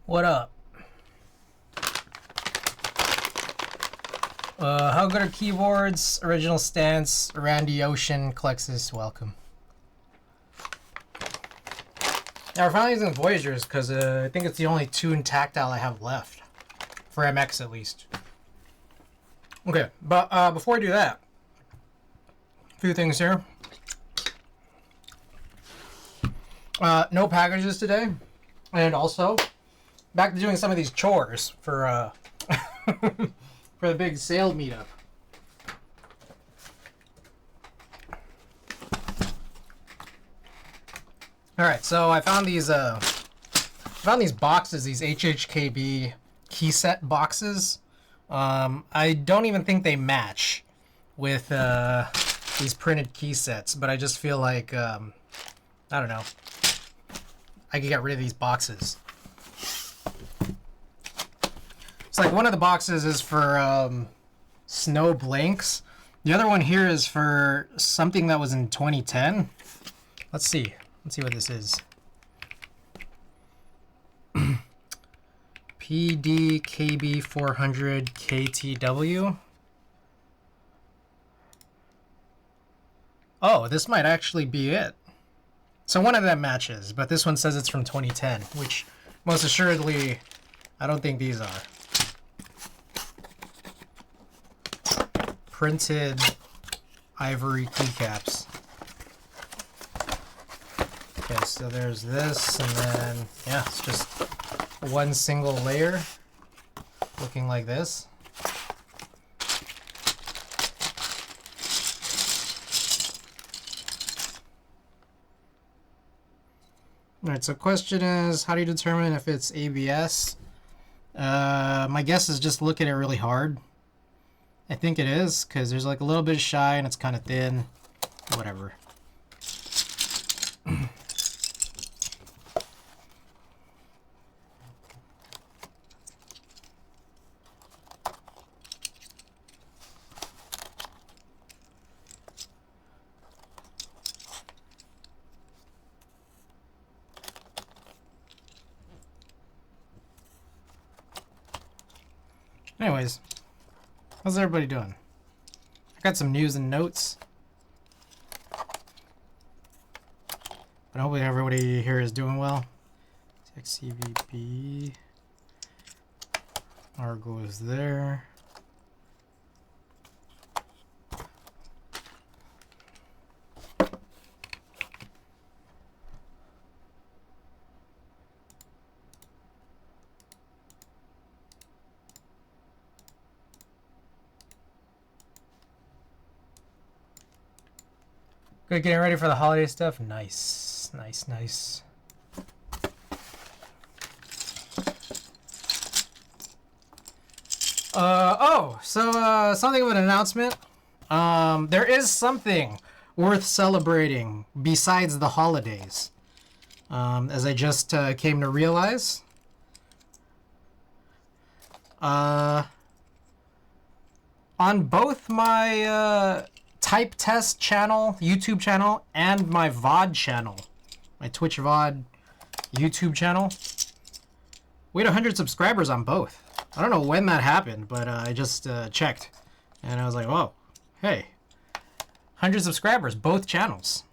What up? How good are keyboards? Original Stance, Randy Ocean, Klexus, welcome. Now we're finally using Voyagers because I think it's the only tuned tactile I have left. For MX at least. Okay, but before we do that, a few things here. No packages today. And also, back to doing some of these chores for for the big sale meetup. All right, so I found these boxes, these HHKB key set boxes. I don't even think they match with these printed key sets, but I just feel like I don't know, I could get rid of these boxes. It's like one of the boxes is for snow blanks. The other one here is for something that was in 2010. Let's see what this is. PDKB400 KTW. Oh, this might actually be it. So one of them matches, but this one says it's from 2010, which most assuredly I don't think these are. Printed ivory keycaps. Okay, so there's this, and then, yeah, it's just one single layer looking like this. Alright, so question is, how do you determine if it's ABS? My guess is just look at it really hard. I think it is, because there's like a little bit of shine, it's kind of thin, whatever. Anyways, how's everybody doing? I got some news and notes. But hopefully everybody here is doing well. XCVB. Argo is there. Good, getting ready for the holiday stuff. Nice, nice, nice. So something of an announcement. There is something worth celebrating besides the holidays. As I just came to realize. On both my Type Test channel, YouTube channel, and my VOD channel, my Twitch VOD YouTube channel, we had 100 subscribers on both. I don't know when that happened, but I just checked, and I was like, whoa, hey, 100 subscribers, both channels.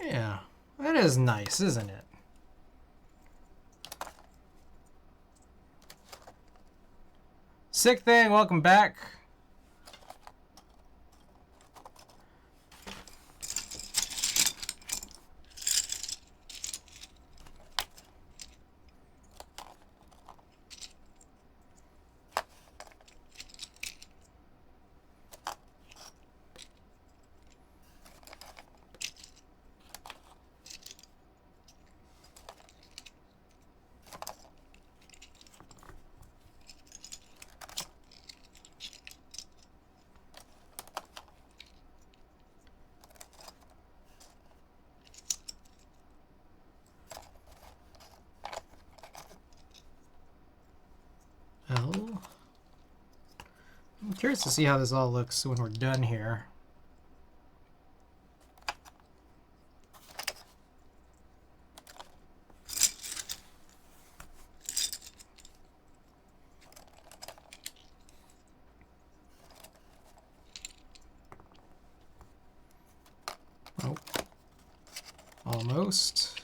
Yeah, that is nice, isn't it? Sick thing, welcome back. I'm curious to see how this all looks when we're done here. Oh, almost.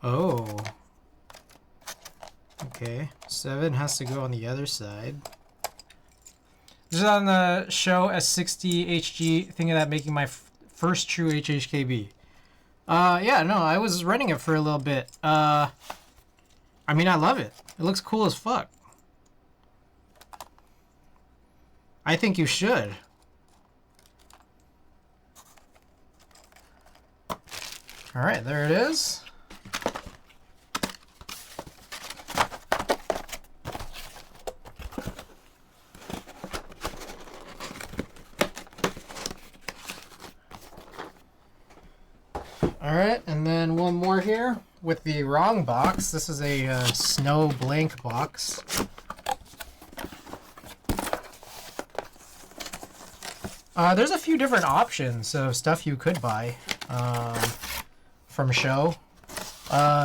Oh. Okay. 7 has to go on the other side. This is on the show S60 HG, thinking of that making my first true HHKB. Yeah, no, I was running it for a little bit. I mean, I love it. It looks cool as fuck. I think you should. Alright, there it is. Alright, and then one more here with the wrong box. This is a snow blank box. There's a few different options of stuff you could buy from show.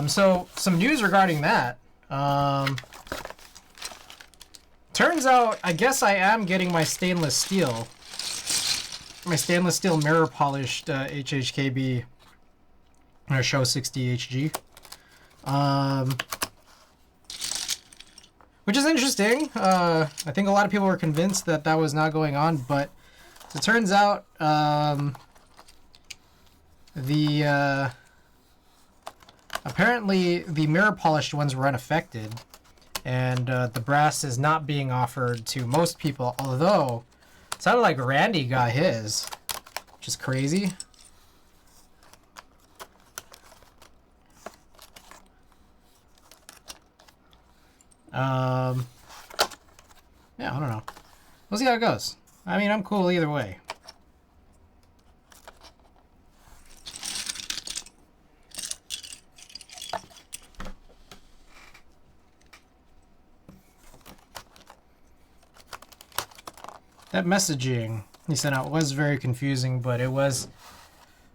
So some news regarding that. Turns out, I guess I am getting my stainless steel mirror polished HHKB show 60 HG. Which is interesting. I think a lot of people were convinced that that was not going on, but it turns out apparently the mirror polished ones were unaffected, and the brass is not being offered to most people, although it sounded like Randy got his, which is crazy. Yeah, I don't know. We'll see how it goes. I mean, I'm cool either way. That messaging he sent out was very confusing, but it was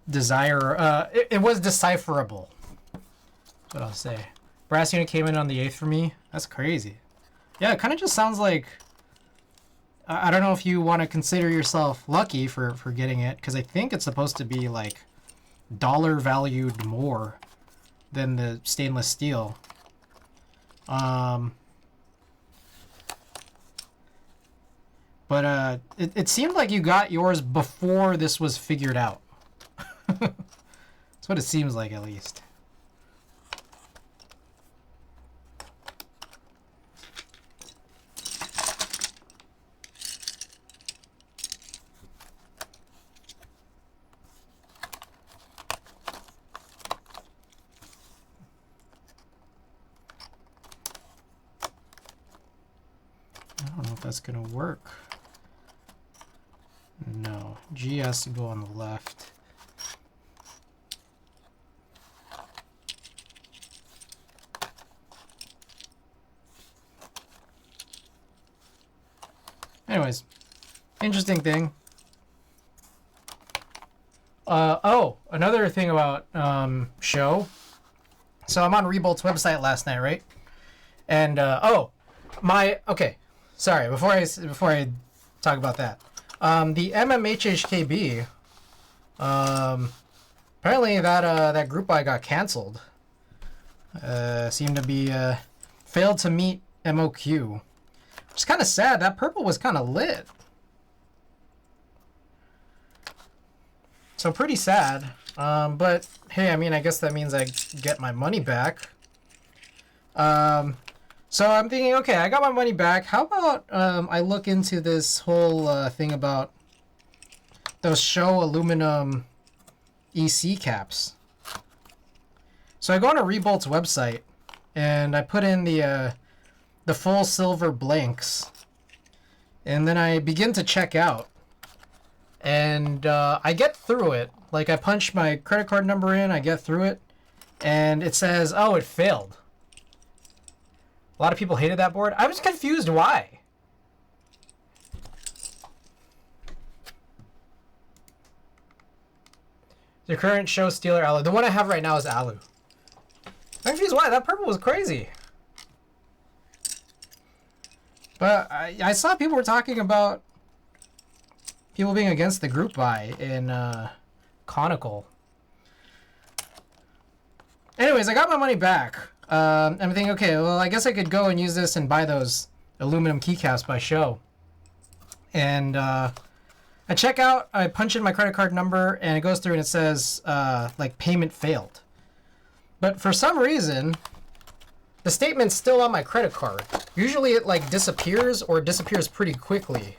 it was decipherable. That's what I'll say. Brass unit came in on the 8th for me. That's crazy. Yeah, it kind of just sounds like... I don't know if you want to consider yourself lucky for getting it, because I think it's supposed to be, like, dollar valued more than the stainless steel. But it seemed like you got yours before this was figured out. That's what it seems like, at least. I don't know if that's gonna work. No, G has to go on the left. Anyways, interesting thing. Oh, another thing about show. So I'm on Rebolt's website last night, right? And okay. Sorry, before I talk about that. The MMHHKB, apparently that group buy got canceled. Seemed to be failed to meet MOQ. It's kind of sad. That purple was kind of lit. So pretty sad. But hey, I mean, I guess that means I get my money back. So I'm thinking, okay, I got my money back. How about I look into this whole thing about those show aluminum EC caps. So I go on a Rebolt's website and I put in the full silver blanks, and then I begin to check out, and I get through it, Like, I punch my credit card number in, I get through it, and it says, oh, it failed. A lot of people hated that board. I was confused why. The current show Steeler Alu. The one I have right now is Alu. I'm confused why. That purple was crazy. But I saw people were talking about people being against the group buy in Conical. Anyways, I got my money back. I'm thinking, okay, well, I guess I could go and use this and buy those aluminum keycaps by show. And I check out, I punch in my credit card number, and it goes through and it says, like, payment failed. But for some reason, the statement's still on my credit card. Usually it, like, disappears or disappears pretty quickly,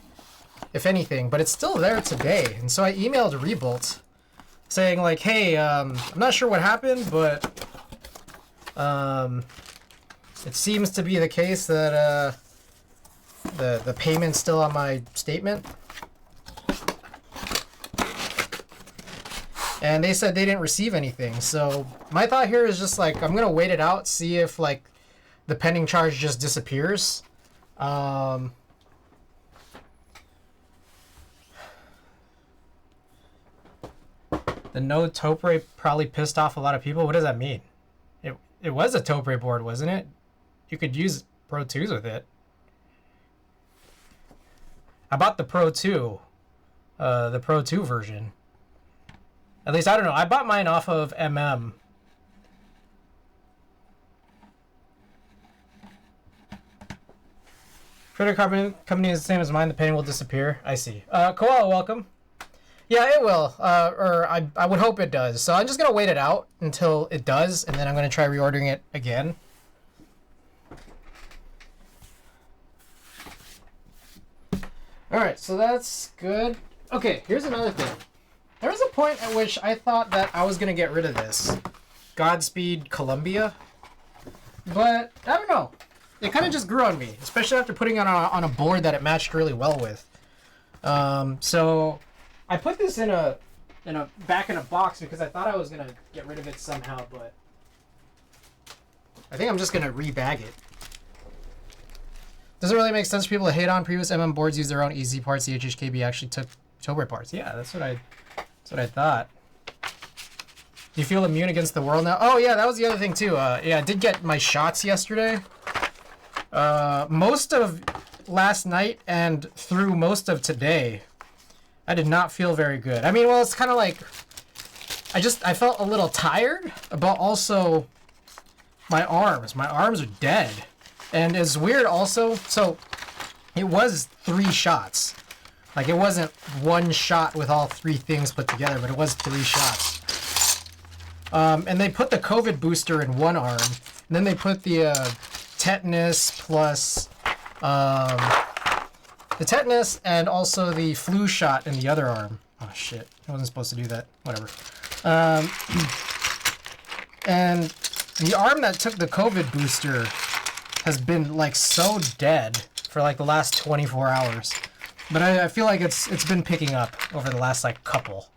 if anything. But it's still there today. And so I emailed Rebuilt saying, like, hey, I'm not sure what happened, but it seems to be the case that the payment's still on my statement. And they said they didn't receive anything. So my thought here is just like, I'm going to wait it out, see if like the pending charge just disappears. The no Topre probably pissed off a lot of people. What does that mean? It was a Topre board, wasn't it? You could use Pro 2s with it. I bought the Pro 2. The Pro 2 version. At least, I don't know. I bought mine off of MM. Credit card company is the same as mine. The pain will disappear. I see. Koala, welcome. Yeah, it will. Or I would hope it does. So I'm just going to wait it out until it does, and then I'm going to try reordering it again. Alright, so that's good. Okay, here's another thing. There was a point at which I thought that I was going to get rid of this. Godspeed Columbia. But, I don't know. It kind of just grew on me, especially after putting it on a board that it matched really well with. So I put this back in a box because I thought I was going to get rid of it somehow, but I think I'm just going to rebag it. Doesn't really make sense for people to hate on previous MM boards use their own easy parts. The HHKB actually took Topre parts. Yeah, that's what I thought. Do you feel immune against the world now? Oh yeah, that was the other thing too. Yeah, I did get my shots yesterday. Most of last night and through most of today, I did not feel very good. I mean, well, it's kind of like I felt a little tired, but also my arms are dead. And it's weird also, so it was 3 shots. Like, it wasn't one shot with all 3 things put together, but it was 3 shots. And they put the COVID booster in one arm, and then they put the tetanus plus the tetanus and also the flu shot in the other arm. Oh shit, I wasn't supposed to do that. Whatever. And the arm that took the COVID booster has been like so dead for like the last 24 hours. But I feel like it's been picking up over the last like couple.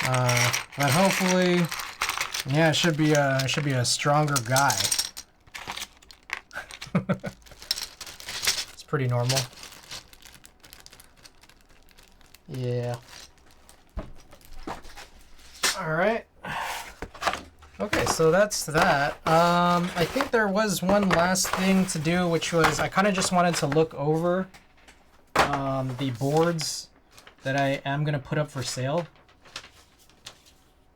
But hopefully, yeah, it should be a stronger guy. It's pretty normal. Yeah. All right. Okay, so that's that. I think there was one last thing to do, which was I kind of just wanted to look over the boards that I am going to put up for sale,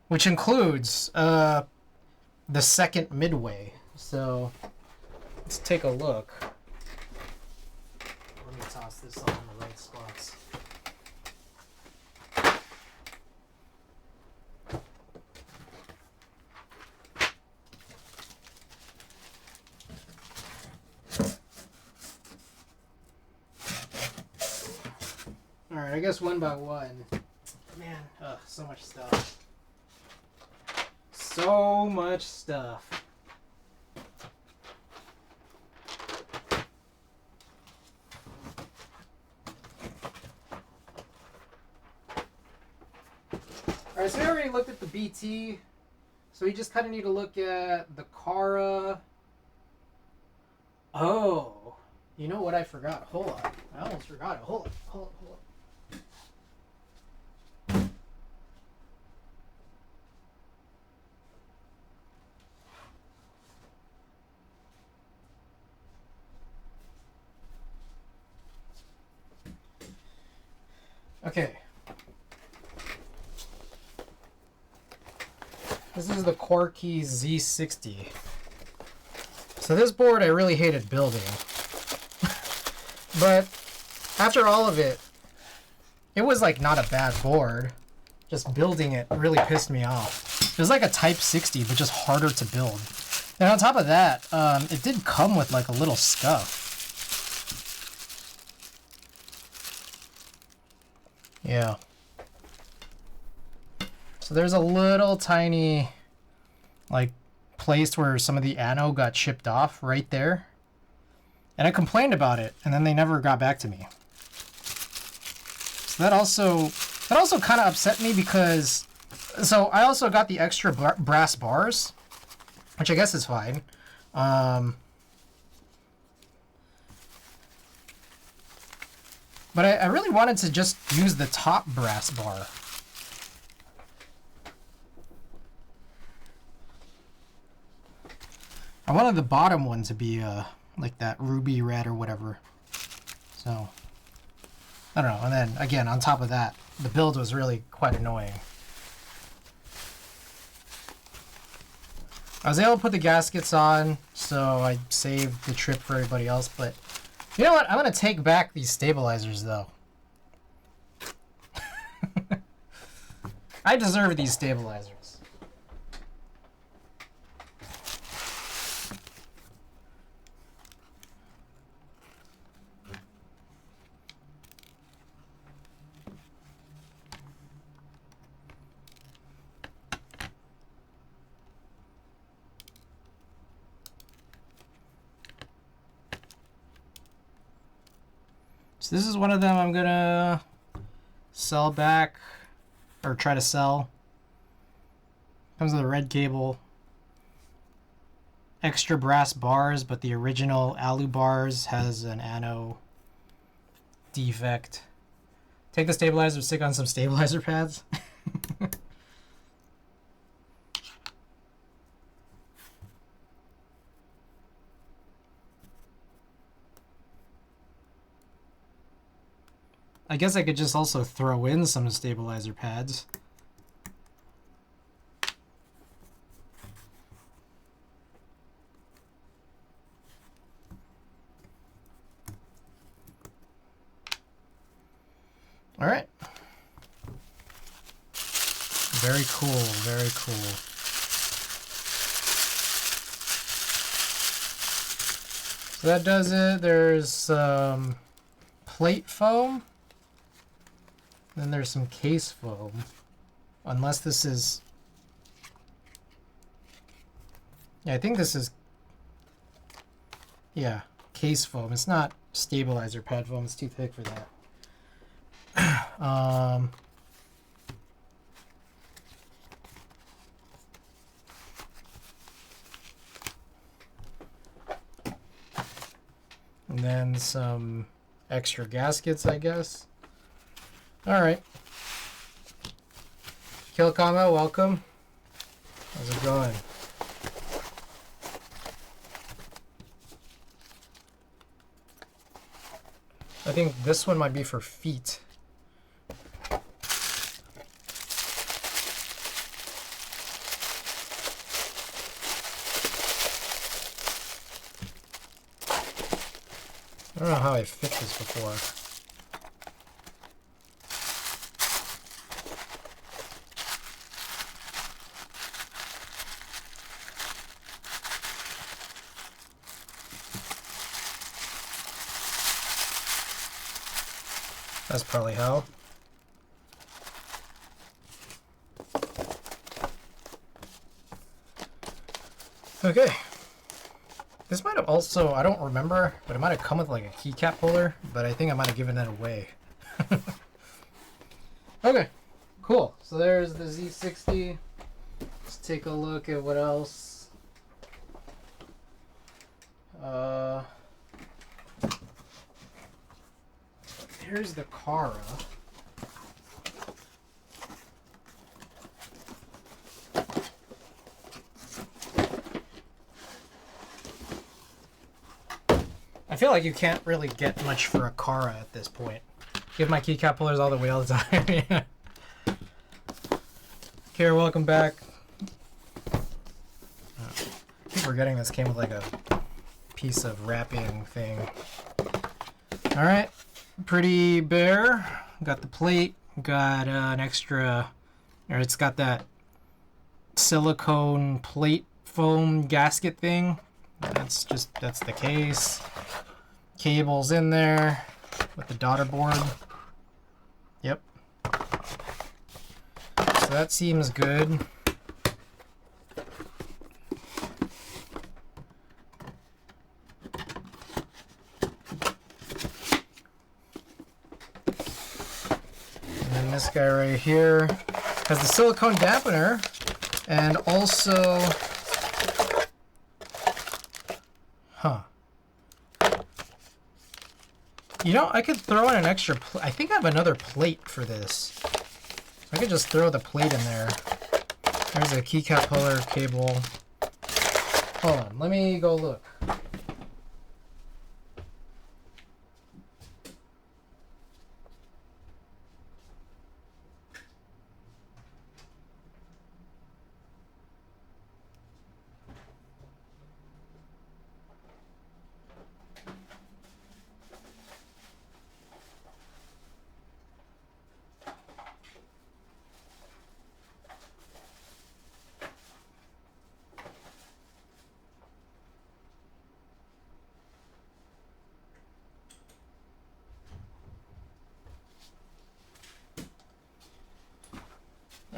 which includes the second Midway. So let's take a look. Let me toss this all in the right spots. Alright, I guess one by one. Man, ugh, so much stuff. So much stuff. Alright, so we already looked at the BT. So we just kind of need to look at the Kara. Oh, you know what I forgot? Hold on. I almost forgot it. Hold on. Okay. This is the Corky Z60. So this board I really hated building. But after all of it, it was like not a bad board. Just building it really pissed me off. It was like a Type 60, but just harder to build. And on top of that, it did come with like a little scuff. Yeah. So there's a little tiny like place where some of the anode got chipped off right there. And I complained about it, and then they never got back to me. So that also kind of upset me because so I also got the extra brass bars, which I guess is fine. But I really wanted to just use the top brass bar. I wanted the bottom one to be like that ruby red or whatever. So, I don't know. And then, again, on top of that, the build was really quite annoying. I was able to put the gaskets on, so I saved the trip for everybody else, but you know what? I'm going to take back these stabilizers, though. I deserve these stabilizers. So this is one of them I'm gonna sell back, or try to sell. Comes with a red cable, extra brass bars, but the original alu bars has an anode defect. Take the stabilizer, stick on some stabilizer pads. I guess I could just also throw in some stabilizer pads. All right. Very cool, very cool. So that does it. There's some plate foam. Then there's some case foam. Unless this is... Yeah, I think this is... Yeah, case foam. It's not stabilizer pad foam. It's too thick for that. And then some extra gaskets, I guess. Alright. Kill Combo, welcome. How's it going? I think this one might be for feet. I don't know how I fit this before. That's probably how. Okay. This might have also, I don't remember, but it might have come with like a keycap holder, but I think I might have given that away. Okay, Cool. So there's the Z60. Let's take a look at what else. Here's the Kara. I feel like you can't really get much for a Kara at this point. Give my keycap pullers all the way all the time. Yeah. Kara, welcome back. I keep forgetting this came with like a piece of wrapping thing. Alright, pretty bare. Got the plate, got an extra, or it's got that silicone plate foam gasket thing. That's the case. Cables in there with the daughter board. Yep. So that seems good. And then this guy right here has the silicone dampener and also, you know, I could throw in an extra I think I have another plate for this. I could just throw the plate in there. There's a keycap puller cable. Hold on, let me go look.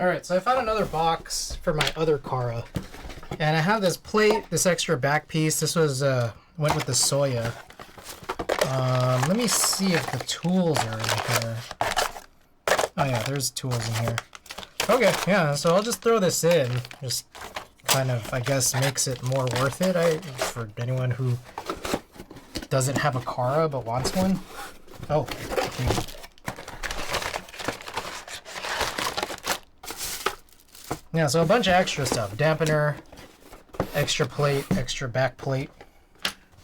Alright, so I found another box for my other Kara. And I have this plate, this extra back piece. This was, went with the Soya. Let me see if the tools are in here. Oh yeah, there's tools in here. Okay, yeah, so I'll just throw this in. Just kind of, I guess, makes it more worth it for anyone who doesn't have a Kara but wants one. Oh, okay. Yeah, so a bunch of extra stuff. Dampener, extra plate, extra back plate,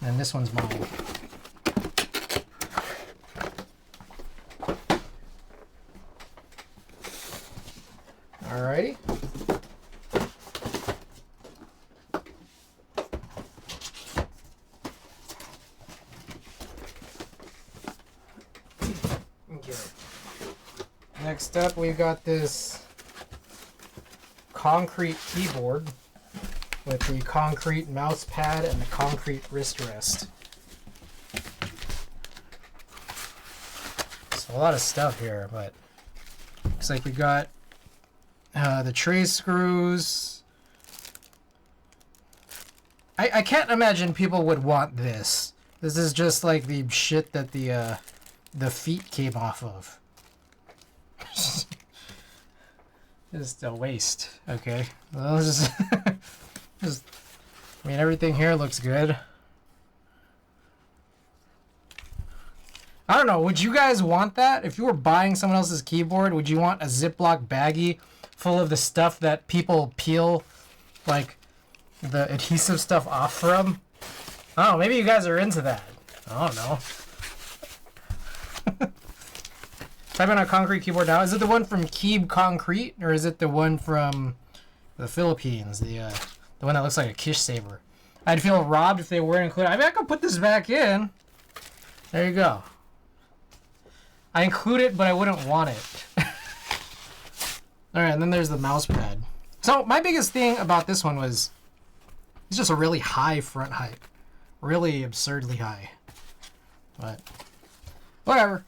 and this one's mine. Alrighty. Okay. Next up, we've got this concrete keyboard with the concrete mouse pad and the concrete wrist rest. So a lot of stuff here, but looks like we got the tray screws. I can't imagine people would want this. This is just like the shit that the feet came off of. Just a waste. Okay. Well, just, I mean, everything here looks good. I don't know. Would you guys want that? If you were buying someone else's keyboard, would you want a Ziploc baggie full of the stuff that people peel, like, the adhesive stuff off from? I don't know. Maybe you guys are into that. I don't know. Type in a concrete keyboard now. Is it the one from Keeb Concrete, or is it the one from the Philippines? The one that looks like a Kish Saber. I'd feel robbed if they weren't included. I mean, I could put this back in. There you go. I include it, but I wouldn't want it. Alright, and then there's the mouse pad. So, my biggest thing about this one was it's just a really high front height. Really absurdly high. But, whatever.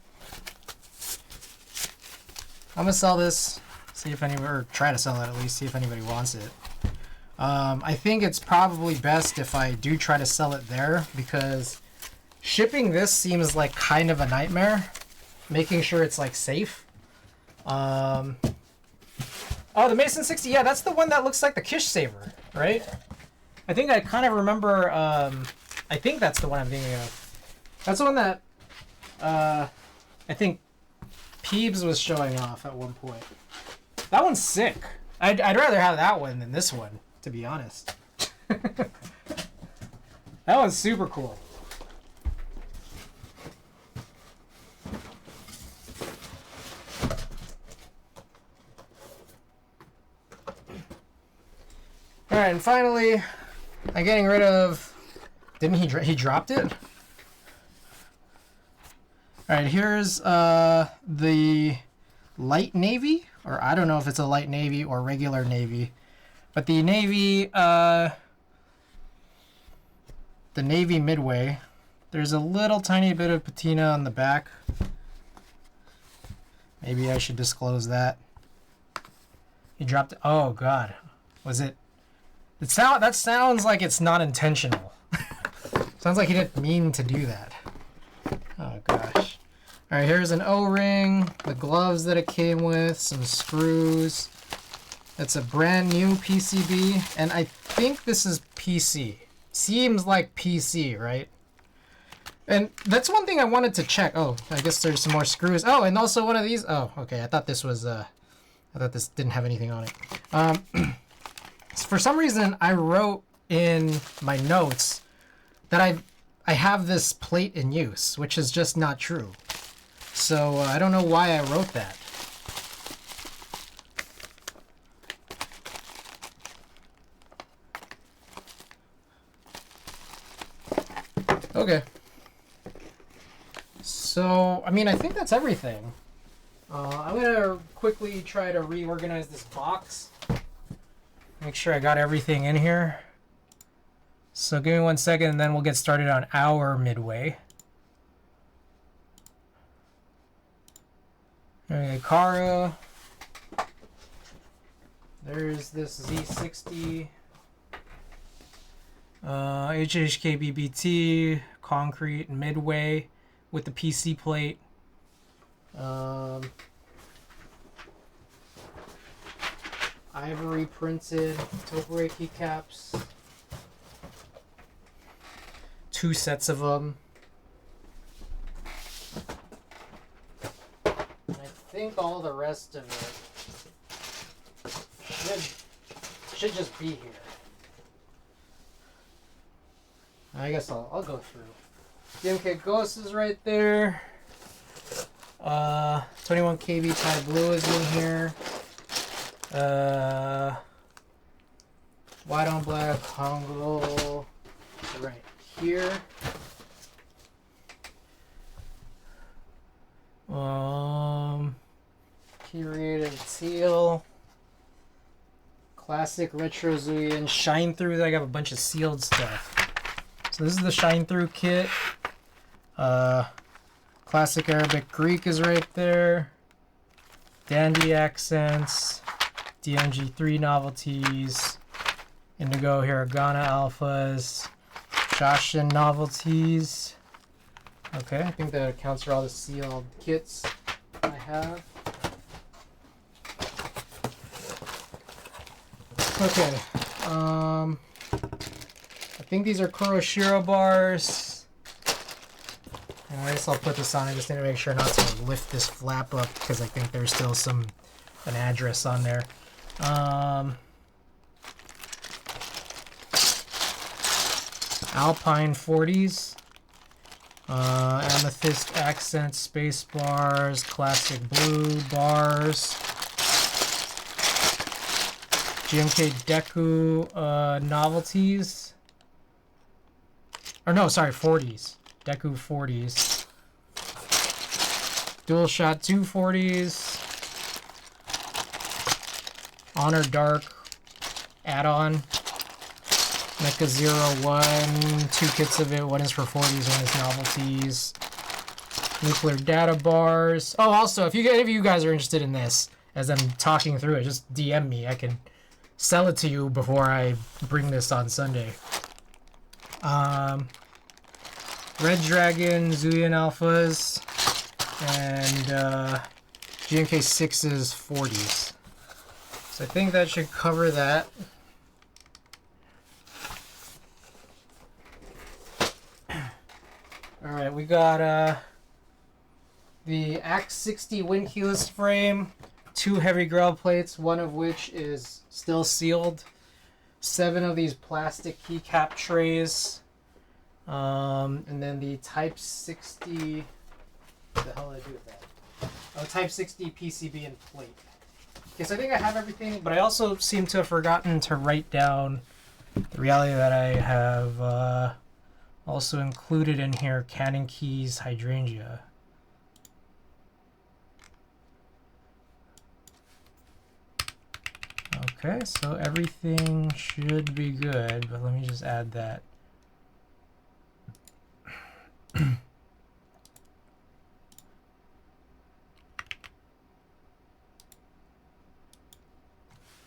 I'm gonna sell this, see if anybody, or try to sell it at least, see if anybody wants it. I think it's probably best if I do try to sell it there, because shipping this seems like kind of a nightmare. Making sure it's like safe. Oh, the Mason 60. Yeah, that's the one that looks like the Kish Saber, right? I think I kind of remember. I think that's the one I'm thinking of. That's the one that I think Peebs was showing off at one point. That one's sick. I'd rather have that one than this one, to be honest. That one's super cool. All right, and finally, I'm getting rid of. Didn't he dropped it? All right, here's the light navy, or I don't know if it's a light navy or regular navy, but the navy, the navy midway. There's a little tiny bit of patina on the back. Maybe I should disclose that. He dropped it. Oh God, was it? That sounds like it's not intentional. Sounds like he didn't mean to do that. Oh gosh. All right, here's an O-ring, the gloves that it came with, some screws. It's a brand new PCB, and I think this is PC. Seems like PC, right? And that's one thing I wanted to check. Oh, I guess there's some more screws. Oh, and also one of these. Oh, okay. I thought this was. I thought this didn't have anything on it. For some reason, I wrote in my notes that I have this plate in use, which is just not true. So I don't know why I wrote that. Okay. So, I mean, I think that's everything. I'm gonna quickly try to reorganize this box. Make sure I got everything in here. So give me 1 second and then we'll get started on our midway. Okay, Kara. There's this Z60. HHKBBT, concrete, midway with the PC plate. Ivory printed Toporei keycaps. 2 sets of them. And I think all the rest of it should just be here. I guess I'll go through. DMK Ghost is right there. 21 KB Thai Blue is in here. White on Black Hangul right here. Curated Teal. Classic Retro Zuian Shine Through. I got a bunch of sealed stuff. So this is the Shine Through kit. Classic Arabic Greek is right there. Dandy Accents. DMG3 novelties. Indigo Hiragana alphas. Joshin novelties. Okay, I think that accounts for all the sealed kits I have. Okay, I think these are Kuroshiro bars. And I guess I'll put this on. I just need to make sure not to lift this flap up because I think there's still an address on there. Alpine 40s. Amethyst Accent Space Bars. Classic Blue bars. GMK Deku novelties. Or no, sorry, 40s. Deku 40s. Dual Shot 240s. Honor Dark add-on. Mecha 01. 2 kits of it. One is for 40s, one is novelties. Nuclear Data Bars. Oh, also, if any of you guys are interested in this, as I'm talking through it, just DM me. I can sell it to you before I bring this on Sunday. Red Dragon, Zuian Alphas, and GMK 6's 40s. So I think that should cover that. Alright, we got the Axe 60 wind keyless frame, 2 heavy ground plates, one of which is still sealed, 7 of these plastic keycap trays, and then the Type 60, what the hell did I do with that? Oh, Type 60 PCB and plate. Okay, so I think I have everything, but I also seem to have forgotten to write down the reality that I have also included in here Cannon Keys hydrangea. Okay, so everything should be good, but let me just add that.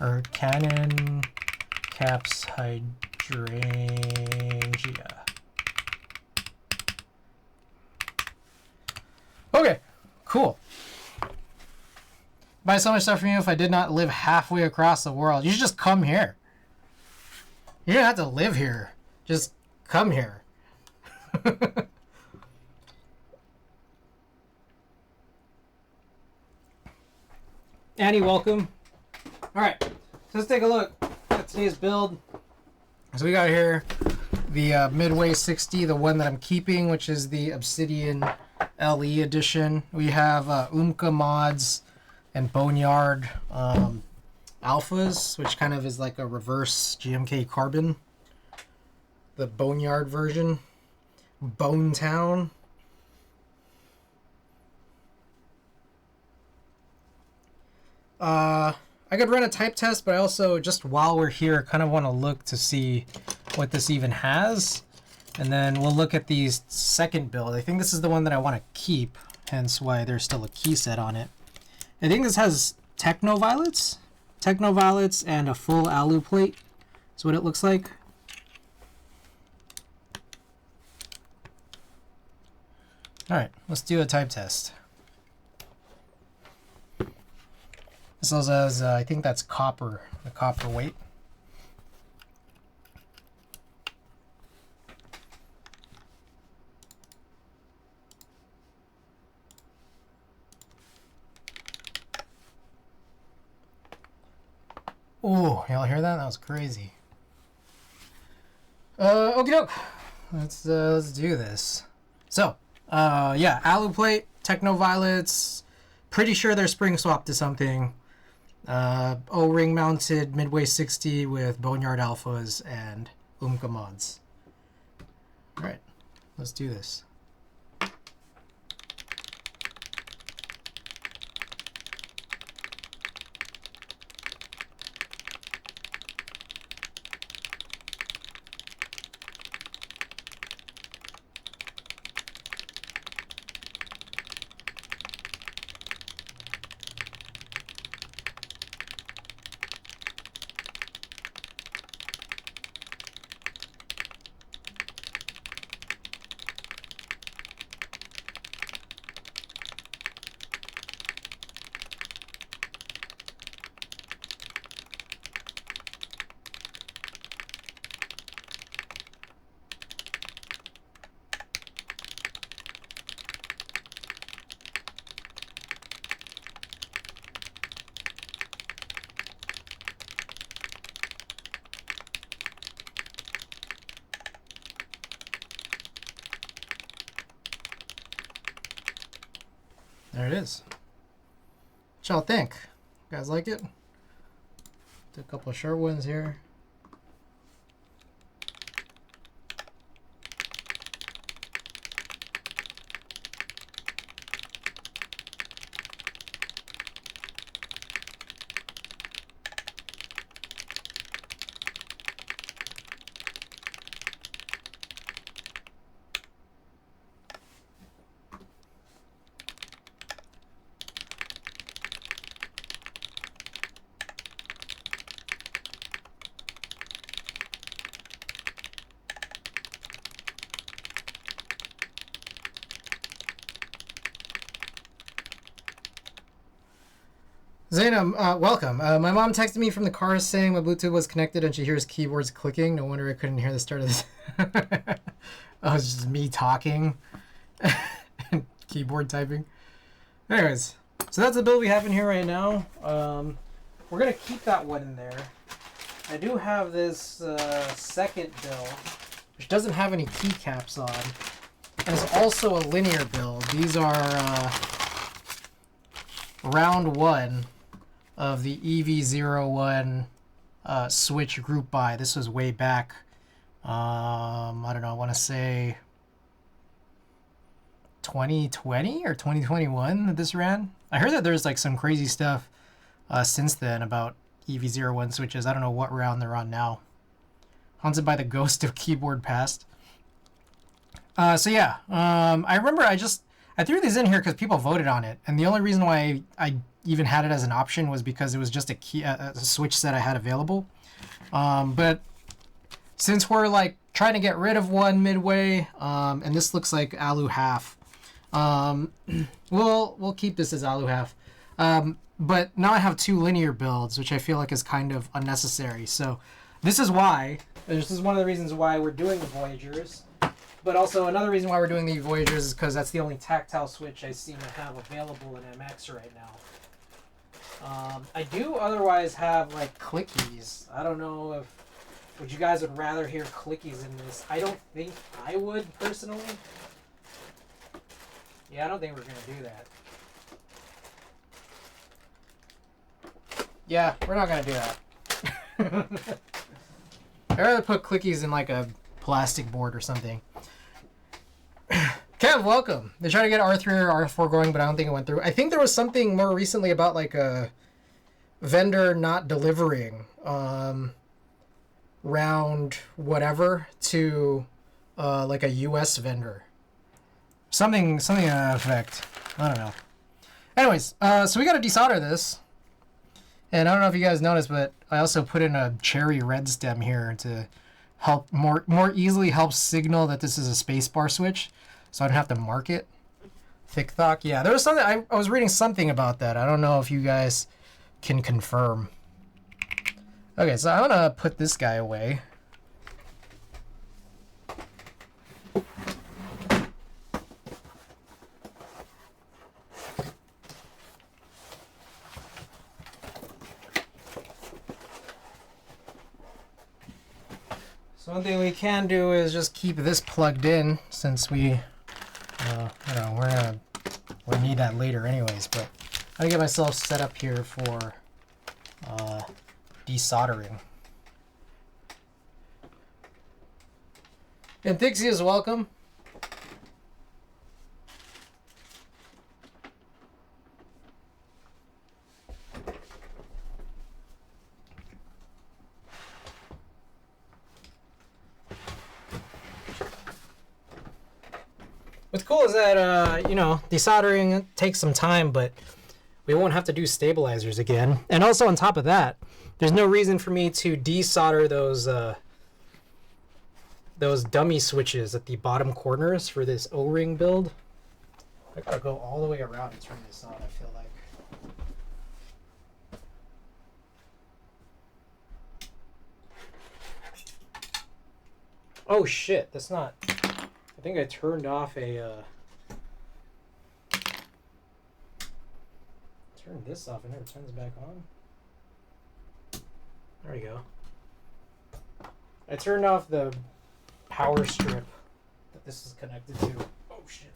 Or Cannon Caps hydrangea. Okay, cool. Buy so much stuff from you if I did not live halfway across the world. You should just come here. You don't have to live here. Just come here. Annie, welcome. Alright, so let's take a look at today's build. So we got here the midway60, the one that I'm keeping, which is the Obsidian LE edition. We have Umka mods and Boneyard alphas, which kind of is like a reverse GMK Carbon. The Boneyard version. Bone Town. I could run a type test, but I also, just while we're here, kind of want to look to see what this even has. And then we'll look at the second build. I think this is the one that I want to keep, hence why there's still a key set on it. I think this has Techno Violets and a full alu plate. That's what it looks like. Alright, let's do a type test. This also has, I think that's copper, the copper weight. Oh, y'all hear that? That was crazy. Okie doke. Let's do this. So, yeah, alu plate, Techno Violets. Pretty sure they're spring swapped to something. O-ring mounted midway60 with Boneyard alphas and Umka mods. Alright, let's do this. There it is. What y'all think? You guys like it? Did a couple of short ones here. Zainab, welcome. My mom texted me from the car saying my Bluetooth was connected and she hears keyboards clicking. No wonder I couldn't hear the start of this. Oh, it's just me talking and keyboard typing. Anyways, so that's the build we have in here right now. We're going to keep that one in there. I do have this second build, which doesn't have any keycaps on. And it's also a linear build. These are round one of the EV01 switch group buy. This was way back, I don't know, I want to say 2020 or 2021 that this ran. I heard that there's like some crazy stuff since then about EV01 switches. I don't know what round they're on now. Haunted by the ghost of keyboard past. So yeah, I remember I threw these in here because people voted on it, and the only reason why I even had it as an option was because it was just a switch set I had available. But since we're like trying to get rid of one midway, and this looks like alu half, we'll keep this as alu half. But now I have two linear builds, which I feel like is kind of unnecessary. So this is one of the reasons why we're doing the Voyagers. But also another reason why we're doing the Voyagers is because that's the only tactile switch I seem to have available in MX right now. I do otherwise have like clickies. I don't know if you guys would rather hear clickies in this. I don't think I would personally. Yeah, I don't think we're gonna do that. Yeah, we're not gonna do that. I'd rather put clickies in like a plastic board or something. Kev, welcome. They're trying to get R3 or R4 going, but I don't think it went through. I think there was something more recently about like a vendor not delivering round whatever to like a US vendor. Something to that effect. I don't know. Anyways, so we got to desolder this. And I don't know if you guys noticed, but I also put in a cherry red stem here to help more easily help signal that this is a spacebar switch, so I don't have to mark it. Thick thock, yeah. There was something I was reading something about that. I don't know if you guys can confirm. Okay, so I'm gonna put this guy away. So one thing we can do is just keep this plugged in, since we, we'll need that later anyways. But I'm gonna get myself set up here for desoldering. And Dixie is welcome. What's cool is that, desoldering takes some time, but we won't have to do stabilizers again. And also on top of that, there's no reason for me to desolder those dummy switches at the bottom corners for this O-ring build. I gotta go all the way around and turn this on, I feel like. Oh shit, that's not... I think I turned off a, turn this off, it never turns back on. There we go. I turned off the power strip that this is connected to. Oh shit.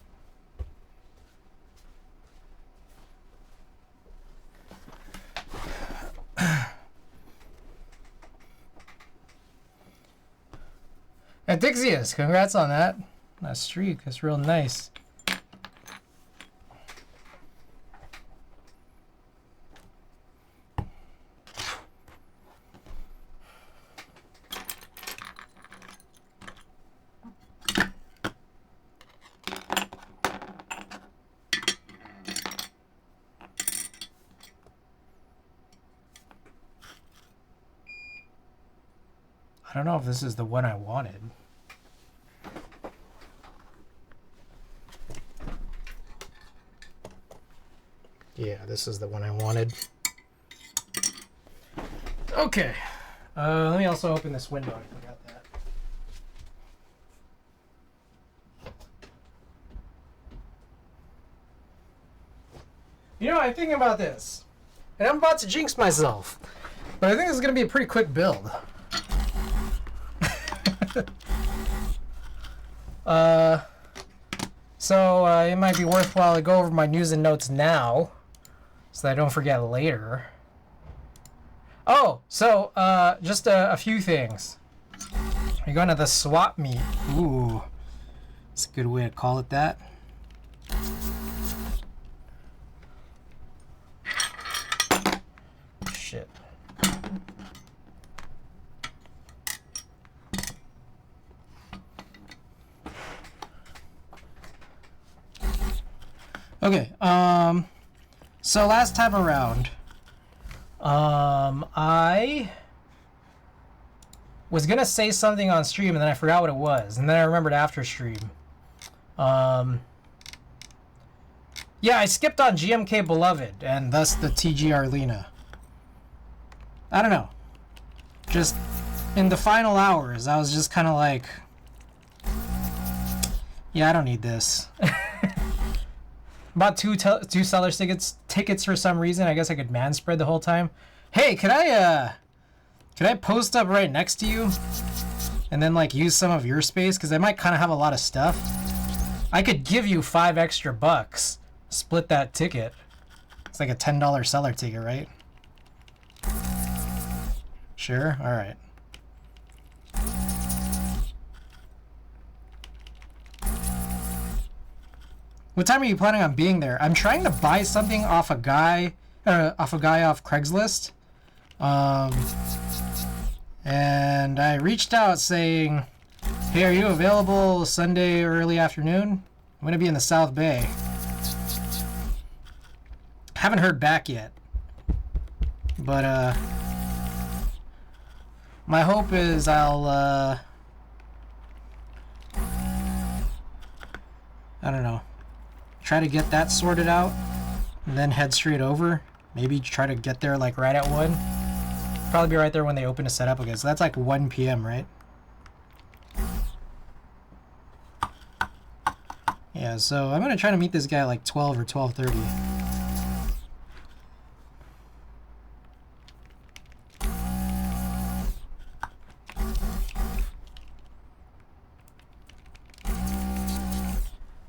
And Dixius, congrats on that. That streak, that's real nice. I don't know if this is the one I wanted. Yeah, this is the one I wanted. Okay. Let me also open this window. I forgot that. You know, I'm thinking about this, and I'm about to jinx myself, but I think this is going to be a pretty quick build. So it might be worthwhile to go over my news and notes now, so that I don't forget later. Oh, so just a few things. You're going to the swap meet. Ooh, that's a good way to call it that. Shit. Okay, so last time around, I was gonna say something on stream and then I forgot what it was, and then I remembered after stream. Yeah, I skipped on GMK Beloved and thus the TG Arlena. I don't know. Just in the final hours, I was just kind of like, yeah, I don't need this. Bought two sellers tickets for some reason. I guess I could man spread the whole time. Hey, could I post up right next to you and then like use some of your space, because I might kind of have a lot of stuff. I could give you $5 extra. Split that ticket. It's like a $10 seller ticket, right? Sure. All right. What time are you planning on being there? I'm trying to buy something off a guy off Craigslist. And I reached out saying, hey, are you available Sunday early afternoon? I'm going to be in the South Bay. Haven't heard back yet. But, my hope is I'll, I don't know. Try to get that sorted out and then head straight over. Maybe try to get there like right at 1. Probably be right there when they open to set up again. So that's like 1 p.m., right? Yeah, so I'm gonna try to meet this guy at like 12 or 12:30.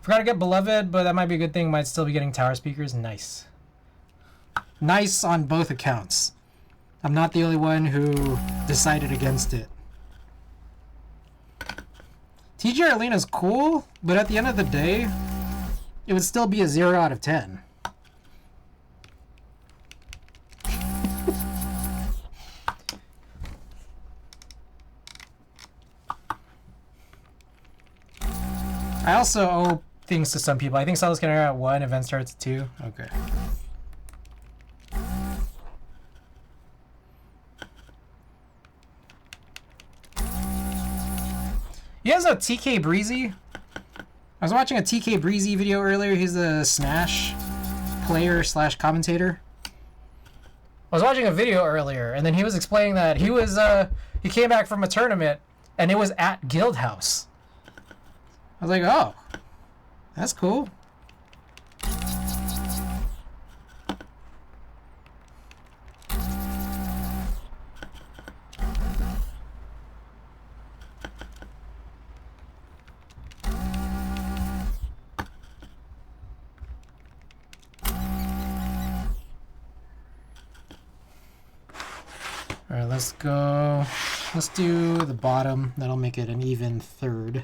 Forgot to get Beloved, but that might be a good thing. Might still be getting tower speakers. Nice. Nice on both accounts. I'm not the only one who decided against it. TG Arlena's cool, but at the end of the day, it would still be a 0 out of 10. I also owe things to some people. I think Solo's getting at 1, event starts at 2. Okay. You guys know TK Breezy? I was watching a TK Breezy video earlier. He's a Smash player / commentator. I was watching a video earlier, and then he was explaining that he came back from a tournament, and it was at Guildhouse. I was like, oh, that's cool. All right, let's go. Let's do the bottom. That'll make it an even third.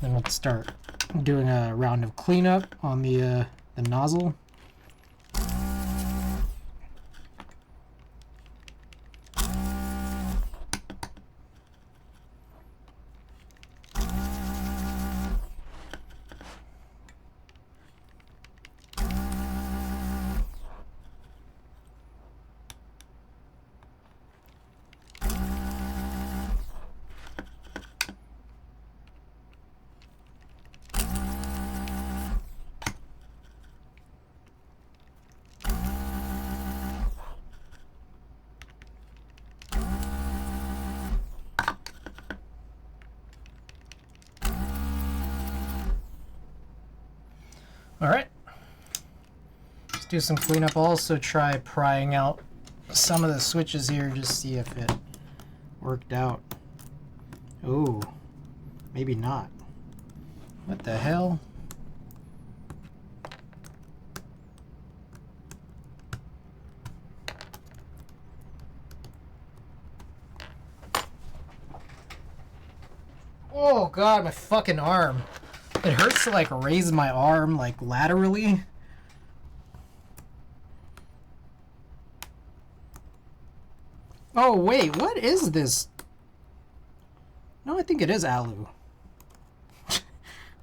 Then we'll start doing a round of cleanup on the nozzle. do some cleanup. I'll also try prying out some of the switches here, just see if it worked out. Ooh, maybe not. What the hell? Oh god, my fucking arm. It hurts to like raise my arm like laterally. Oh wait, what is this? No, I think it is alu. I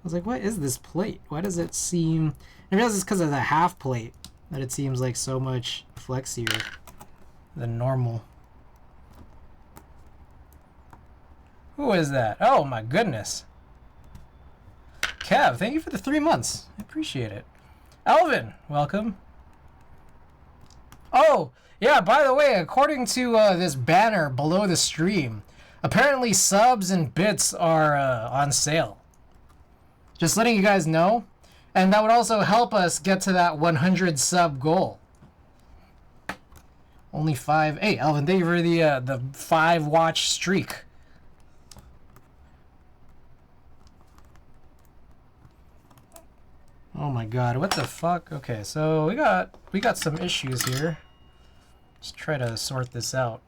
was like, what is this plate? Why does it seem... I realize it's because of the half plate that it seems like so much flexier than normal. Who is that? Oh my goodness. Kev, thank you for the 3 months. I appreciate it. Alvin, welcome. Oh, yeah, by the way, according to this banner below the stream, apparently subs and bits are on sale. Just letting you guys know. And that would also help us get to that 100 sub goal. Only 5. Hey, Alvin, thank you for the 5 watch streak. Oh my god, what the fuck? Okay, so we got some issues here. Let's try to sort this out.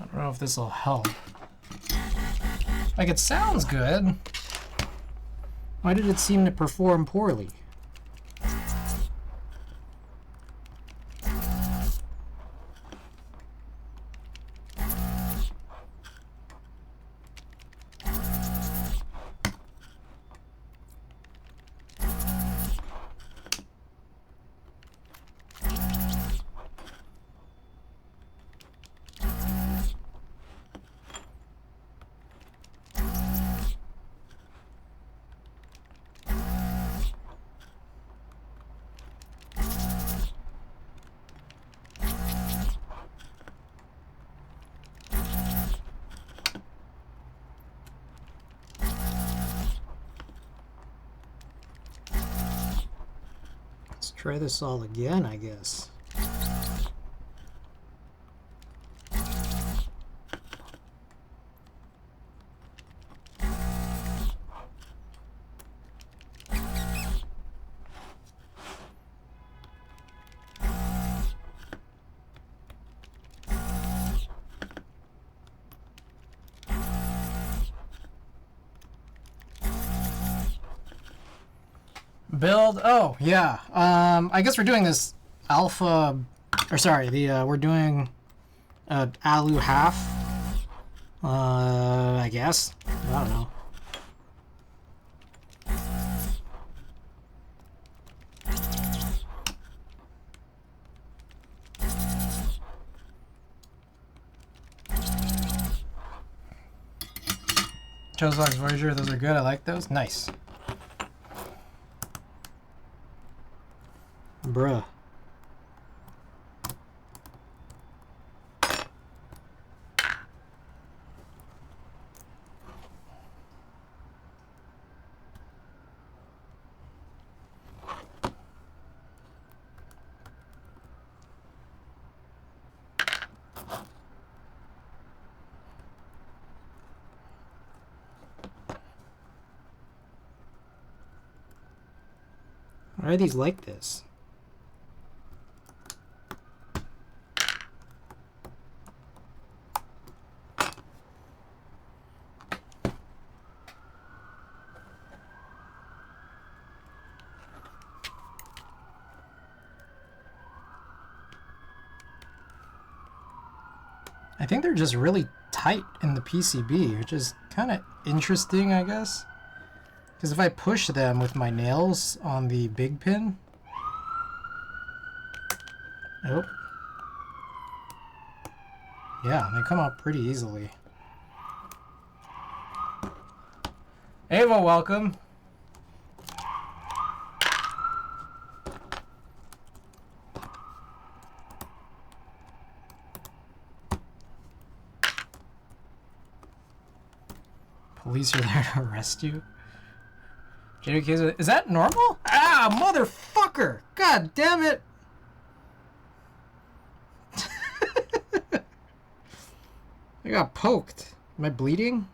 I don't know if this will help. Like, it sounds good. Why did it seem to perform poorly? Let's try this all again, I guess. Build. Oh yeah. I guess we're doing this alpha, or sorry, we're doing alu half. I guess. I don't know. Choslox Voyager, those are good. I like those. Nice. Bruh. Why are these like this? I think they're just really tight in the PCB, which is kind of interesting, I guess. Because if I push them with my nails on the big pin... Oh. Yeah, they come out pretty easily. Ava, welcome. Police are there to arrest you. JDK, is that normal? Ah, motherfucker! God damn it! I got poked. Am I bleeding?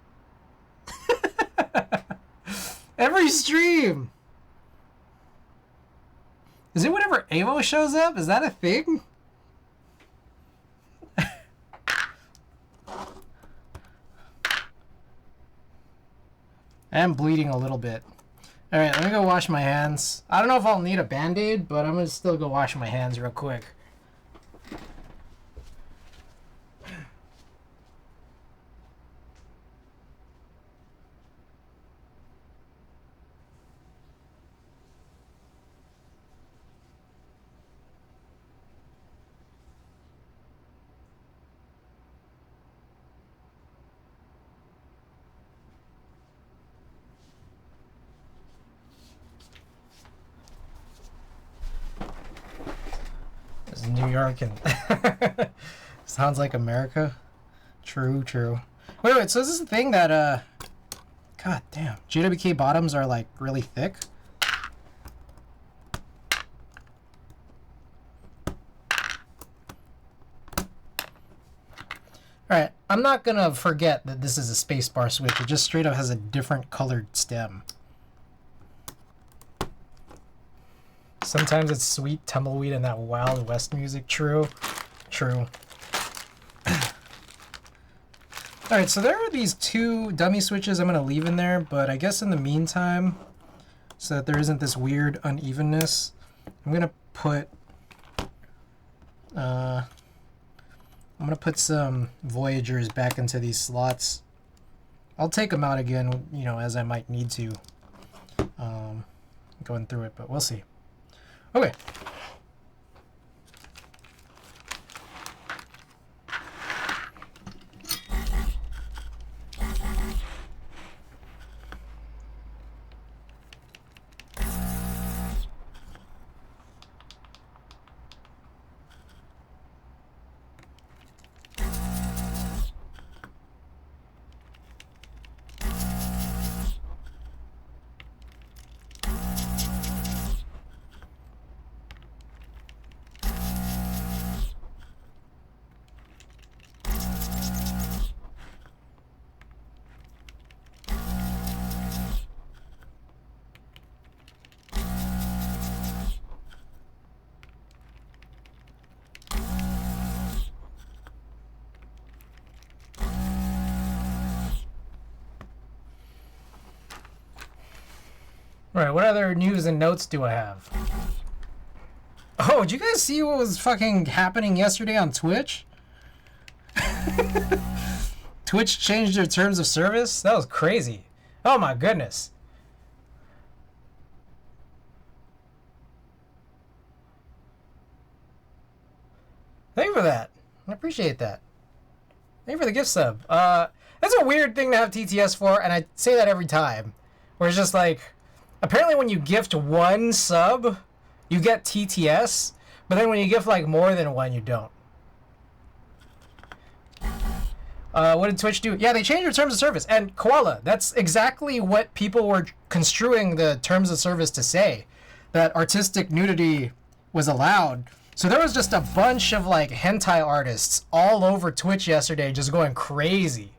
Every stream! Is it whenever Avo shows up? Is that a thing? I am bleeding a little bit. Alright, let me go wash my hands. I don't know if I'll need a band-aid, but I'm gonna still go wash my hands real quick. New York and sounds like America. True, true. Wait, so is this the thing that god damn, JWK bottoms are like really thick? Alright, I'm not gonna forget that this is a spacebar switch. It just straight up has a different colored stem. Sometimes it's sweet tumbleweed and that Wild West music. True. True. Alright, so there are these two dummy switches I'm going to leave in there, but I guess in the meantime, so that there isn't this weird unevenness, I'm going to put some Voyagers back into these slots. I'll take them out again, you know, as I might need to, going through it, but we'll see. Okay. Alright, what other news and notes do I have? Oh, did you guys see what was fucking happening yesterday on Twitch? Twitch changed their terms of service? That was crazy. Oh my goodness. Thank you for that. I appreciate that. Thank you for the gift sub. That's a weird thing to have TTS for, and I say that every time. Where it's just like, apparently when you gift one sub, you get TTS, but then when you gift like more than one, you don't. What did Twitch do? Yeah, they changed their terms of service. And Koala, that's exactly what people were construing the terms of service to say. That artistic nudity was allowed. So there was just a bunch of like hentai artists all over Twitch yesterday just going crazy.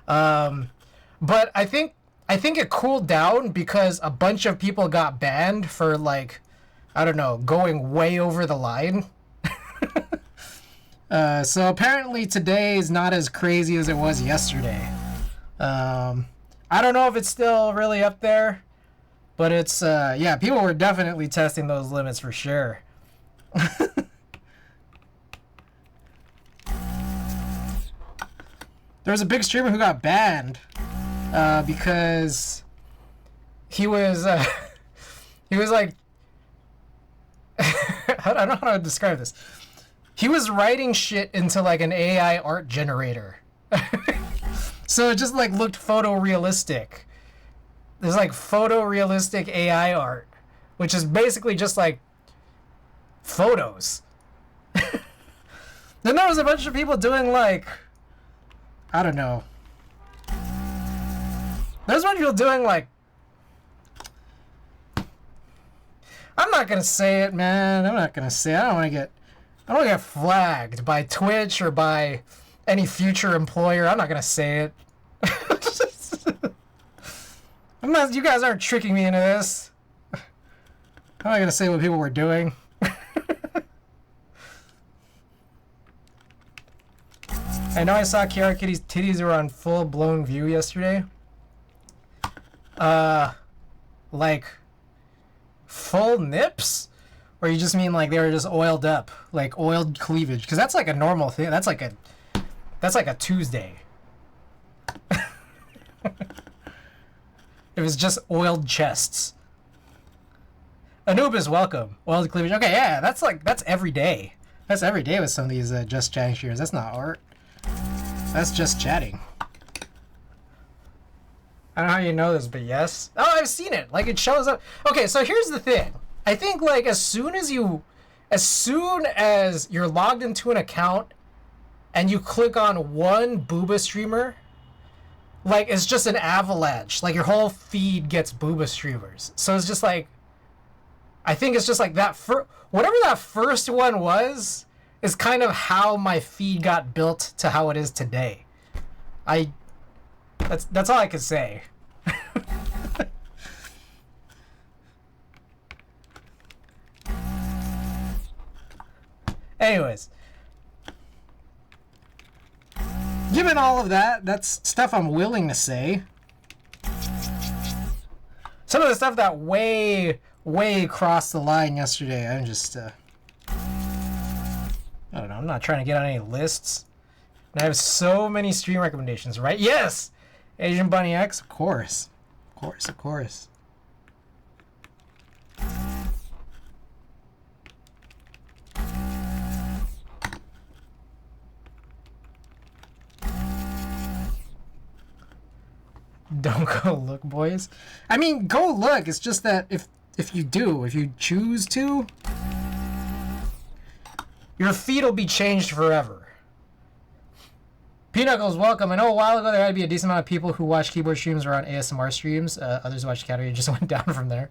But I think it cooled down because a bunch of people got banned for like I don't know, going way over the line. So apparently today is not as crazy as it was yesterday. I don't know if it's still really up there, but it's, yeah, people were definitely testing those limits for sure. There was a big streamer who got banned because he was like, I don't know how to describe this. He was writing shit into like an AI art generator. So it just like looked photorealistic. There's like photorealistic AI art, which is basically just like photos. Then there was a bunch of people doing like, I don't know. There's a bunch of people doing like, I'm not gonna say it, man. I'm not gonna say it. I don't want to get flagged by Twitch or by any future employer. I'm not gonna say it. I'm not. You guys aren't tricking me into this. I'm not gonna say what people were doing. I know I saw Kiara Kitty's titties were on full-blown view yesterday. Like full nips? Or you just mean like they were just oiled up, like oiled cleavage? Because that's like a normal thing. That's like a Tuesday. It was just oiled chests. Anubis, welcome. Oiled cleavage. Okay, yeah, that's every day. That's every day with some of these just chatting streamers. That's not art. That's just chatting. I don't know how you know this, but yes. Oh, I've seen it. Like, it shows up. Okay, so here's the thing. I think, like, as soon as you're logged into an account and you click on one booba streamer, like, it's just an avalanche. Like, your whole feed gets booba streamers. So it's just like, I think it's just like that whatever that first one was is kind of how my feed got built to how it is today. That's all I can say. Anyways, given all of that, that's stuff I'm willing to say. Some of the stuff that way crossed the line yesterday, I'm just, I don't know, I'm not trying to get on any lists. And I have so many stream recommendations, right? Yes! Asian Bunny X, of course. Of course, of course. Don't go look, boys. I mean, go look. It's just that if you choose to, your feed will be changed forever. P-Knuckles, welcome. I know a while ago there had to be a decent amount of people who watch keyboard streams or on ASMR streams. Others watched category just went down from there.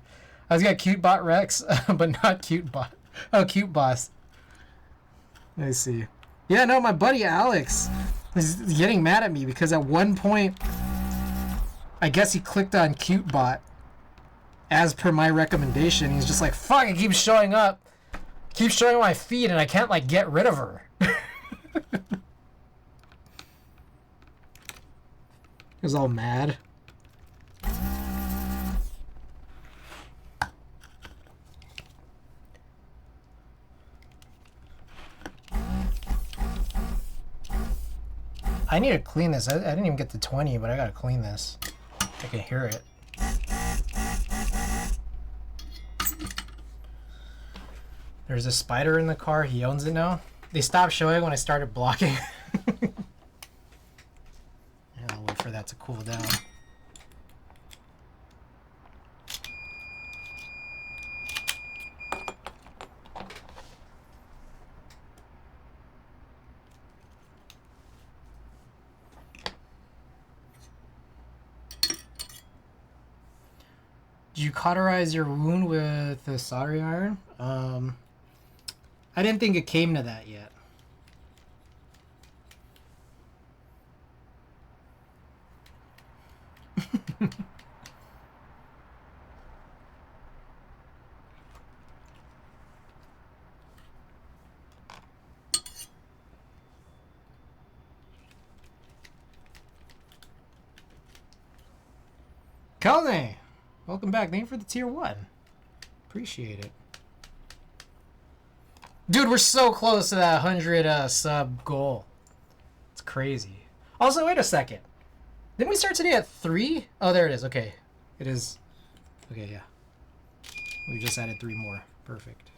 I was got Cute Bot Rex, but not Cute Bot. Oh, Cute Boss. Let me see. Yeah, no, my buddy Alex is getting mad at me because at one point, I guess he clicked on Cute Bot as per my recommendation. He's just like, fuck, it keeps showing up. Keeps showing my feed and I can't, like, get rid of her. He was all mad. I need to clean this. I didn't even get to 20, but I gotta clean this. I can hear it. There's a spider in the car. He owns it now. They stopped showing when I started blocking. I'll wait for that to cool down. Did you cauterize your wound with the soldering iron? I didn't think it came to that yet. Kelly, welcome back. Thank you for the tier 1. Appreciate it. Dude, we're so close to that 100 sub goal. It's crazy. Also, wait a second. Didn't we start today at 3? Oh, there it is. Okay. It is. Okay, yeah. We just added 3 more. Perfect.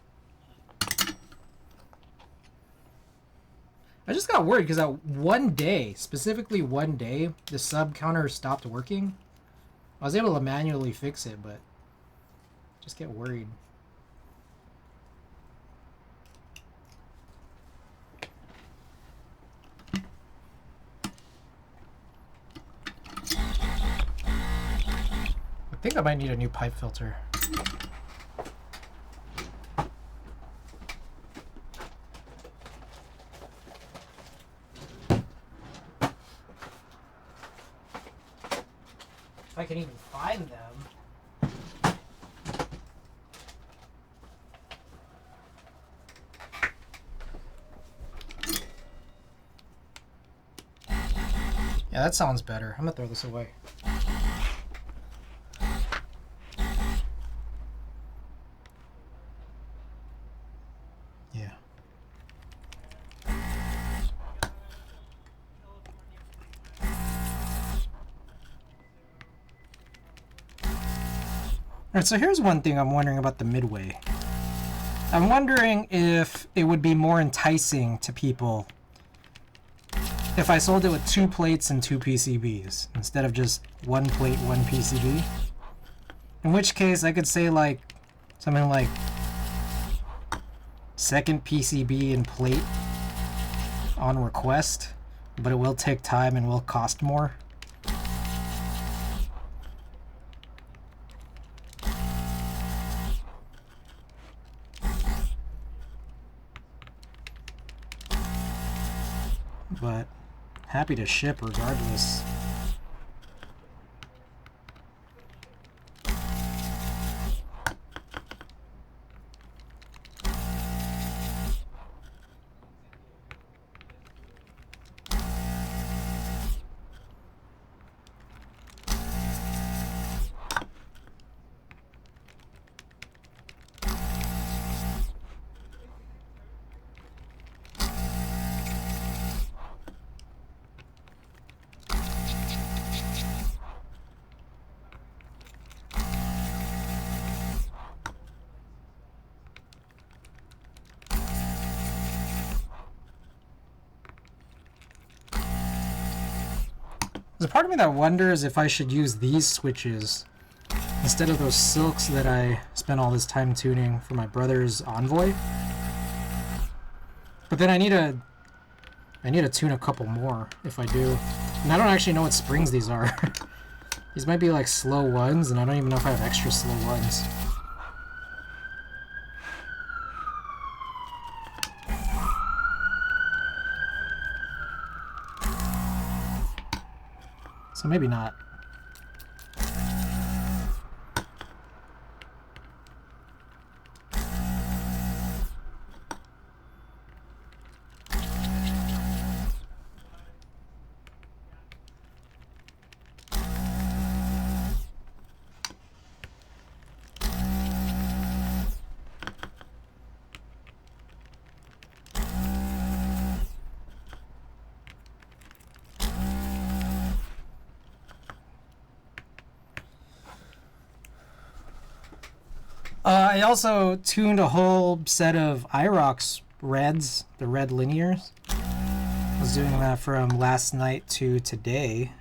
I just got worried because that one day, specifically one day, the sub counter stopped working. I was able to manually fix it, but just get worried. I think I might need a new pipe filter. If I can even find them. Yeah, that sounds better. I'm gonna throw this away. Yeah. Alright, so here's one thing I'm wondering about the Midway. I'm wondering if it would be more enticing to people if I sold it with 2 plates and 2 PCBs instead of just 1 plate, 1 PCB. In which case I could say like something like second PCB and plate on request, but it will take time and will cost more. But happy to ship regardless. There's a part of me that wonders if I should use these switches instead of those silks that I spent all this time tuning for my brother's Envoy. But then I need to tune a couple more if I do. And I don't actually know what springs these are. These might be like slow ones, and I don't even know if I have extra slow ones. So maybe not. I also tuned a whole set of IROX reds, the red linears. I was doing that from last night to today.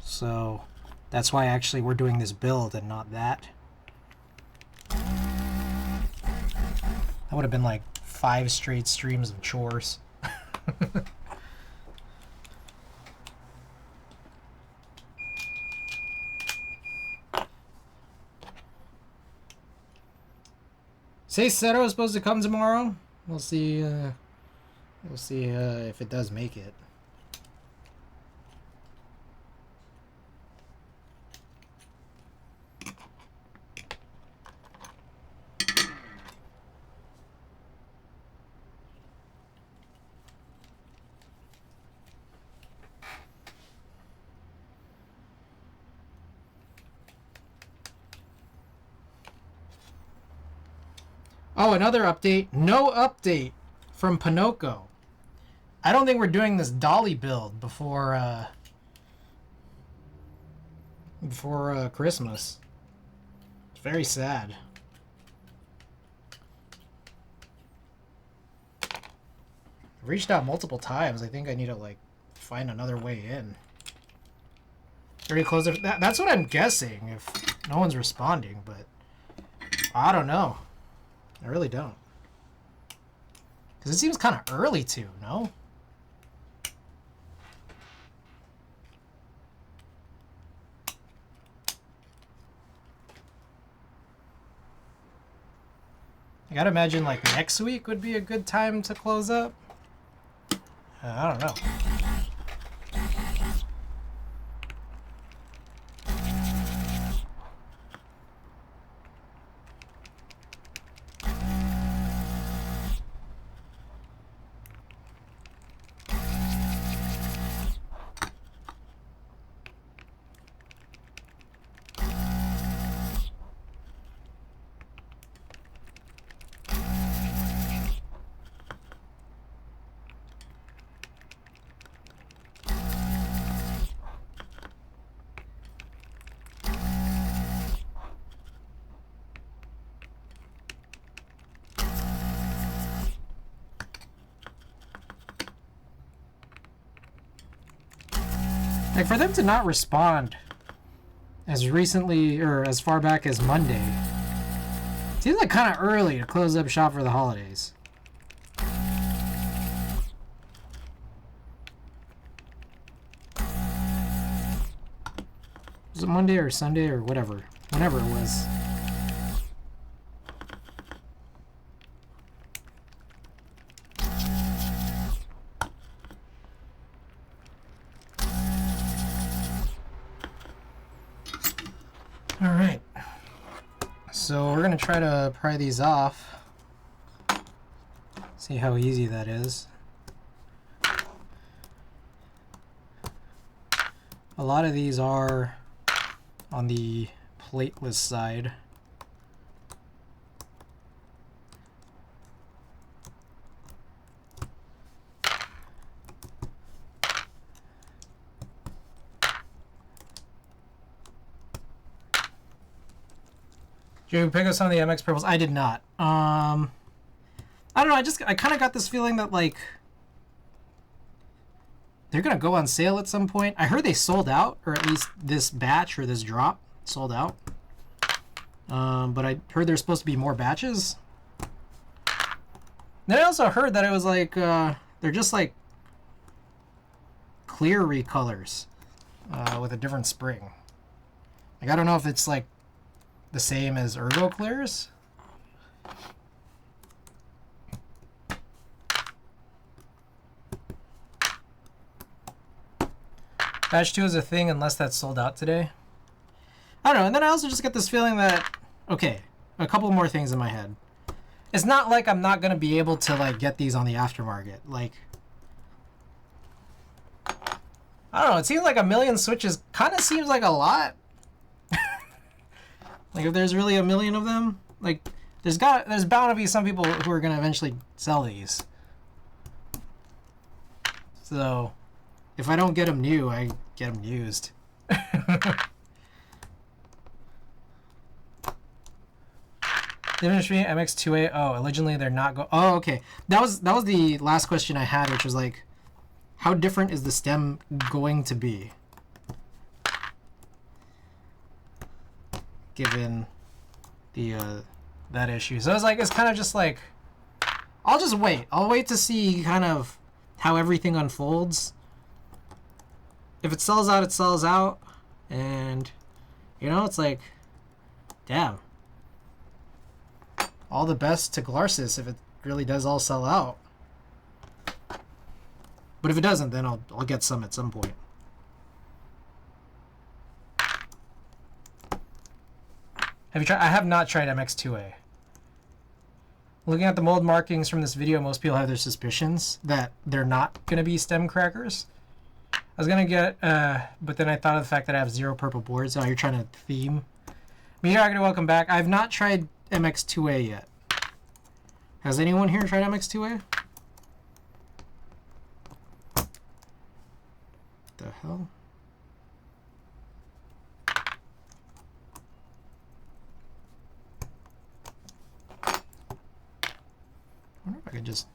So that's why actually we're doing this build and not that. That would have been like 5 straight streams of chores. Say Seto is supposed to come tomorrow. We'll see. We'll see if it does make it. Oh, another update. No update from Pinocchio. I don't think we're doing this dolly build before Christmas. It's very sad. I've reached out multiple times. I think I need to like find another way in. Already closed it. That's what I'm guessing if no one's responding, but I don't know. I really don't. Because it seems kind of early too, no? I gotta imagine like next week would be a good time to close up. I don't know. Like, for them to not respond as recently or as far back as Monday, it seems like kind of early to close up shop for the holidays. Was it Monday or Sunday or whatever? Whenever it was. Alright, so we're going to try to pry these off, see how easy that is. A lot of these are on the plateless side. Did you pick up some of the MX purples? I did not. I don't know. I kind of got this feeling that like they're gonna go on sale at some point. I heard they sold out, or at least this batch or this drop sold out. But I heard there's supposed to be more batches. Then I also heard that it was like they're just like clear recolors with a different spring. Like I don't know if it's like the same as Ergo Clears. Batch 2 is a thing unless that's sold out today. I don't know, and then I also just get this feeling that, okay, a couple more things in my head. It's not like I'm not gonna be able to like get these on the aftermarket. Like, I don't know, it seems like 1 million switches kind of seems like a lot. Like if there's really 1 million of them, like there's bound to be some people who are gonna eventually sell these. So if I don't get them new, I get them used. Difference between MX2A. Oh, originally they're not Oh, okay. That was the last question I had, which was like, how different is the stem going to be? Given the that issue. So it's like, it's kind of just like, I'll just wait. I'll wait to see kind of how everything unfolds. If it sells out, it sells out. And, you know, it's like, damn. All the best to Glarsis if it really does all sell out. But if it doesn't, then I'll get some at some point. Have you tried? I have not tried MX2A. Looking at the mold markings from this video, most people have their suspicions that they're not going to be stem crackers. I was going to get, but then I thought of the fact that I have 0 purple boards. Oh, you're trying to theme. Meteor, welcome back. I've not tried MX2A yet. Has anyone here tried MX2A? The hell? I wonder if I could just...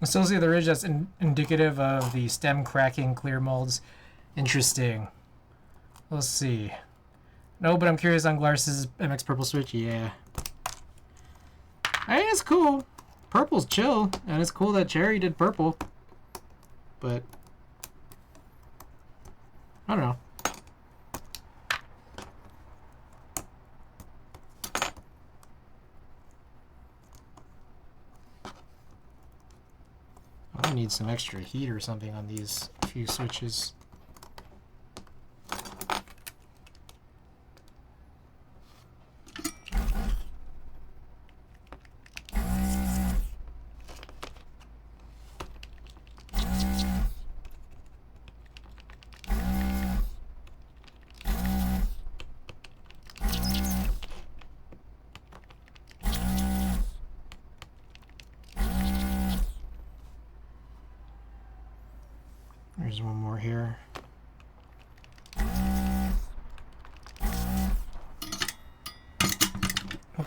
Associate the ridge that's indicative of the stem cracking clear molds. Interesting. Let's see. No, but I'm curious on Glars's MX Purple Switch. Yeah. Hey, it's cool. Purple's chill, and it's cool that Cherry did purple. But I don't know. I need some extra heat or something on these few switches. There's one more here.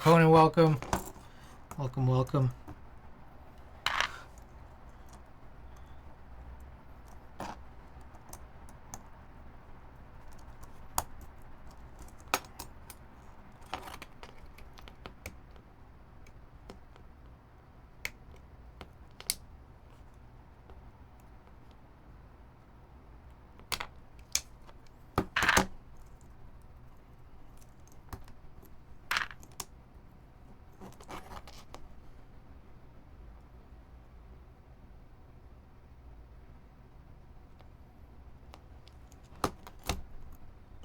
Conan, welcome. Welcome, welcome.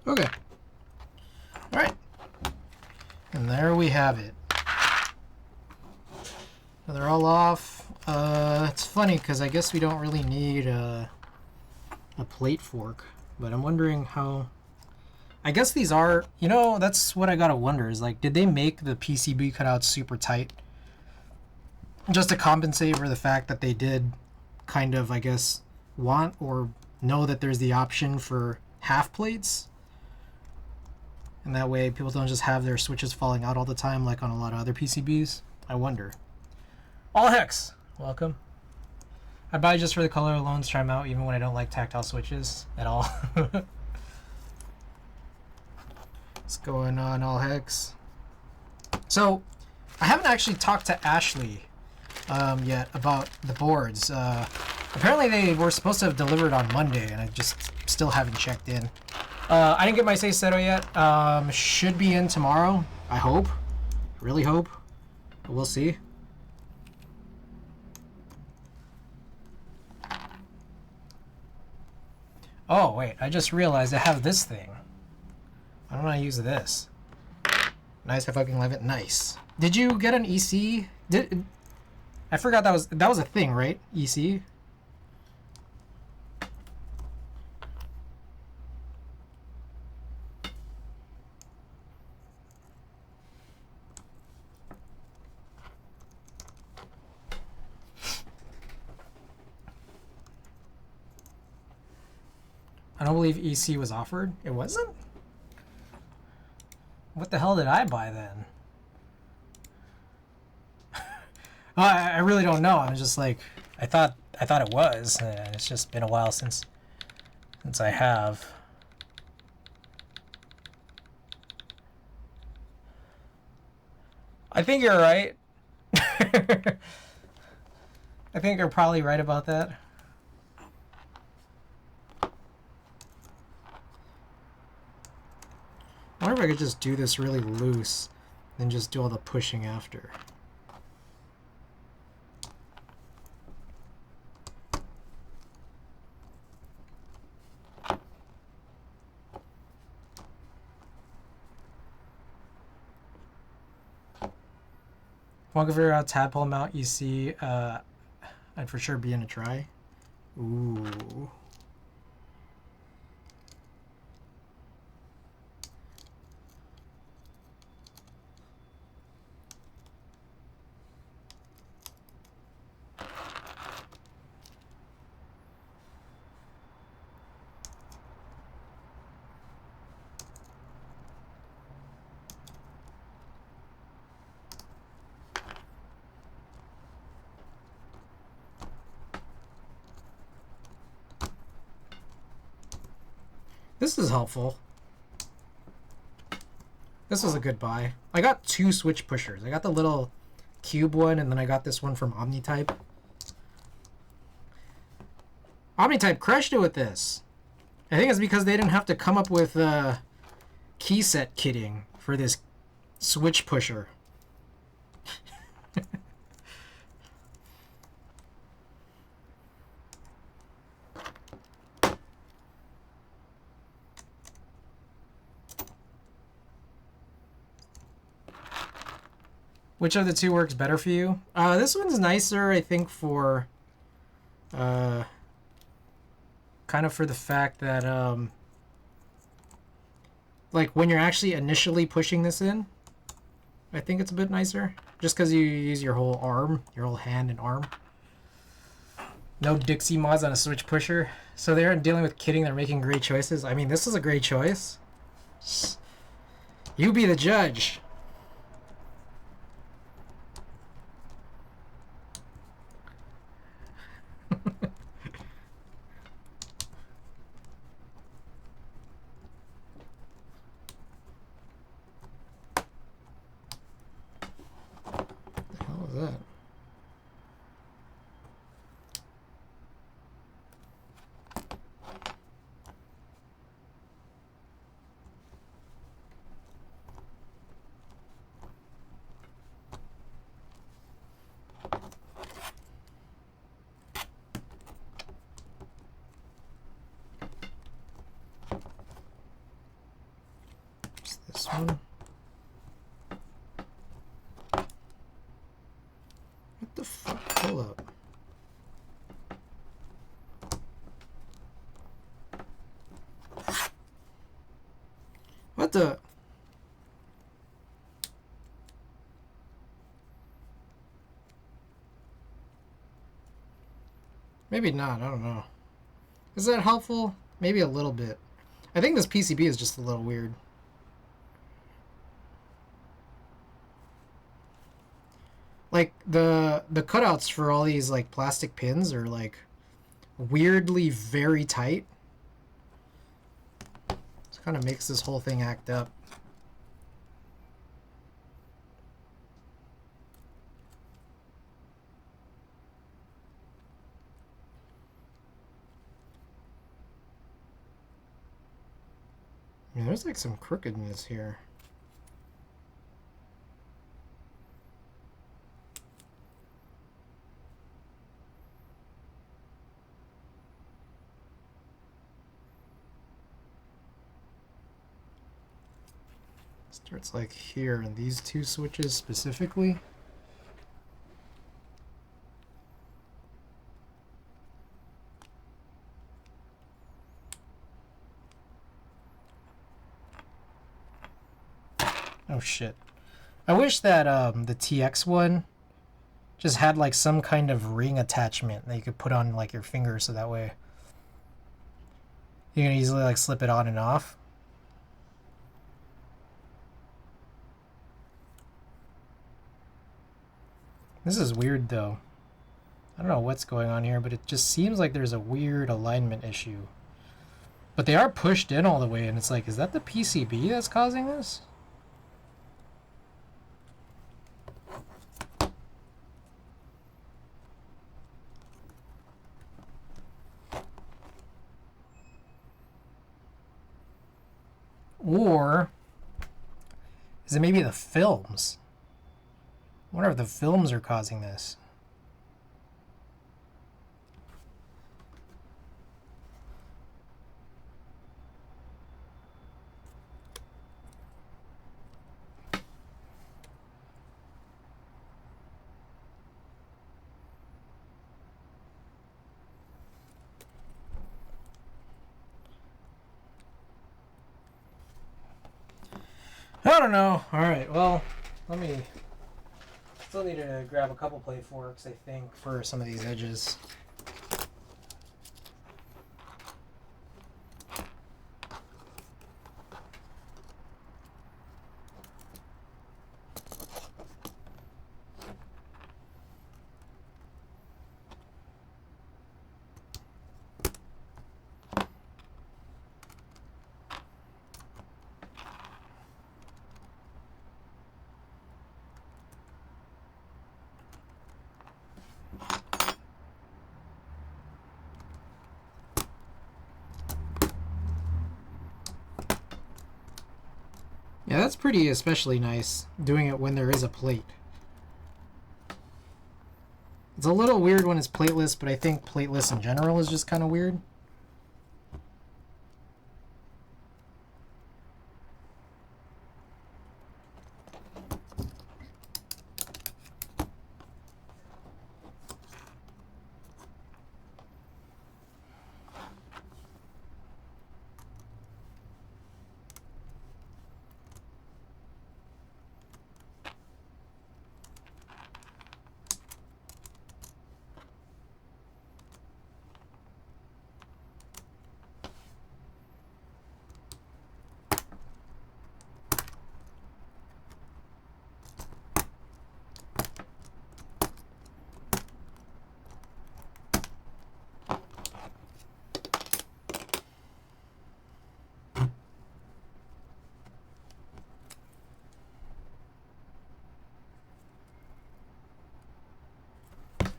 Okay. All right. And there we have it. So they're all off. It's funny because I guess we don't really need a plate fork, but I'm wondering how... I guess these are, you know, that's what I gotta wonder is like, did they make the PCB cutouts super tight just to compensate for the fact that they did kind of, I guess, want or know that there's the option for half plates? And that way people don't just have their switches falling out all the time like on a lot of other PCBs. I wonder. All Hex, welcome. I buy just for the color alone to try them out even when I don't like tactile switches at all. What's going on, All Hex? So, I haven't actually talked to Ashley yet about the boards. Apparently they were supposed to have delivered on Monday and I just still haven't checked in. I didn't get my Seisero yet. Should be in tomorrow. I hope. Really hope. But we'll see. Oh, wait. I just realized I have this thing. I don't want to use this. Nice, I fucking love it. Nice. Did you get an EC? I forgot that was a thing, right? EC? I don't believe EC was offered. It wasn't? What the hell did I buy then? I really don't know. I'm just like, I thought it was. It's just been a while since I have. I think you're right. I think you're probably right about that. I wonder if I could just do this really loose and just do all the pushing after. Want to figure out tadpole mount you see, I'd for sure be in a try. Ooh. This is helpful. This was a good buy. I got 2 switch pushers. I got the little cube one, and then I got this one from Omnitype. Omnitype crushed it with this. I think it's because they didn't have to come up with key set kitting for this switch pusher. Which of the two works better for you? This one's nicer, I think, for kind of for the fact that like when you're actually initially pushing this in, I think it's a bit nicer. Just because you use your whole arm, your whole hand and arm. No Dixie mods on a switch pusher. So they're dealing with kitting, they're making great choices. I mean, this is a great choice. You be the judge. That? What's this one? What the fuck? Hold up. What the? Maybe not, I don't know. Is that helpful? Maybe a little bit. I think this PCB is just a little weird. Like the cutouts for all these like plastic pins are like weirdly very tight. It kind of makes this whole thing act up. I mean, there's like some crookedness here. Starts like here in these 2 switches specifically. Oh shit. I wish that the TX one just had like some kind of ring attachment that you could put on like your finger so that way you can easily like slip it on and off. This is weird though. I don't know what's going on here, but it just seems like there's a weird alignment issue. But they are pushed in all the way, and it's like, is that the PCB that's causing this? Or is it maybe the films? I wonder if the films are causing this. I don't know. All right, well, let me. Still need to grab a couple plate forks, I think, for some of these edges. Yeah, that's pretty especially nice, doing it when there is a plate. It's a little weird when it's plateless, but I think plateless in general is just kind of weird.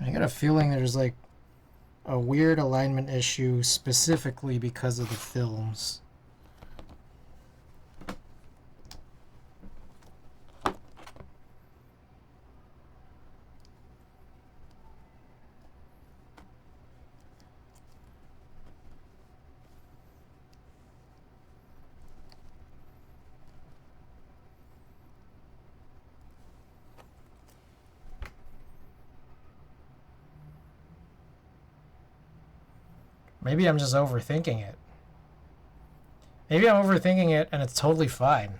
I got a feeling there's like a weird alignment issue specifically because of the films. Maybe I'm just overthinking it. Maybe I'm overthinking it and it's totally fine.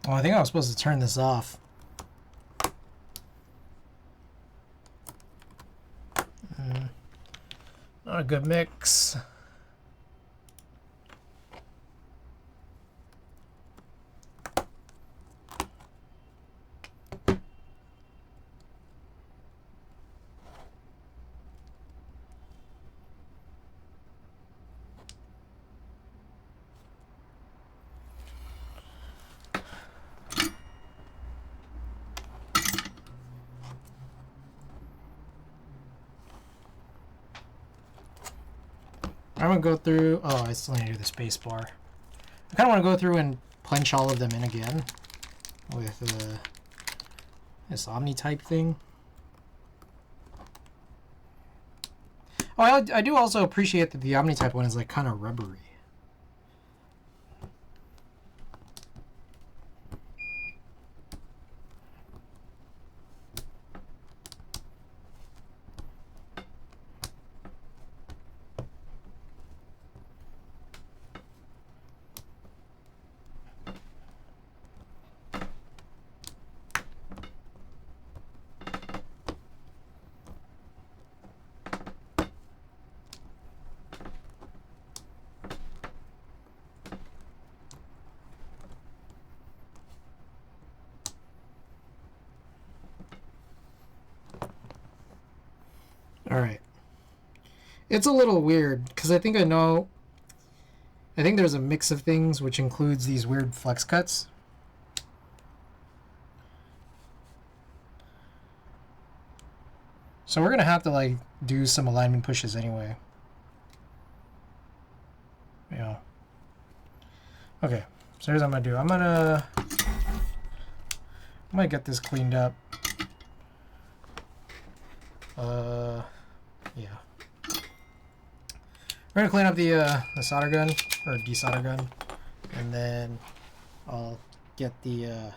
Oh, I think I was supposed to turn this off. Not a good mix. I'm gonna go through. Oh, I still need to do the space bar. I kind of want to go through and punch all of them in again with this Omni type thing. Oh, I do also appreciate that the Omni type one is like kind of rubbery. Alright. It's a little weird, because I think there's a mix of things, which includes these weird flex cuts. So we're going to have to, like, do some alignment pushes anyway. Yeah. Okay, so here's what I'm going to do. I'm going to get this cleaned up. Yeah. We're going to clean up the solder gun, or desolder gun, and then I'll get the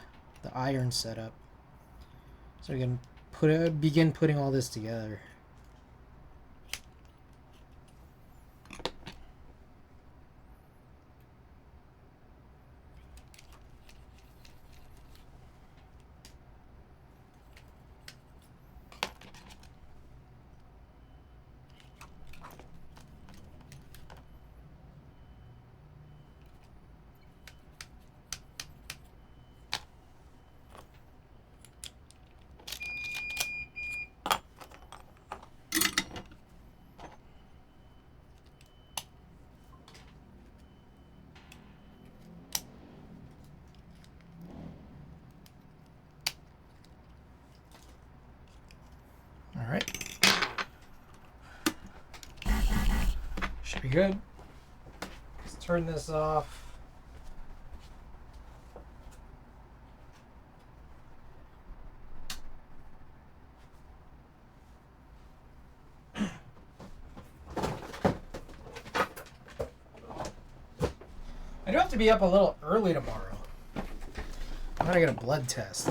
iron set up so we can begin putting all this together. Alright. Should be good. Let's turn this off. I do have to be up a little early tomorrow. I'm gonna get a blood test.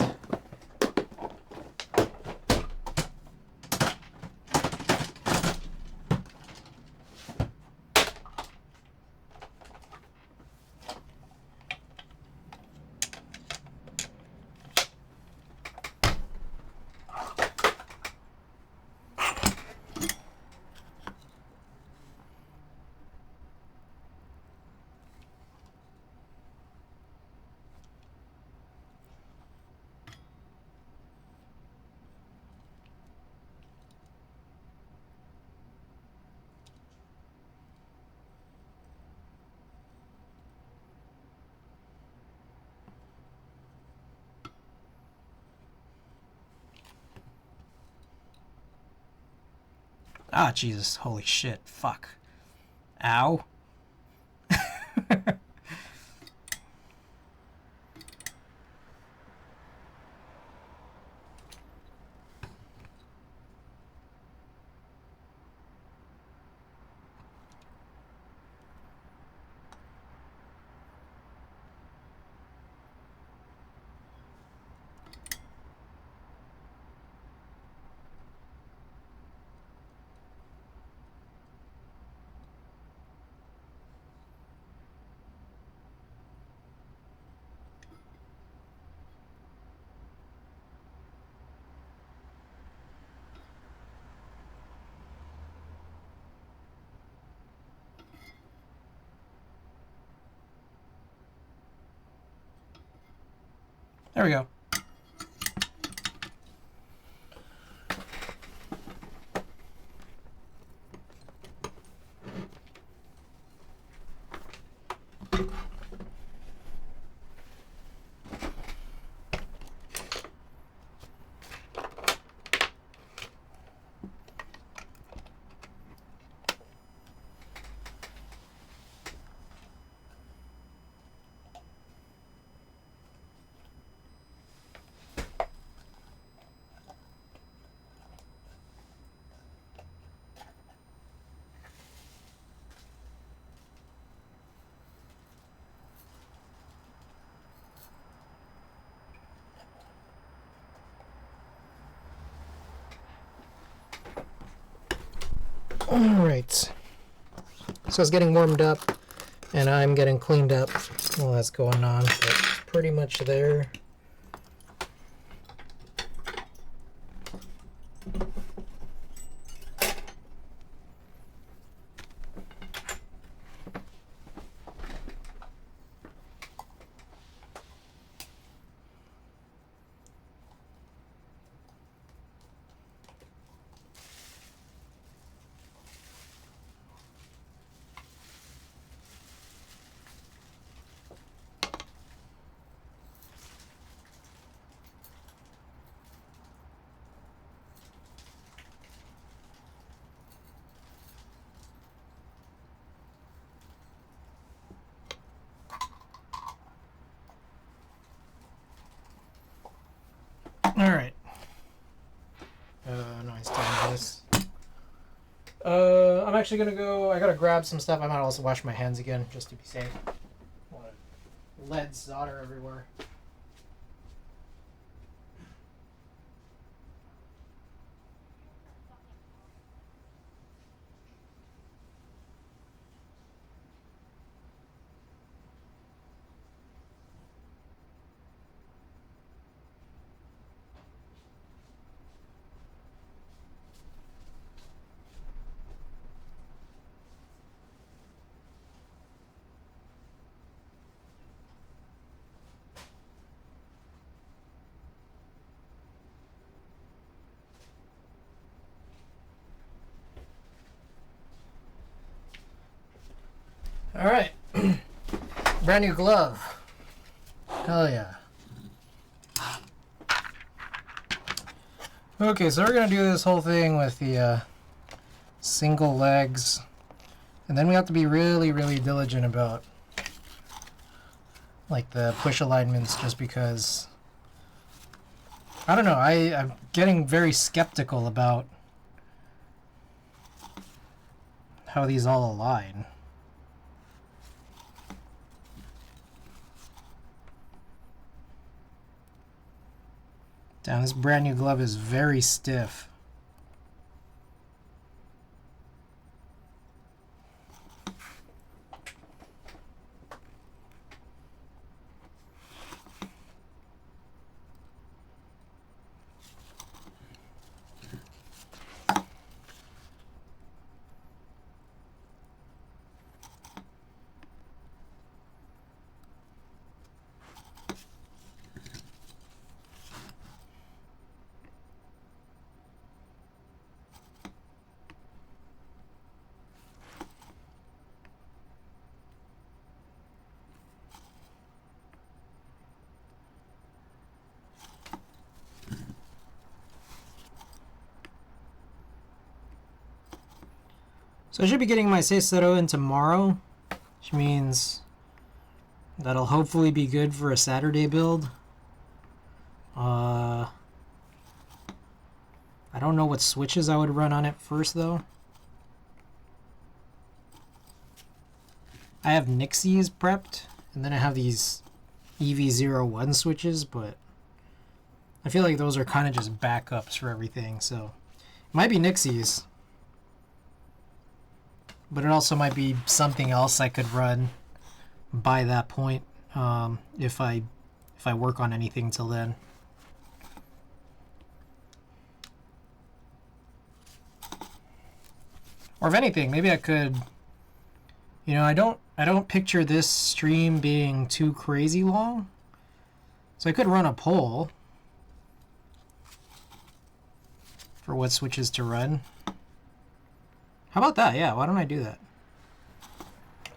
Ah, Jesus. Holy shit. Fuck. Ow. There we go. Alright. So it's getting warmed up, and I'm getting cleaned up while that's going on. So it's pretty much there. actually gonna go. I gotta grab some stuff. I might also wash my hands again just to be safe. Lead solder everywhere. All right, brand new glove. Hell yeah. Okay, so we're gonna do this whole thing with the single legs, and then we have to be really, really diligent about like the push alignments, just because I don't know. I'm getting very skeptical about how these all align. Damn, this brand new glove is very stiff. So I should be getting my Seisero in tomorrow, which means that'll hopefully be good for a Saturday build. I don't know what switches I would run on it first though. I have Nixies prepped, and then I have these EV01 switches, but I feel like those are kind of just backups for everything, so it might be Nixies. But it also might be something else I could run by that point, if I work on anything till then. Or if anything, maybe I could, you know, I don't picture this stream being too crazy long. So I could run a poll for what switches to run. How about that? Yeah, why don't I do that?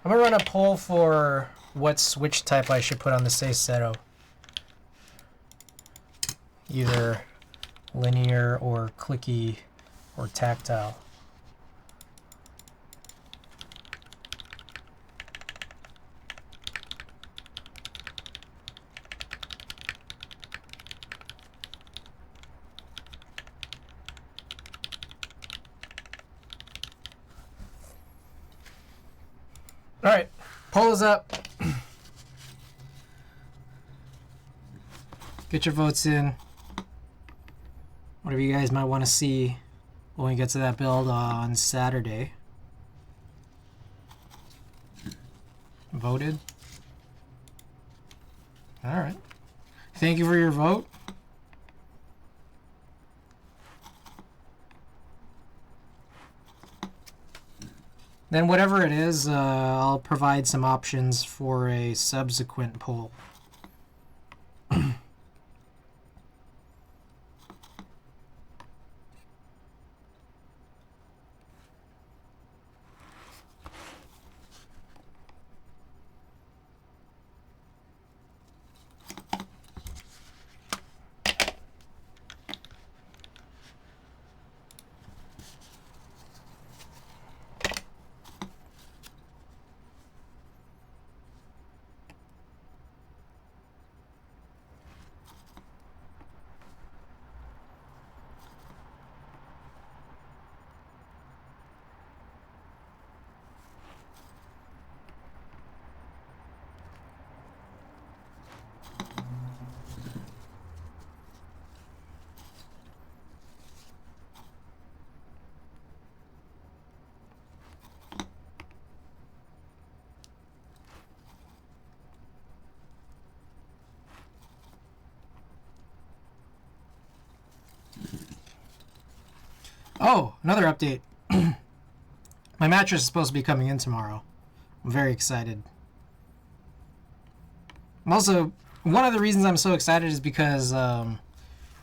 I'm gonna run a poll for what switch type I should put on the Seisero. Either linear or clicky or tactile. All right, poll is up. Get your votes in. Whatever you guys might want to see when we get to that build on Saturday. Voted. All right. Thank you for your vote. Then whatever it is, I'll provide some options for a subsequent poll. Oh, another update. My mattress is supposed to be coming in tomorrow. I'm very excited. I'm also, one of the reasons I'm so excited is because I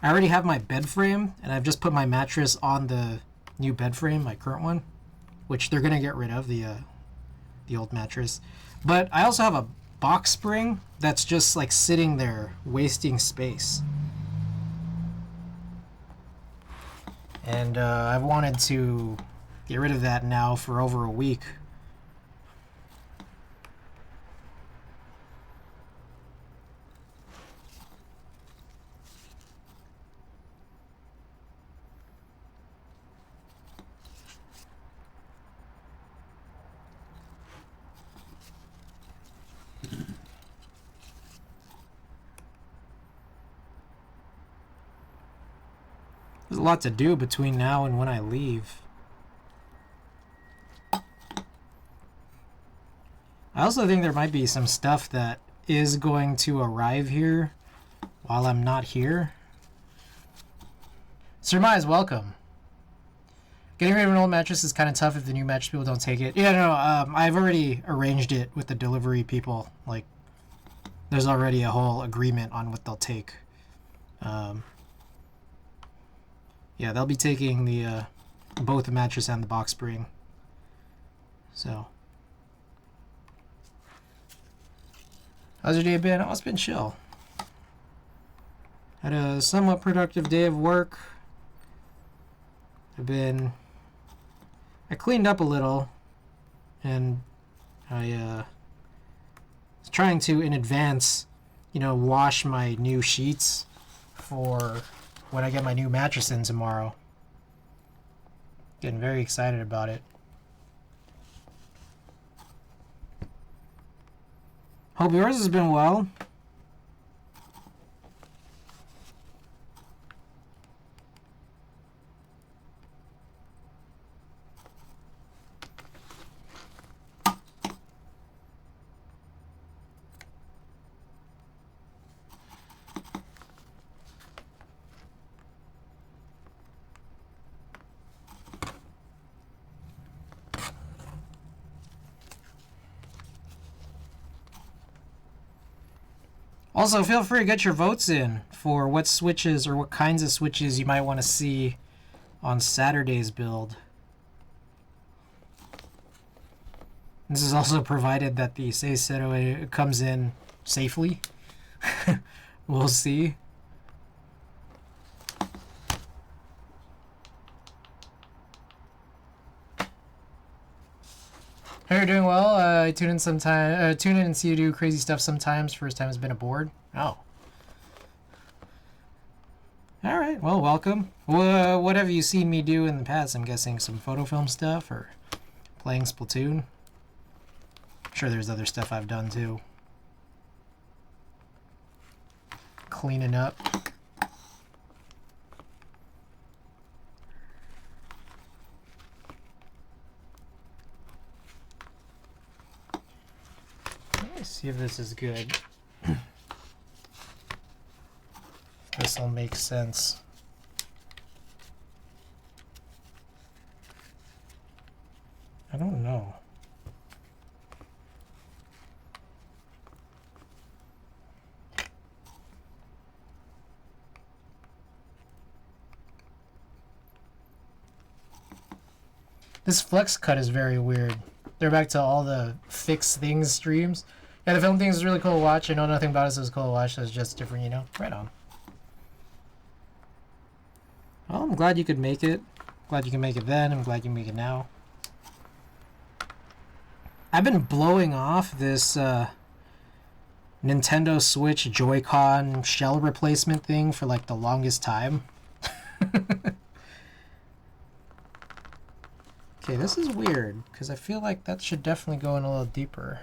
already have my bed frame, and I've just put my mattress on the new bed frame, my current one, which they're gonna get rid of, the old mattress. But I also have a box spring that's just like sitting there wasting space, and I've wanted to get rid of that now for over a week. There's a lot to do between now and when I leave. I also think there might be some stuff that is going to arrive here while I'm not here. Surmise, welcome. Getting rid of an old mattress is kind of tough if the new mattress people don't take it. Yeah, no, I've already arranged it with the delivery people. Like, there's already a whole agreement on what they'll take. Yeah, they'll be taking the both the mattress and the box spring. So, how's your day been? Oh, it's been chill. Had a somewhat productive day of work. I cleaned up a little, and I was trying to, in advance, wash my new sheets for when I get my new mattress in tomorrow. Getting very excited about it. Hope yours has been well. Also, feel free to get your votes in for what switches or what kinds of switches you might want to see on Saturday's build. This is also provided that the Seisero comes in safely. We'll see. Hey, you're doing well. I tune in and see you do crazy stuff sometimes. First time has been aboard. Oh. All right. Well, welcome. What have you seen me do in the past? I'm guessing some photo film stuff or playing Splatoon. I'm sure there's other stuff I've done too. Cleaning up. Let's see if this is good. This will make sense. I don't know. This flex cut is very weird. They're back to all the fix things streams. Yeah, the film thing is really cool to watch. I know nothing about it, so it's cool to watch. So it's just different, Right on. Well, I'm glad you could make it. Glad you can make it then. I'm glad you can make it now. I've been blowing off this Nintendo Switch Joy-Con shell replacement thing for like the longest time. Okay, this is weird, because I feel like that should definitely go in a little deeper.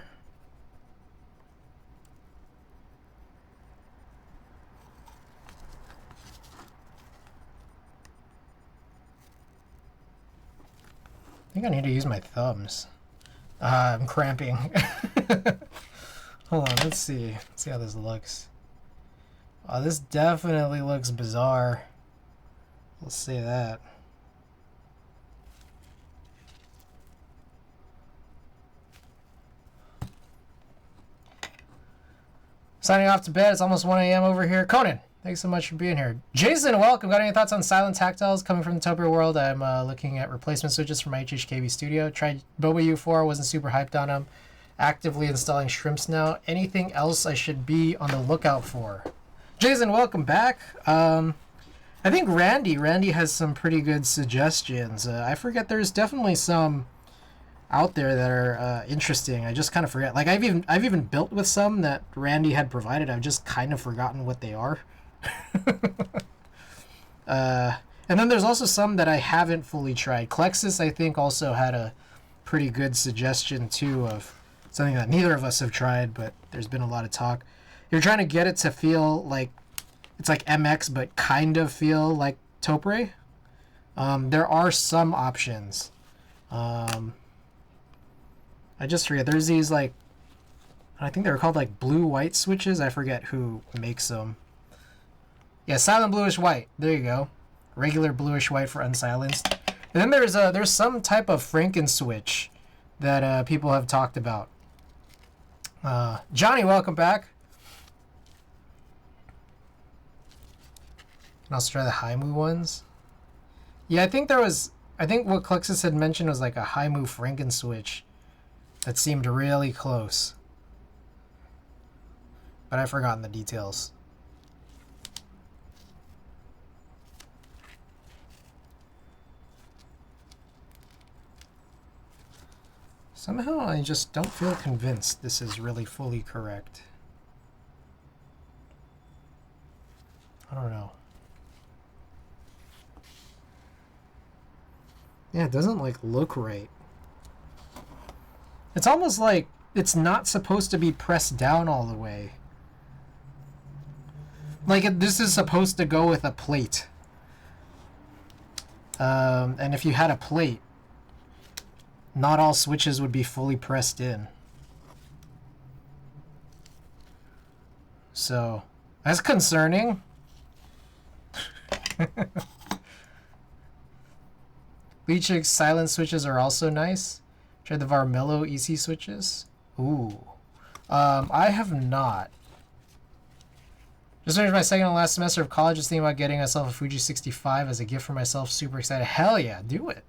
I think I need to use my thumbs. I'm cramping. Hold on, let's see. Let's see how this looks. Oh, this definitely looks bizarre. Let's say that. Signing off to bed. It's almost 1 a.m. over here. Conan, thanks so much for being here. Jason, welcome. Got any thoughts on silent tactiles coming from the Topper world? I'm looking at replacement switches for my HHKB studio. Tried Boba U4, wasn't super hyped on them. Actively installing shrimps now. Anything else I should be on the lookout for? Jason, welcome back. I think Randy has some pretty good suggestions. I forget, there's definitely some out there that are interesting. I just kind of forget. Like I've even built with some that Randy had provided. I've just kind of forgotten what they are. And then there's also some that I haven't fully tried. Klexus, I think, also had a pretty good suggestion too of something that neither of us have tried, but there's been a lot of talk. You're trying to get it to feel like it's like MX, but kind of feel like Topre. There are some options. I just forget. There's these like, I think they were called like blue-white switches. I forget who makes them. Yeah, silent bluish white. There you go. Regular bluish white for unsilenced. And then there's some type of Franken switch that people have talked about. Johnny, welcome back. And I'll try the Haimu ones. Yeah, I think what Klexus had mentioned was like a Haimu Franken switch that seemed really close. But I've forgotten the details. Somehow I just don't feel convinced this is really fully correct. I don't know. Yeah, it doesn't like look right. It's almost like it's not supposed to be pressed down all the way. Like this is supposed to go with a plate. And if you had a plate, not all switches would be fully pressed in. So, that's concerning. Leech's silent switches are also nice. Tried the Varmello EC switches. Ooh. I have not. Just finished my second and last semester of college. Just thinking about getting myself a Fuji 65 as a gift for myself. Super excited. Hell yeah, do it.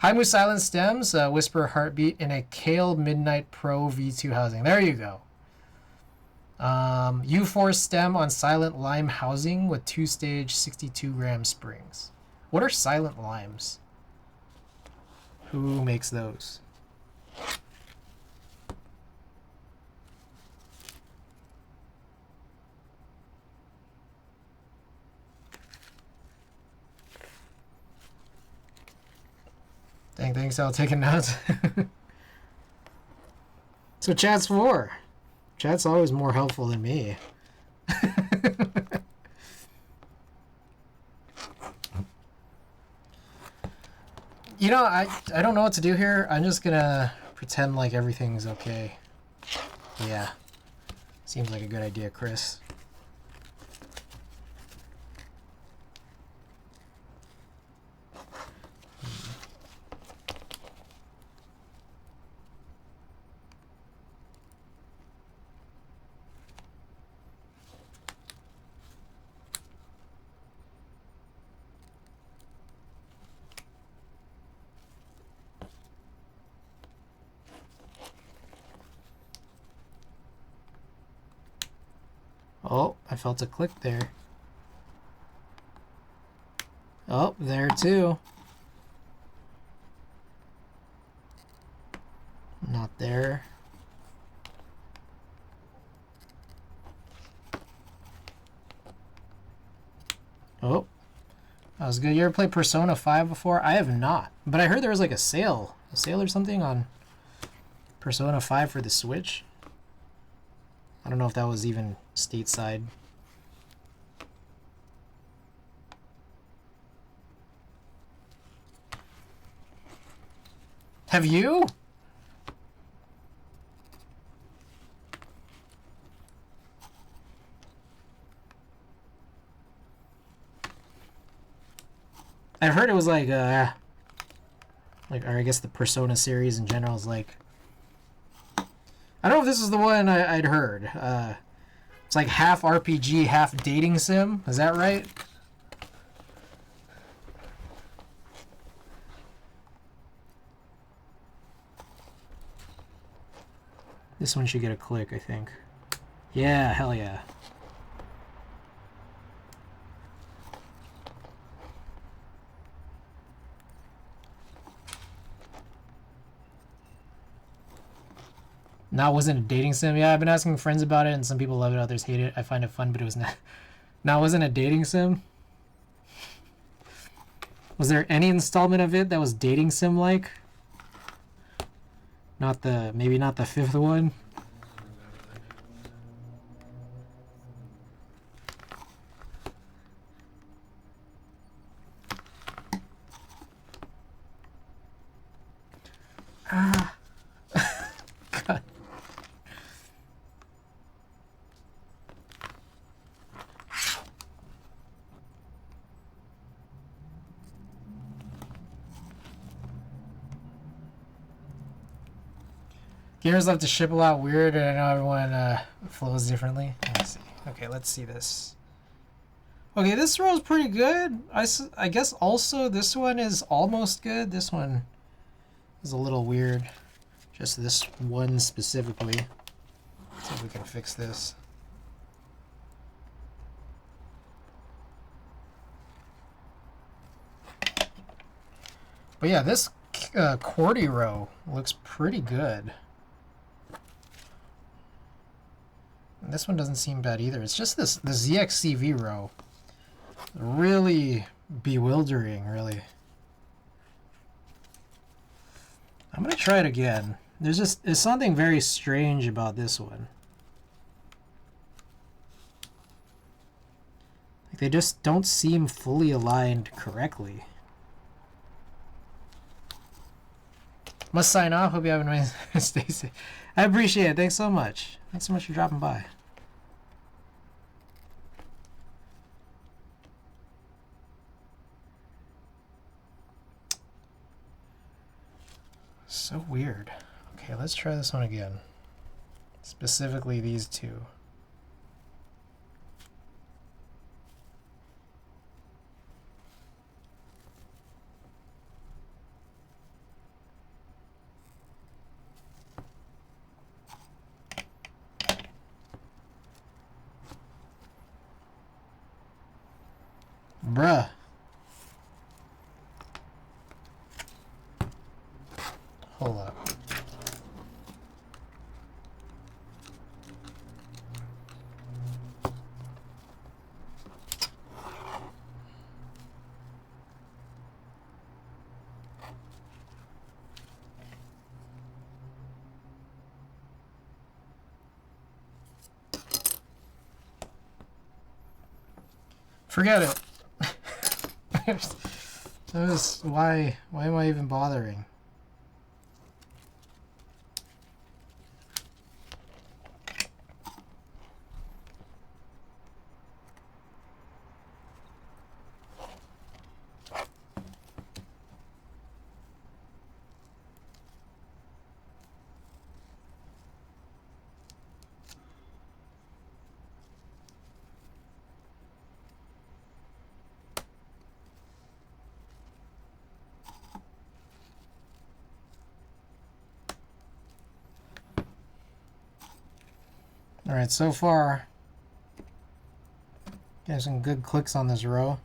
Haimu silent stems, whisper heartbeat in a Kale Midnight Pro V2 housing. There you go. U4 stem on silent lime housing with 2-stage 62-gram springs. What are silent limes? Who makes those? Dang, thanks, I'll take a note. So chat's for. Chat's always more helpful than me. You know, I don't know what to do here. I'm just gonna pretend like everything's okay. Yeah. Seems like a good idea, Chris. Oh, I felt a click there. Oh, there too. Not there. Oh, that was good. You ever played Persona 5 before? I have not, but I heard there was like a sale or something on Persona 5 for the Switch. I don't know if that was even stateside. Have you? I've heard it was like, or I guess the Persona series in general is like, I don't know if this is the one I'd heard. It's like half RPG, half dating sim. Is that right? This one should get a click, I think. Yeah, hell yeah. Now, wasn't a dating sim? Yeah, I've been asking friends about it, and some people love it, others hate it. I find it fun, but it was not. Now, wasn't a dating sim? Was there any installment of it that was dating sim like? Maybe not the 5th one. Ah. God. Gamers love to ship a lot weird, and I know everyone flows differently. Let's see. Okay, let's see this. Okay, this row is pretty good. I guess also this one is almost good. This one is a little weird. Just this one specifically. Let's see if we can fix this. But yeah, this QWERTY row looks pretty good. And this one doesn't seem bad either. It's just the ZXCV row. Really bewildering, really. I'm gonna try it again. There's something very strange about this one. Like they just don't seem fully aligned correctly. Must sign off. Hope you have a nice stay safe. I appreciate it. Thanks so much. Thanks so much for dropping by. So weird. Okay, let's try this one again. Specifically these two. Bruh. Hold up. Forget it. Why am I even bothering? All right, so far, getting some good clicks on this row.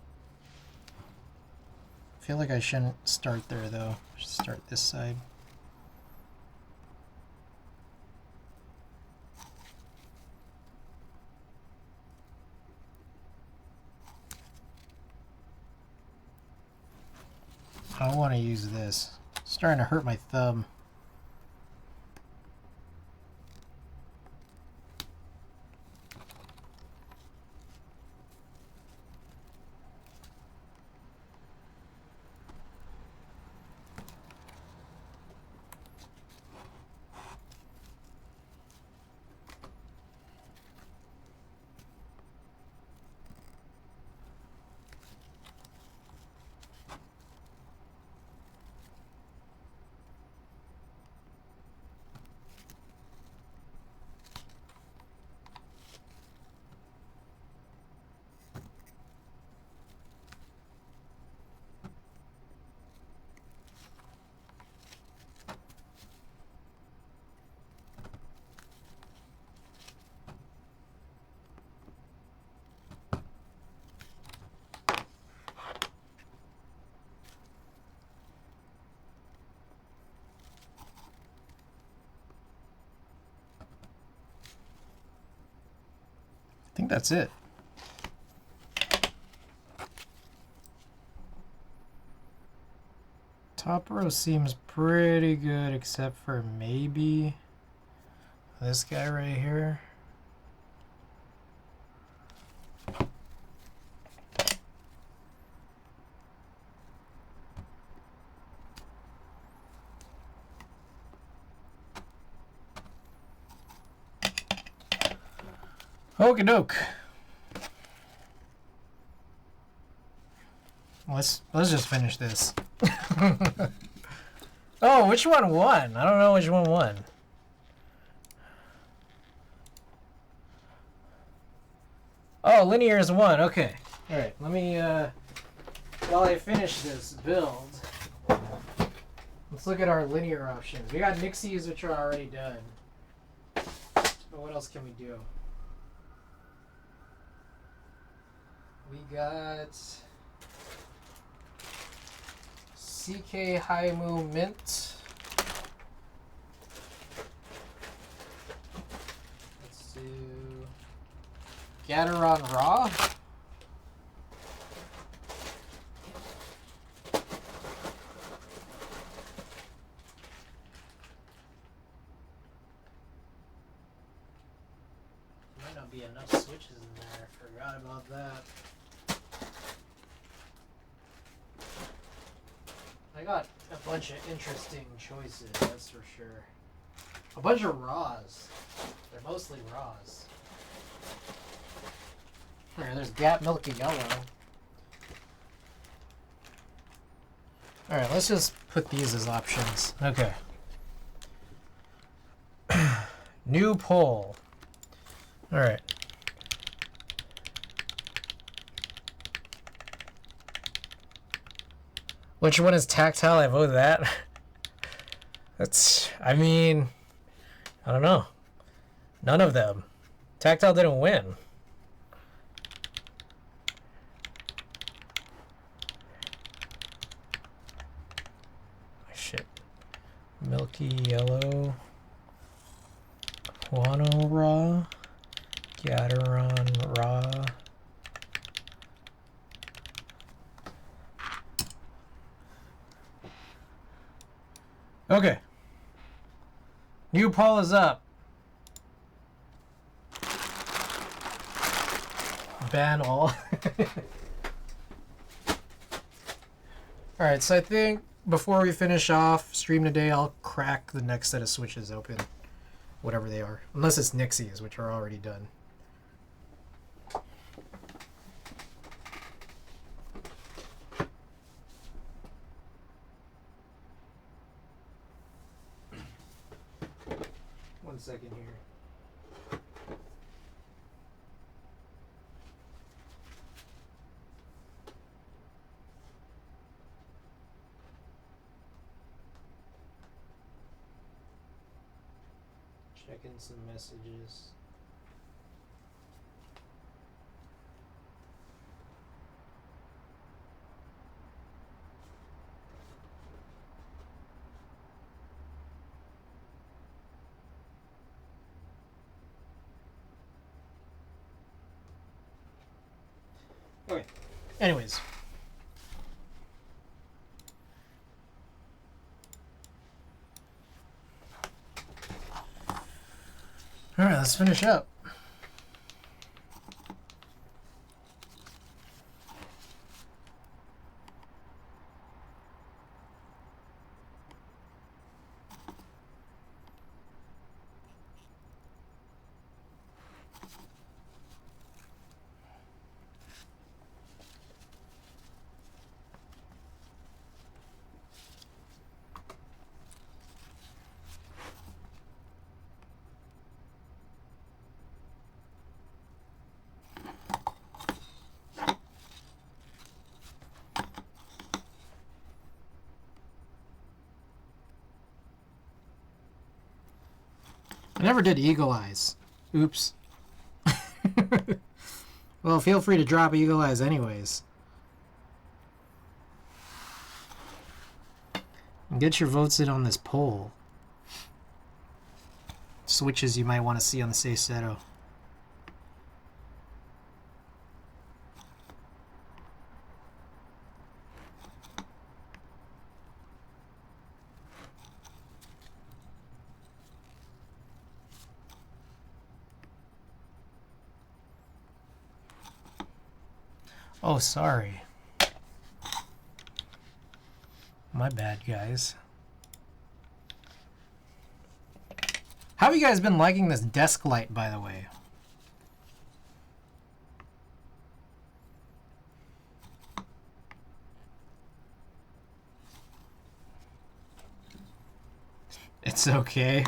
I feel like I shouldn't start there though. I should start this side. I want to use this. It's starting to hurt my thumb. think that's it. Top row seems pretty good, except for maybe this guy right here. Okie doke. Let's just finish this. Oh, which one won? I don't know which one won. Oh, linear is one. Okay. All right. Let me while I finish this build, let's look at our linear options. We got Nixies, which are already done. But what else can we do? We got CK Haimu Mint. Let's do Gateron Raw. Might not be enough switches in there. Forgot about that. I got a bunch of interesting choices, that's for sure. A bunch of raws. They're mostly raws. Alright, there's Gap Milky Yellow. Alright, let's just put these as options. Okay. New poll. Alright. Which one is tactile? I vote that. That's, I mean, I don't know. None of them. Tactile didn't win. Shit. Milky Yellow. Guano Raw. Gateron Raw. Okay. New poll is up. Ban all. Alright, so I think before we finish off stream today, I'll crack the next set of switches open. Whatever they are. Unless it's Nixies, which are already done. One second here. Checking some messages. Okay. Anyways. Alright, let's finish up. I never did Eagle Eyes. Oops. Well, feel free to drop Eagle Eyes anyways. And get your votes in on this poll. Switches you might want to see on the Seisero. Oh, sorry. My bad, guys. How have you guys been liking this desk light, by the way? It's okay.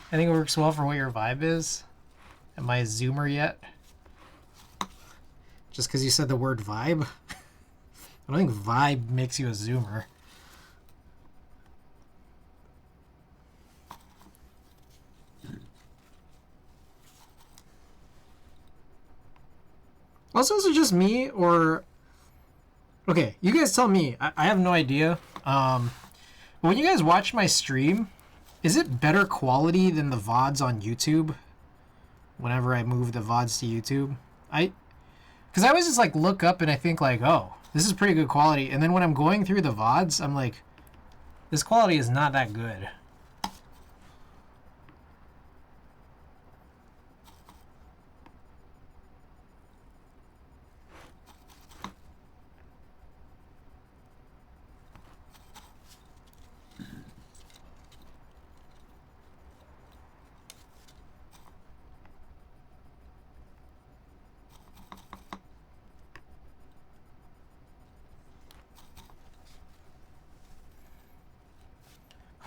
I think it works well for what your vibe is. Am I a zoomer yet? Just because you said the word vibe? I don't think vibe makes you a zoomer. Also, is it just me or... Okay, you guys tell me. I have no idea. When you guys watch my stream, is it better quality than the VODs on YouTube? Whenever I move the VODs to YouTube? Because I always just like look up and I think like, oh, this is pretty good quality. And then when I'm going through the VODs, I'm like, this quality is not that good.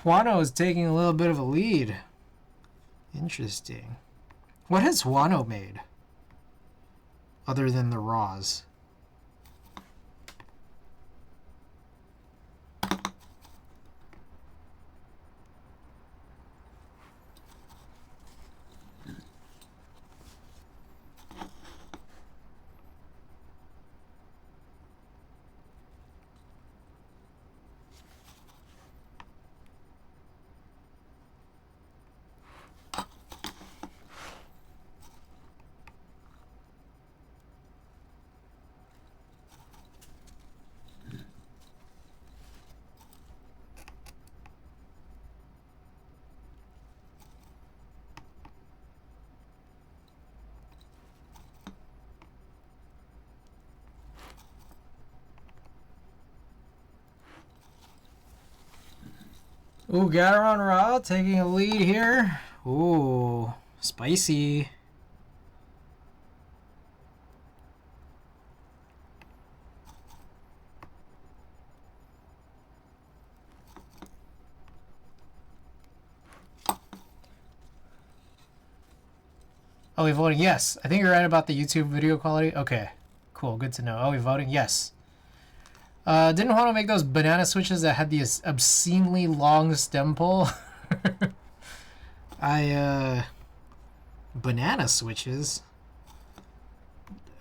Juano is taking a little bit of a lead. Interesting. What has Juano made? Other than the raws. Ooh, Gateron Raw taking a lead here. Ooh, spicy. Oh, we voting yes. I think you're right about the YouTube video quality. Okay, cool, good to know. Oh, we voting yes. Didn't want to make those banana switches that had the obscenely long stem pole. Banana switches?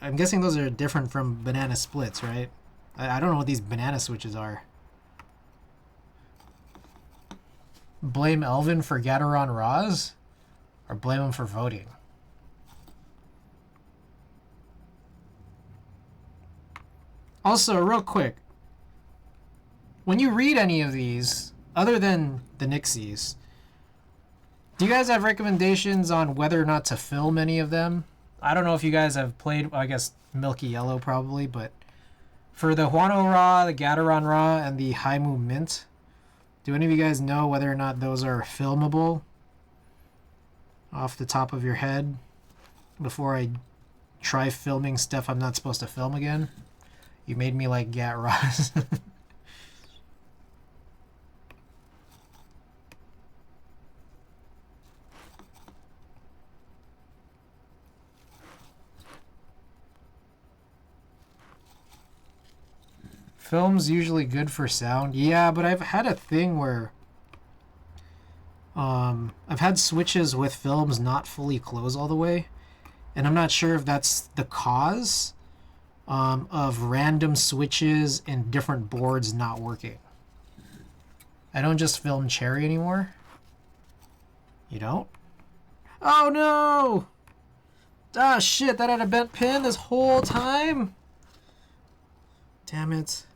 I'm guessing those are different from banana splits, right? I don't know what these banana switches are. Blame Elvin for Gateron Raws? Or blame him for voting? Also, real quick, when you read any of these, other than the Nixies, do you guys have recommendations on whether or not to film any of them? I don't know if you guys have played, I guess Milky Yellow probably, but for the Juano Raw, the Gateron Raw, and the Haimu Mint, do any of you guys know whether or not those are filmable off the top of your head before I try filming stuff I'm not supposed to film again? You made me like Gat Ross. Film's usually good for sound. Yeah, but I've had a thing where I've had switches with films not fully close all the way, and I'm not sure if that's the cause of random switches and different boards not working. I don't just film Cherry anymore. You don't? Oh no! Ah shit, that had a bent pin this whole time? Damn it.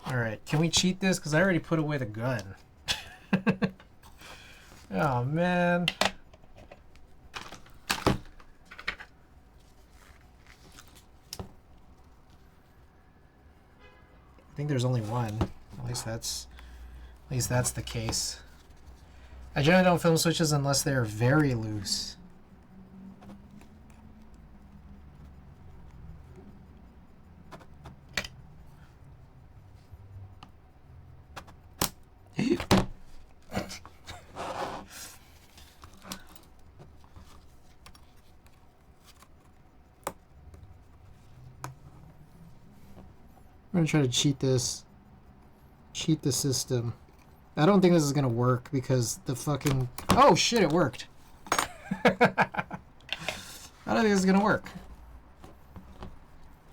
Alright, can we cheat this? Because I already put away the gun. Oh, man. I think there's only one. At least that's the case. I generally don't film switches unless they're very loose. I'm gonna try to cheat this. Cheat the system. I don't think this is gonna work because the fucking... Oh shit, it worked. I don't think this is gonna work.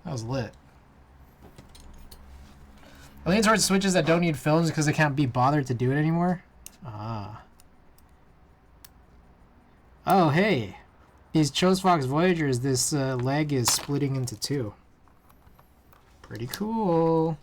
That was lit. I lean towards switches that don't need films because they can't be bothered to do it anymore. Ah. Oh, hey. These Chose Fox Voyagers, this leg is splitting into two. Pretty cool.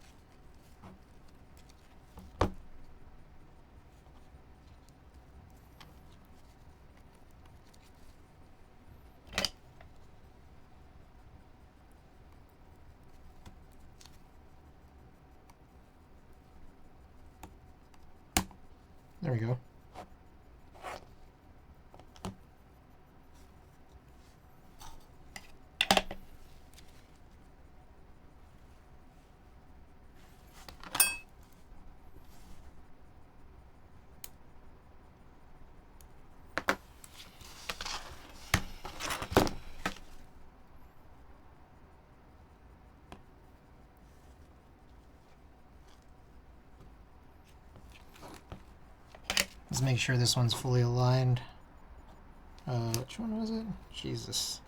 There we go. Let's make sure this one's fully aligned. Which one was it? Jesus.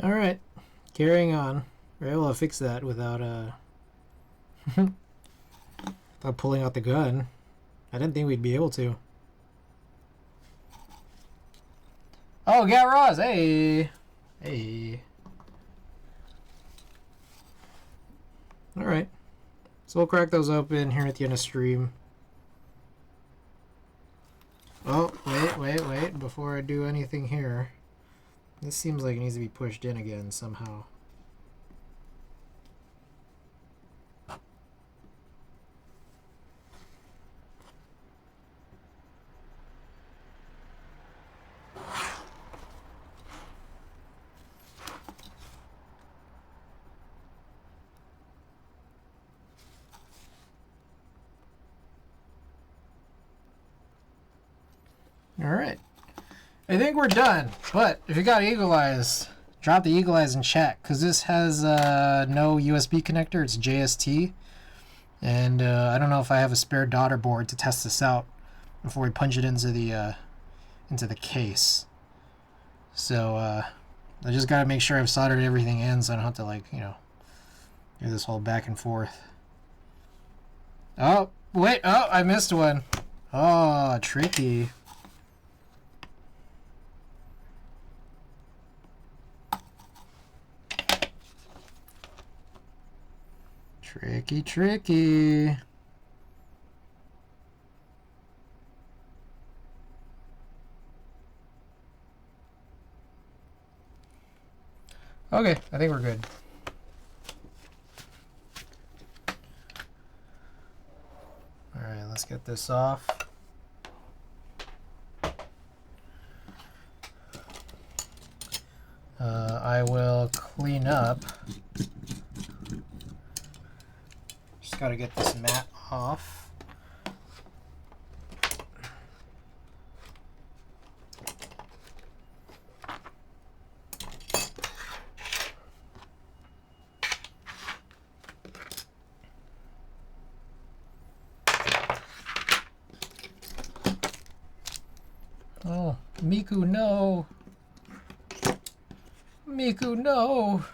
All right, carrying on. We're able to fix that without without pulling out the gun. I didn't think we'd be able to. Oh, Gat Roz, hey, hey. All right, so we'll crack those open here at the end of stream. Oh, wait! Before I do anything here, this seems like it needs to be pushed in again somehow. Alright. I think we're done. But if you got Eagle Eyes, drop the Eagle Eyes in chat. Because this has no USB connector. It's JST. And I don't know if I have a spare daughter board to test this out before we punch it into the case. So I just got to make sure I've soldered everything in so I don't have to, like, you know, do this whole back and forth. Oh, wait. Oh, I missed one. Oh, tricky. Tricky. Okay, I think we're good. All right, let's get this off. I will clean up. Just got to get this mat off. Oh, Miku, no. Miku, no.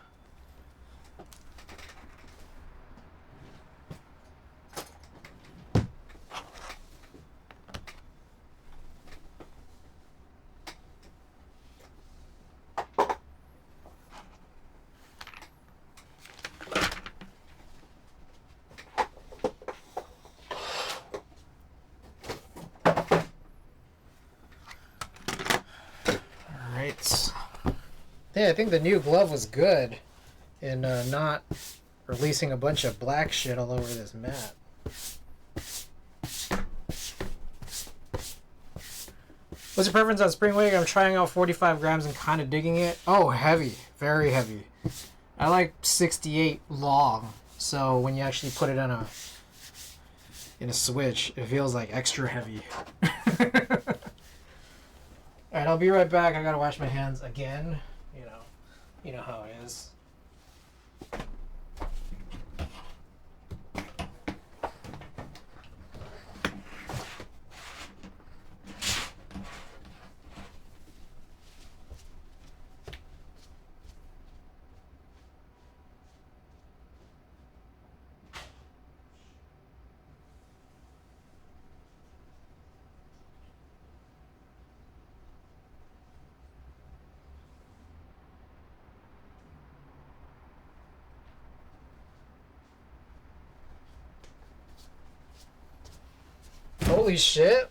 Yeah, I think the new glove was good in not releasing a bunch of black shit all over this mat. What's your preference on spring wig? I'm trying out 45 grams and kind of digging it. Oh, heavy. Very heavy. I like 68 long, so when you actually put it in a switch, it feels like extra heavy. Alright, I'll be right back. I gotta wash my hands again. You know how it is. Holy shit.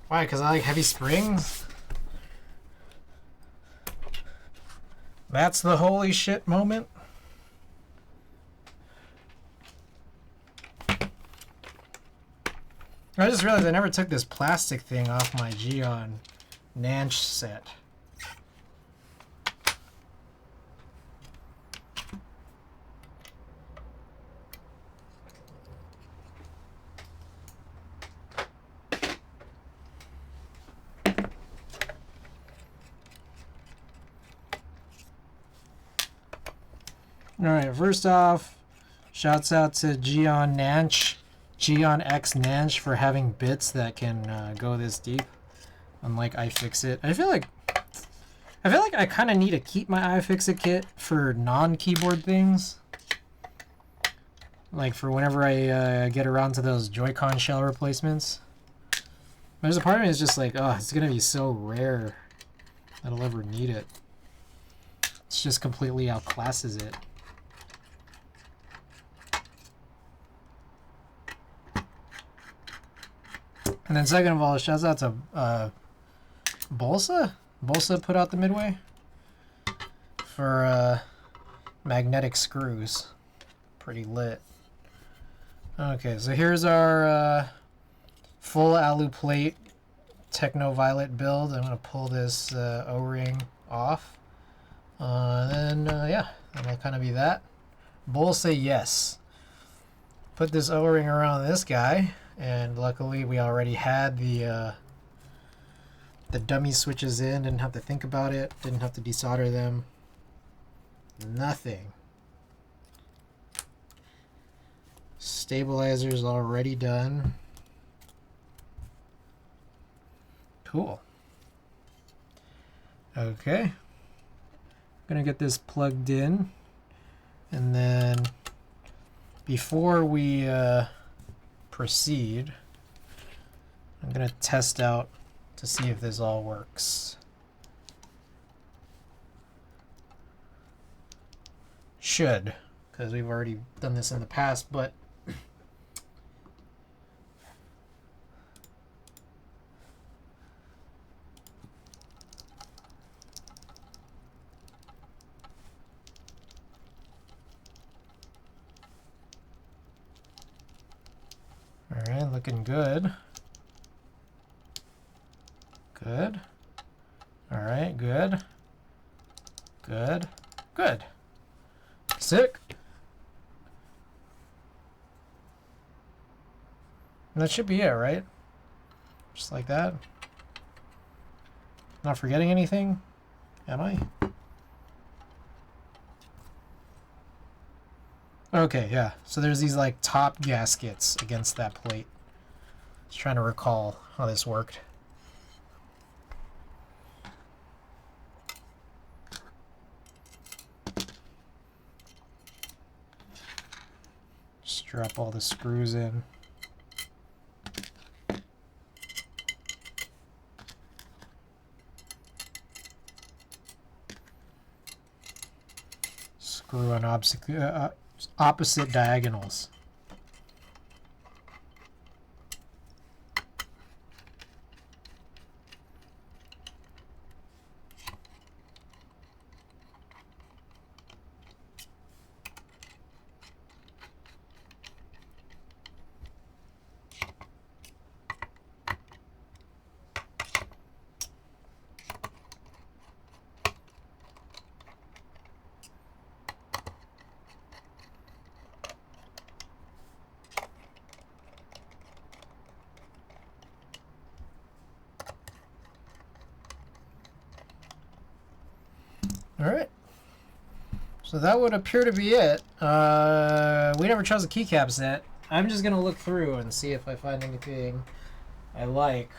Why? Because I like heavy springs? That's the holy shit moment? I just realized I never took this plastic thing off my Gion Nanch set. Alright, first off, shouts out to Gion Nanch, Gion X Nanch for having bits that can go this deep. Unlike iFixit. I feel like I kind of need to keep my iFixit kit for non-keyboard things. Like for whenever I get around to those Joy-Con shell replacements. There's a part of me that's just like, oh, it's gonna be so rare that I'll ever need it. It's just completely outclasses it. And then second of all, shouts out to Bolsa? Bolsa put out the Midway for magnetic screws. Pretty lit. Okay, so here's our full alu plate Techno Violet build. I'm going to pull this O-ring off. Then, yeah, that'll kind of be that. Bolsa, yes. Put this O-ring around this guy. And luckily we already had the dummy switches in, didn't have to think about it, didn't have to desolder them. Nothing. Stabilizer's already done. Cool. Okay. Gonna get this plugged in, and then before we proceed, I'm gonna test out to see if this all works. Should, because we've already done this in the past, but alright, looking good. Good. Alright, good. Good. Good. Sick. And that should be it, right? Just like that. Not forgetting anything? Am I? Okay, yeah. So there's these like top gaskets against that plate. Just trying to recall how this worked. Drop all the screws in. Screw on opposite diagonals. Alright. So that would appear to be it. We never chose a keycap set. I'm just going to look through and see if I find anything I like.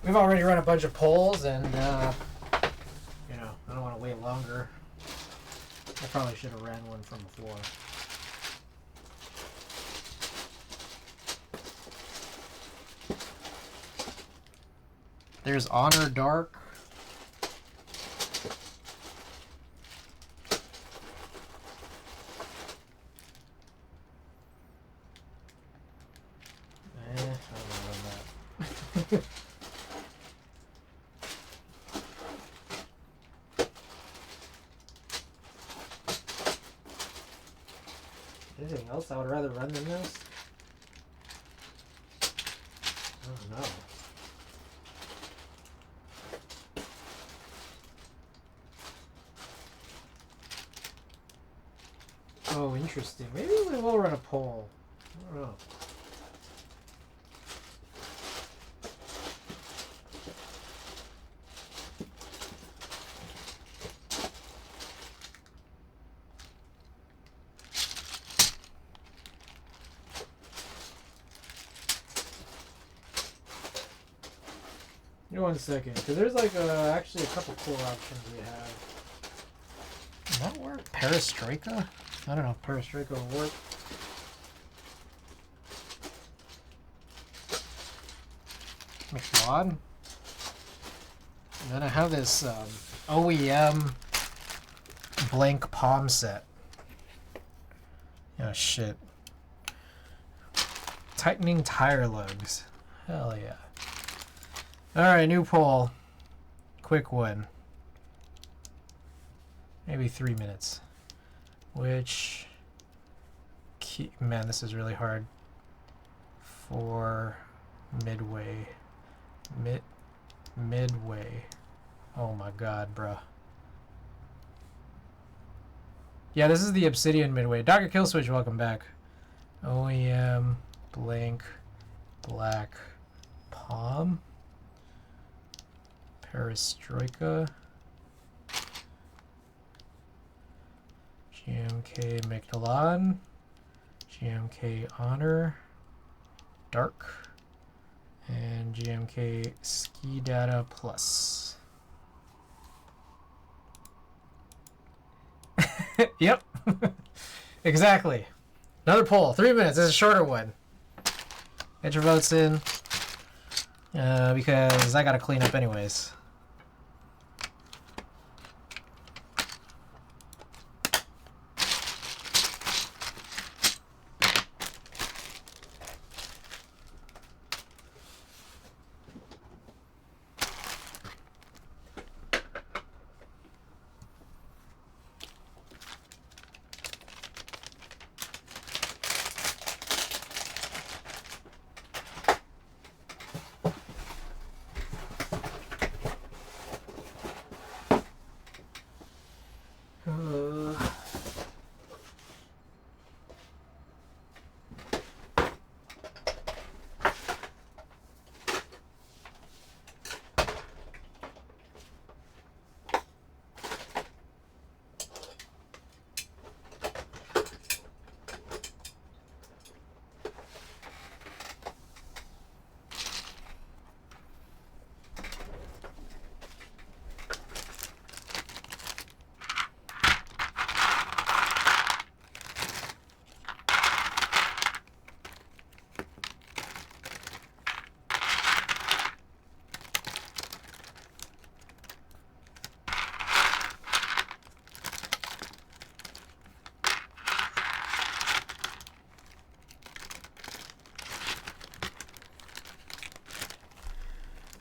We've already run a bunch of polls and, you know, I don't want to wait longer. I probably should have ran one from before. There's Honor Dark. I don't know that. Anything else I would rather run than this? I don't know. Oh, interesting. Maybe we will run a poll. I don't know. Give me 1 second, because there's like actually a couple cool options we have. Does that work? Perestroika? I don't know if Perestroika will work. McWad. And then I have this OEM blank palm set. Oh shit. Tightening tire lugs. Hell yeah. Alright, new poll. Quick one. Maybe 3 minutes. Which key, man, this is really hard. For midway. Midway. Oh my god, bruh. Yeah, this is the Obsidian Midway. Dr. Killswitch, welcome back. OEM blank black palm. Perestroika. GMK McDelan, GMK Honor, Dark, and GMK Ski Data Plus. Yep, exactly. Another poll, 3 minutes. This is a shorter one. Get your votes in, because I gotta clean up anyways.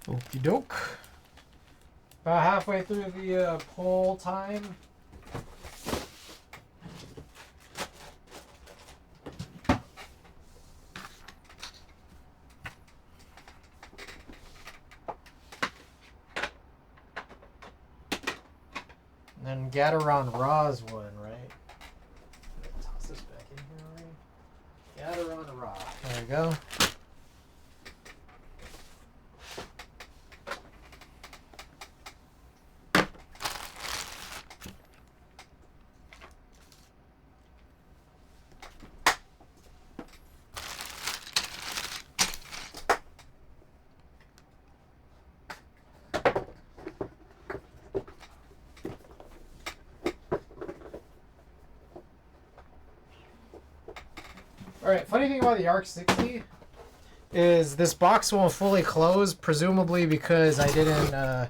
Okie doke. About halfway through the poll time. And then Gadaron Ra's one, right? Toss this back in here already. Gadaron Ra. There we go. Alright, funny thing about the VOyager60 is this box won't fully close, presumably because I didn't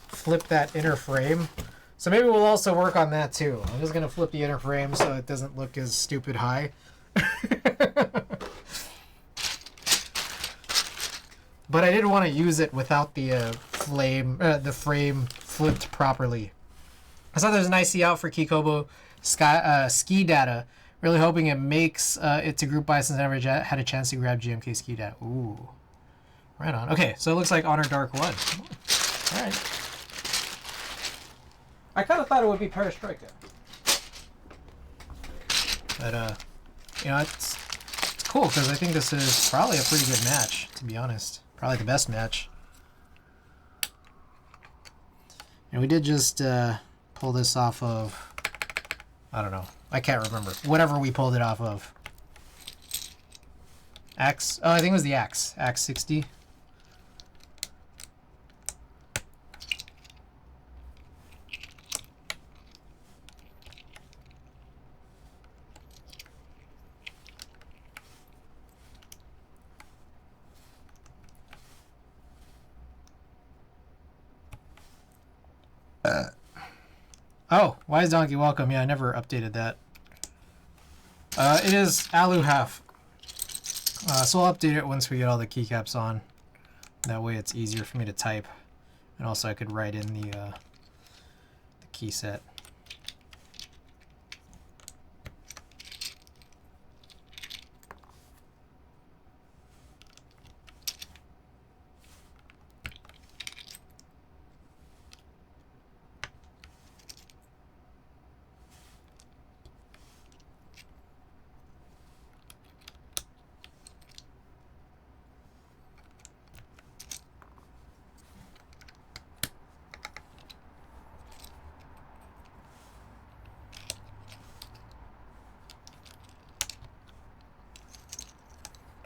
flip that inner frame. So maybe we'll also work on that too. I'm just going to flip the inner frame so it doesn't look as stupid high. But I didn't want to use it without the frame flipped properly. I saw there's an IC out for Kikobo ski data. Really hoping it makes it to group buy since I never had a chance to grab GMK ski data. Ooh. Right on. Okay, so it looks like Honor Dark 1. Alright. I kind of thought it would be Perestroika. But, you know, it's cool because I think this is probably a pretty good match, to be honest. Probably the best match. And we did just pull this off of, I don't know. I can't remember. Whatever we pulled it off of. Axe? Oh, I think it was the Axe. Axe 60. Oh, Wise Donkey, welcome. Yeah, I never updated that. It is Alu half. So I'll update it once we get all the keycaps on. That way it's easier for me to type. And also I could write in the key set.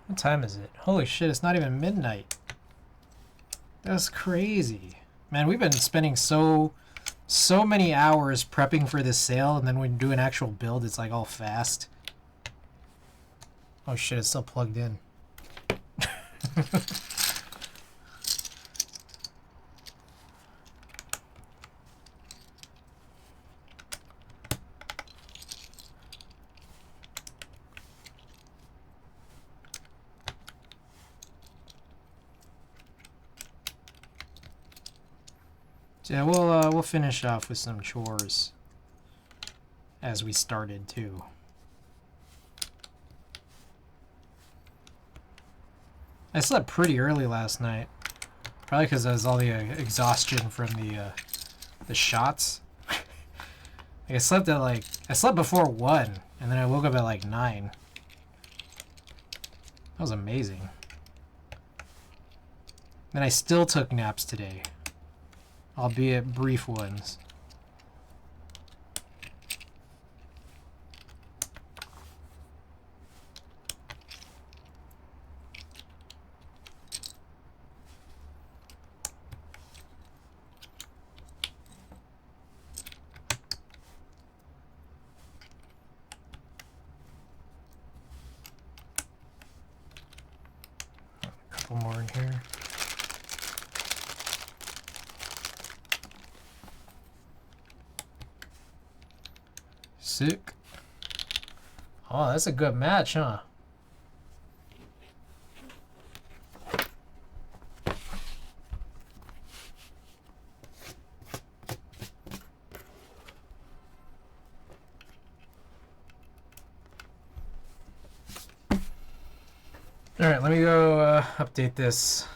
What time is it? Holy shit, it's not even midnight. That's crazy. Man, we've been spending so many hours prepping for this sale, and then when we do an actual build, it's like all fast. Oh shit, it's still plugged in. Yeah, we'll finish off with some chores as we started too. I slept pretty early last night, probably because that was all the exhaustion from the shots. Like I slept before 1, and then I woke up at like 9. That was amazing. Then I still took naps today. Albeit brief ones. A couple more in here. Sick. Oh, that's a good match, huh? All right, let me go update this.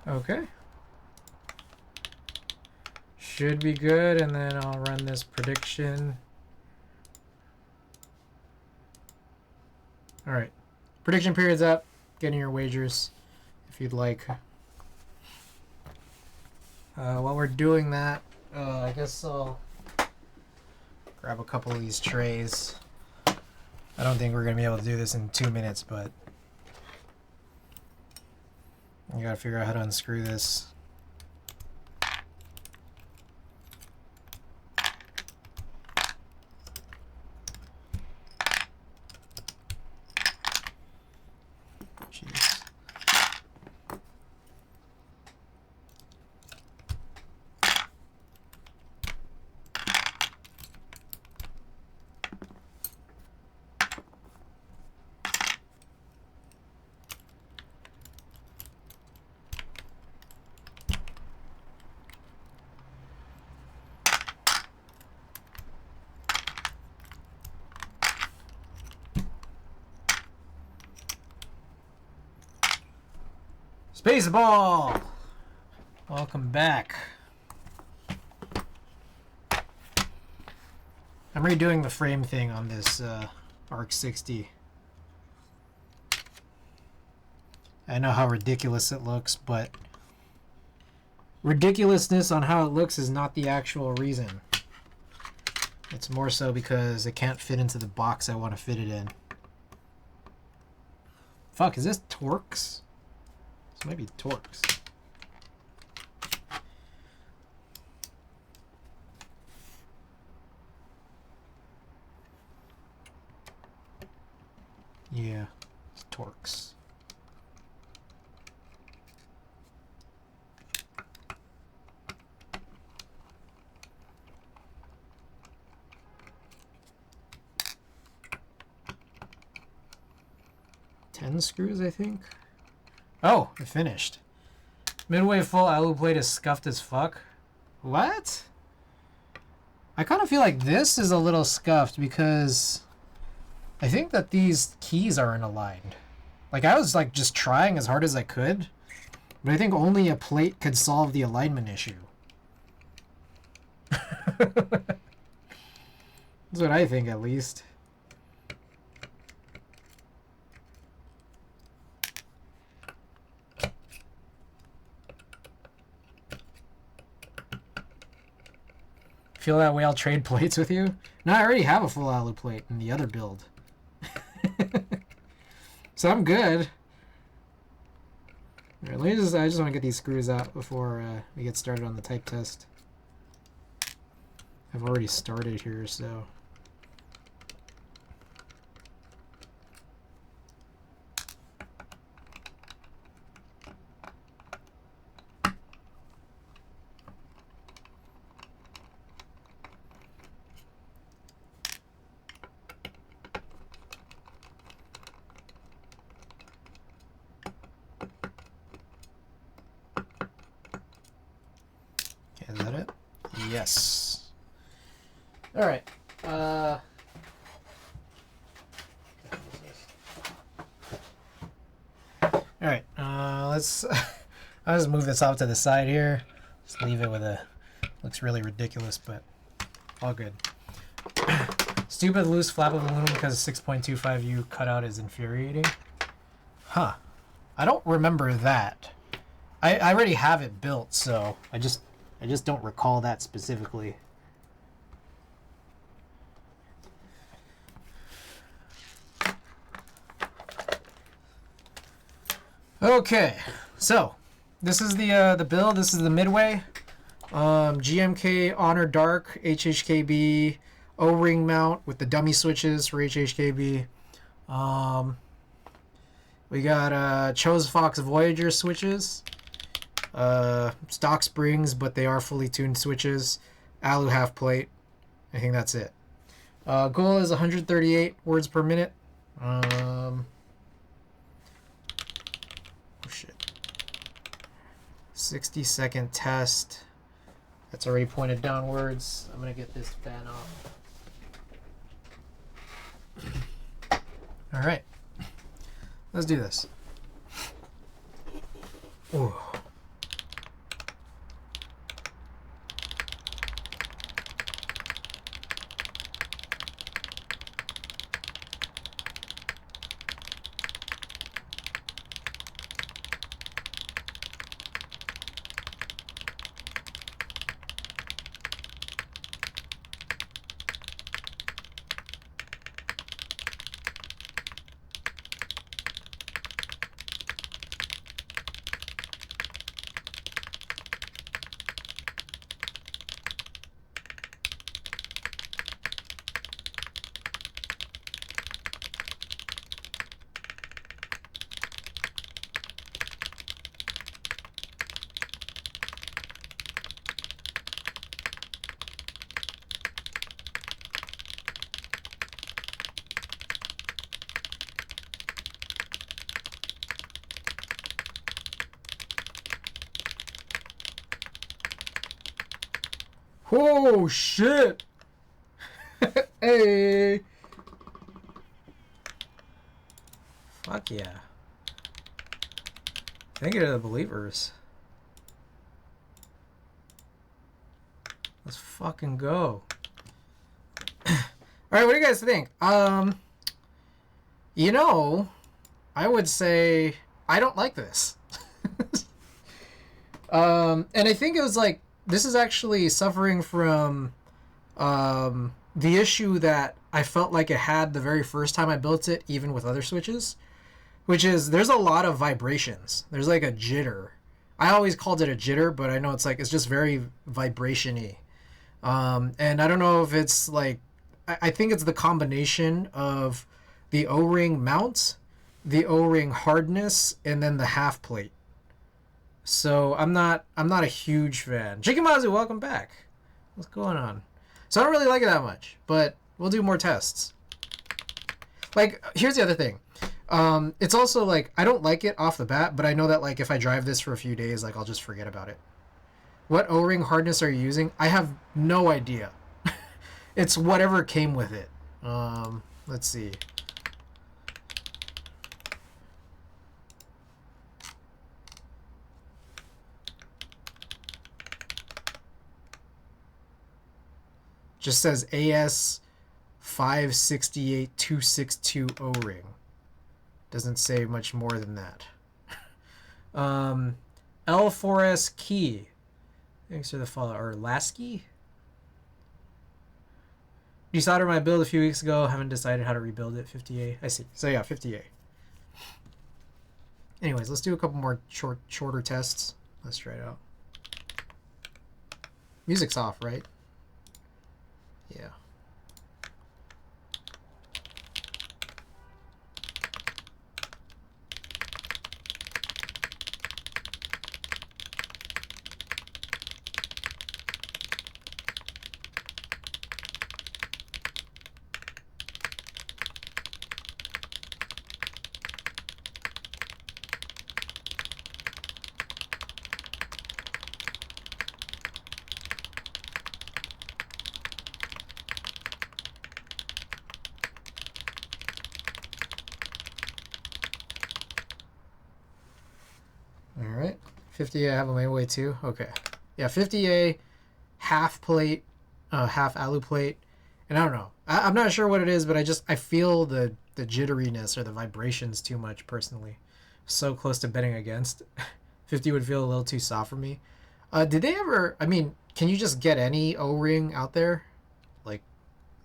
Okay. Should be good, and then I'll run this prediction. All right. Prediction period's up. Get in your wagers if you'd like. While we're doing that, I guess I'll grab a couple of these trays. I don't think we're going to be able to do this in 2 minutes, but you got to figure out how to unscrew this. Jeez. Baseball! Welcome back. I'm redoing the frame thing on this Arc 60. I know how ridiculous it looks, but ridiculousness on how it looks is not the actual reason. It's more so because it can't fit into the box I want to fit it in. Fuck, is this Torx? This might be Torx. Yeah, it's Torx. Ten screws, I think. Oh, it finished. Midway full alu plate is scuffed as fuck. What? I kind of feel like this is a little scuffed because I think that these keys aren't aligned. Like, I was like just trying as hard as I could, but I think only a plate could solve the alignment issue. That's what I think, at least. Feel that way, I'll trade plates with you? No, I already have a full alu plate in the other build. So I'm good. All right, I just want to get these screws out before we get started on the type test. I've already started here, so... Is that it? Yes. All right. All right. Let's. I'll just move this off to the side here. Just leave it with a. Looks really ridiculous, but all good. Stupid loose flap of aluminum because 6.25U cutout is infuriating. Huh. I don't remember that. I already have it built, so I just don't recall that specifically. Okay, so this is the build. This is the Midway. GMK Honor Dark HHKB O-ring mount with the dummy switches for HHKB. We got Chose Fox Voyager switches. Stock springs, but they are fully tuned switches. Alu half plate. I think that's it. Goal is 138 words per minute. Oh shit. 60-second test. That's already pointed downwards. I'm gonna get this fan off. All right, let's do this. Ooh. Oh shit! Hey! Fuck yeah. Thank you to the believers. Let's fucking go. Alright, what do you guys think? You know, I would say I don't like this. And I think it was like, this is actually suffering from the issue that I felt like it had the very first time I built it, even with other switches, which is there's a lot of vibrations. There's like a jitter. I always called it a jitter, but I know it's just very vibration-y. And I don't know if it's like, I think it's the combination of the O-ring mount, the O-ring hardness, and then the half plate. So I'm not a huge fan. Chikimazu, welcome back. What's going on? So I don't really like it that much, but we'll do more tests. Like, here's the other thing. It's also like, I don't like it off the bat, but I know that like if I drive this for a few days, like I'll just forget about it. What O-ring hardness are you using? I have no idea. It's whatever came with it. Let's see. Just says AS 568262 O-ring. Doesn't say much more than that. L4S key. Thanks for the follow. Or Lasky? You soldered my build a few weeks ago. Haven't decided how to rebuild it. 50A. I see. So yeah, 50A. Anyways, let's do a couple more shorter tests. Let's try it out. Music's off, right? Yeah. Alright. 50A I have on my way too. Okay. Yeah, 50A, half plate, half alu plate. And I don't know. I'm not sure what it is, but I feel the jitteriness or the vibrations too much personally. So close to betting against. 50 would feel a little too soft for me. Did they ever, I mean, can you just get any O-ring out there? Like,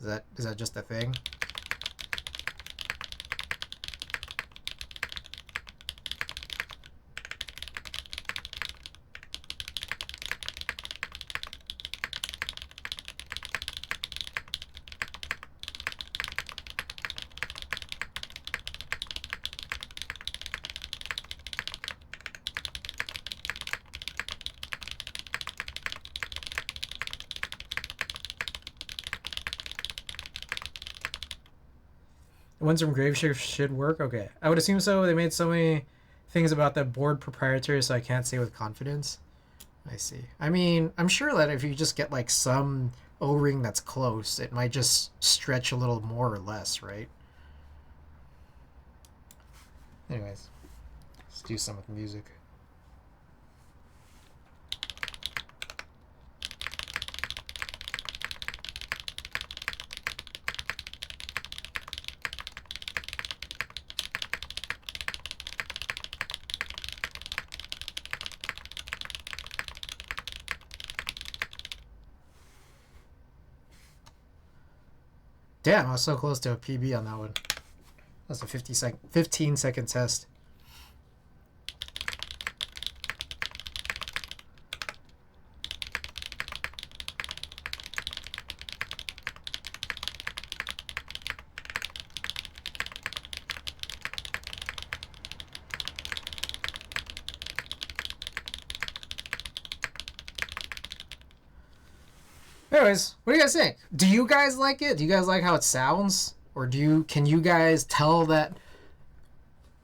is that just a thing? The ones from Graveshift should work? Okay. I would assume so. They made so many things about that board proprietary, so I can't say with confidence. I see. I mean, I'm sure that if you just get like some O-ring that's close, it might just stretch a little more or less, right? Anyways, let's do some with music. Damn, I was so close to a PB on that one. That's a 15-second test. Anyways, what do you guys think? Do you guys like it? Do you guys like how it sounds? Or can you guys tell that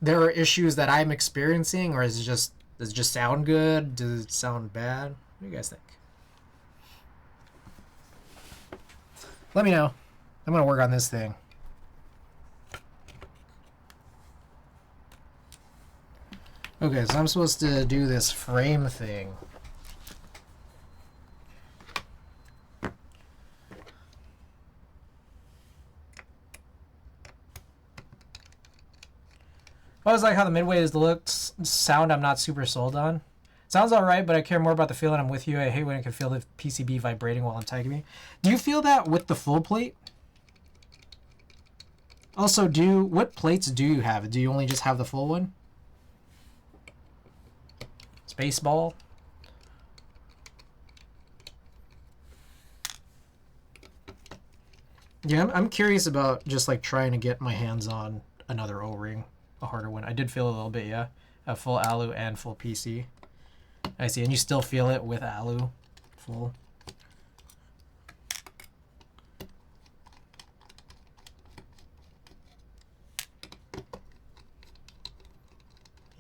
there are issues that I'm experiencing, or does it just sound good? Does it sound bad? What do you guys think? Let me know. I'm gonna work on this thing. Okay, so I'm supposed to do this frame thing. I always like how the midway is the looks. Sound I'm not super sold on. Sounds alright, but I care more about the feeling. I'm with you. I hate when I can feel the PCB vibrating while I'm tagging me. Do you feel that with the full plate? Also, what plates do you have? Do you only just have the full one? Spaceball. Yeah, I'm curious about just like trying to get my hands on another O-ring. A harder one. I did feel a little bit, yeah. A full alu and full PC. I see, and you still feel it with alu full.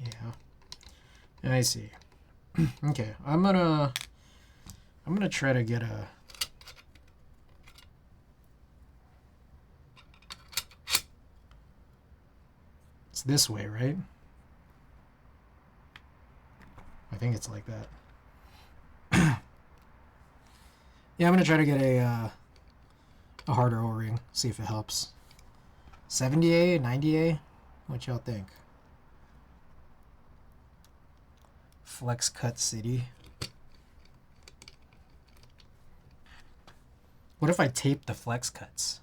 Yeah. I see. Okay, I'm gonna try to get a It's this way, right? I think it's like that. Yeah, I'm gonna try to get a harder O-ring, see if it helps. 70A, 90A? What y'all think? Flex Cut City. What if I tape the flex cuts?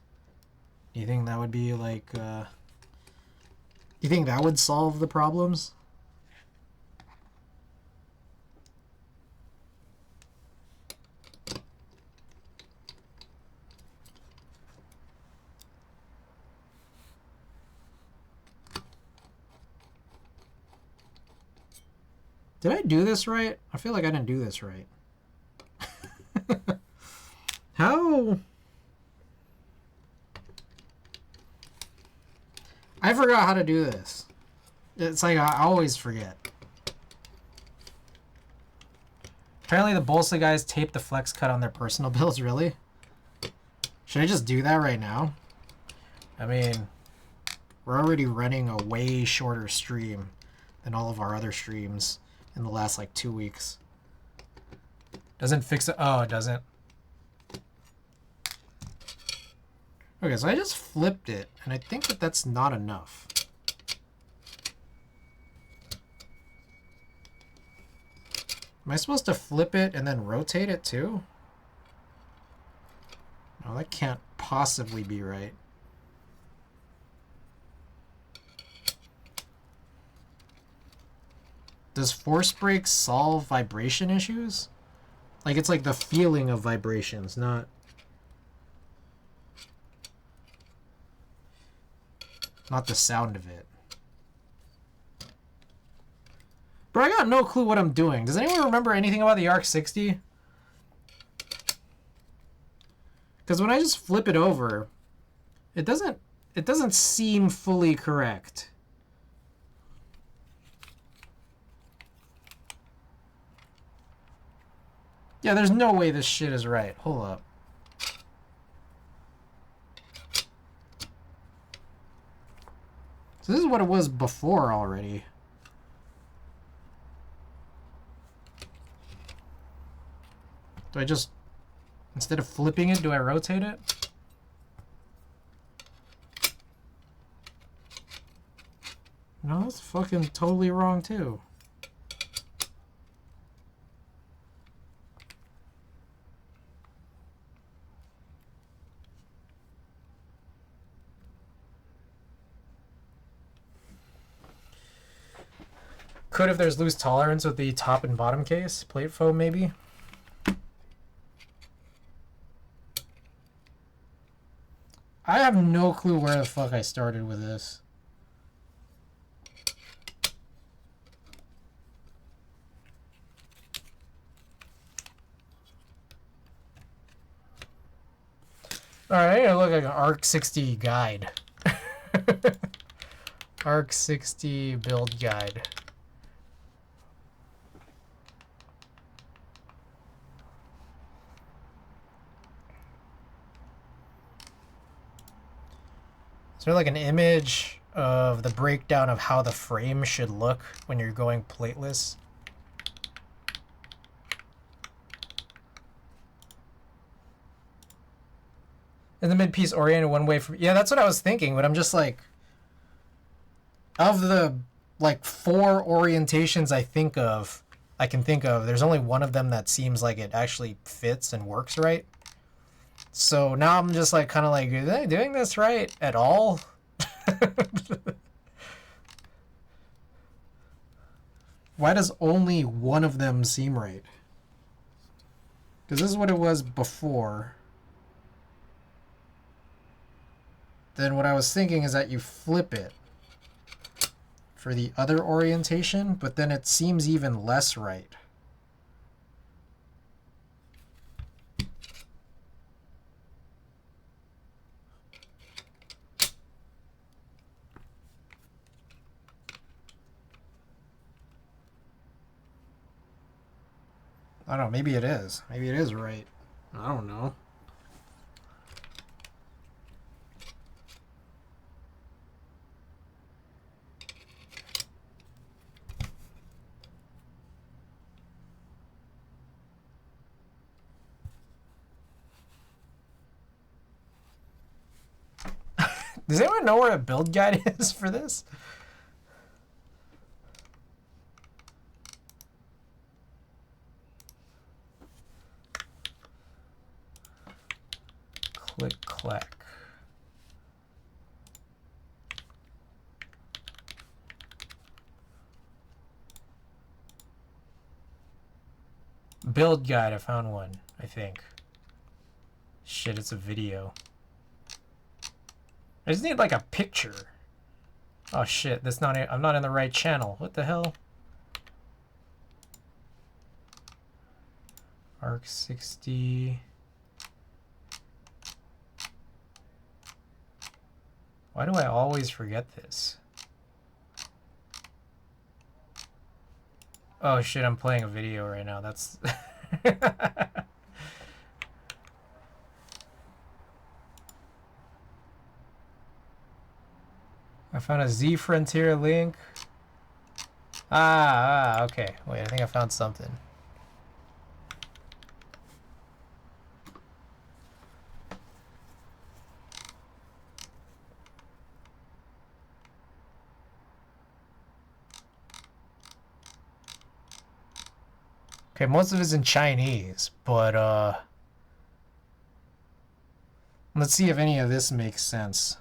Do you think that would be like you think that would solve the problems? Did I do this right? I feel like I didn't do this right. How? I forgot how to do this. It's like I always forget. Apparently the Bolsa guys tape the flex cut on their personal builds, really? Should I just do that right now? I mean, we're already running a way shorter stream than all of our other streams in the last like 2 weeks. Doesn't fix it. Oh, it doesn't. Okay, so I just flipped it, and I think that that's not enough. Am I supposed to flip it and then rotate it too? No, that can't possibly be right. Does force break solve vibration issues? Like, it's like the feeling of vibrations, not the sound of it. Bro, I got no clue what I'm doing. Does anyone remember anything about the ARC 60? Because when I just flip it over, it doesn't seem fully correct. Yeah, there's no way this shit is right. Hold up. So this is what it was before already. Do I just, instead of flipping it, do I rotate it? No, that's fucking totally wrong too. Could if there's loose tolerance with the top and bottom case. Plate foam maybe. I have no clue where the fuck I started with this. Alright, I look like an ARC-60 guide. ARC-60 build guide. Is there like an image of the breakdown of how the frame should look when you're going plateless? And the mid-piece oriented one way from... Yeah, that's what I was thinking, but I'm just like... Of the, like, 4 orientations I can think of, there's only one of them that seems like it actually fits and works right. So now I'm just like, kind of like, are they doing this right at all? Why does only one of them seem right? Because this is what it was before. Then what I was thinking is that you flip it for the other orientation, but then it seems even less right. I don't know, maybe it is. Maybe it is right. I don't know. Does anyone know where a build guide is for this? Click, clack. Build guide, I found one, I think. Shit, it's a video. I just need like a picture. Oh shit, that's not it. I'm not in the right channel. What the hell? ARC-60. Why do I always forget this? Oh shit, I'm playing a video right now. That's... I found a Z Frontier link. Okay. Wait, I think I found something. Okay, most of it's in Chinese, but let's see if any of this makes sense.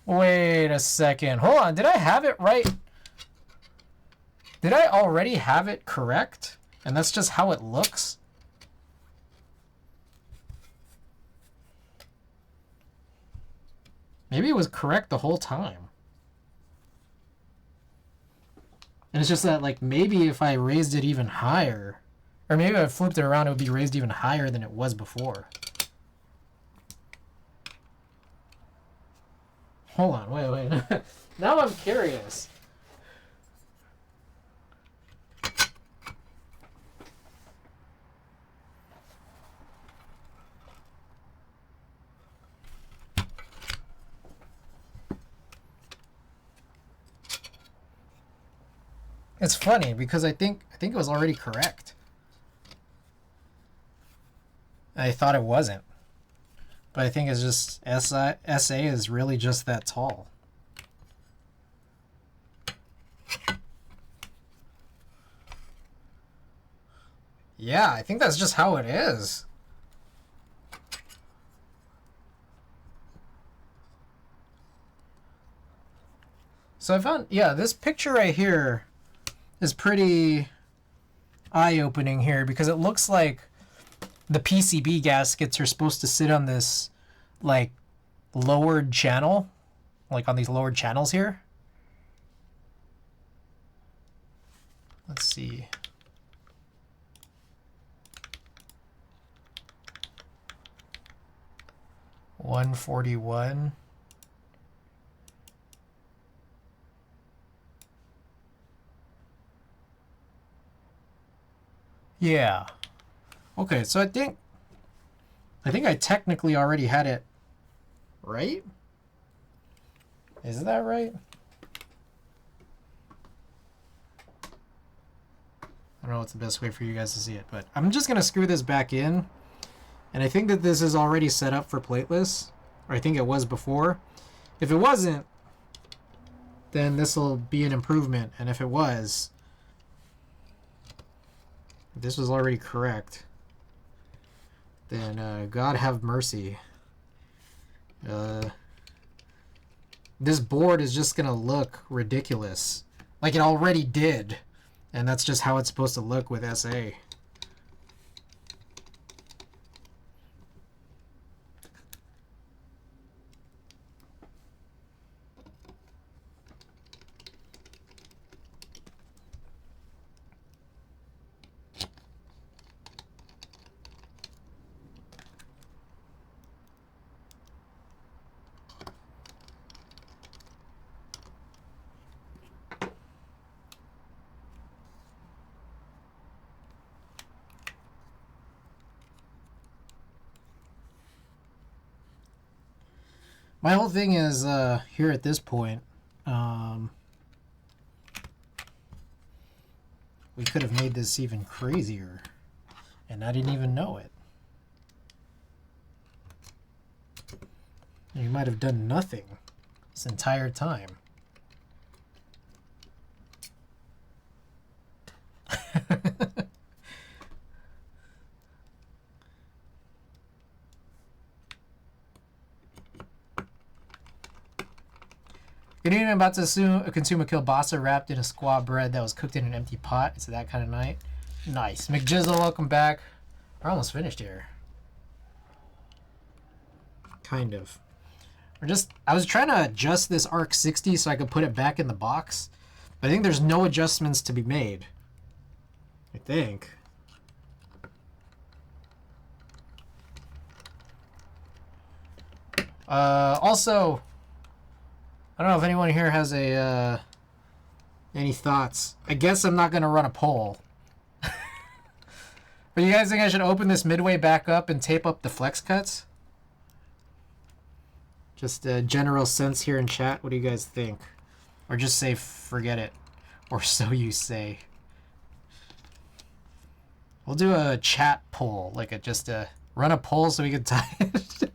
Wait a second. Hold on. Did I have it right? Did I already have it correct? And that's just how it looks? Maybe it was correct the whole time. And it's just that, like, maybe if I raised it even higher, or maybe if I flipped it around, it would be raised even higher than it was before. Hold on, wait. Now I'm curious. It's funny because I think it was already correct. I thought it wasn't. But I think it's just SA is really just that tall. Yeah, I think that's just how it is. So I found, yeah, this picture right here is pretty eye-opening here because it looks like the PCB gaskets are supposed to sit on this, like, lowered channel, like on these lowered channels here. Let's see. $141. Yeah. Okay, so I think I technically already had it right. Is that right? I don't know what's the best way for you guys to see it, but I'm just gonna screw this back in. And I think that this is already set up for plateless, or I think it was before. If it wasn't, then this will be an improvement. And if it was, if this was already correct, then God have mercy. This board is just gonna look ridiculous, like it already did, and that's just how it's supposed to look with SA. My whole thing is here at this point, we could have made this even crazier, and I didn't even know it. You might have done nothing this entire time. Good evening. I'm about to consume a kielbasa wrapped in a squaw bread that was cooked in an empty pot. It's that kind of night. Nice. McJizzle, welcome back. We're almost finished here. Kind of. I was trying to adjust this ARC 60 so I could put it back in the box. But I think there's no adjustments to be made. I think. Also, I don't know if anyone here has any thoughts. I guess I'm not going to run a poll. But you guys think I should open this midway back up and tape up the flex cuts? Just a general sense here in chat. What do you guys think? Or just say forget it. Or so you say. We'll do a chat poll. Like just run a poll so we can tie it.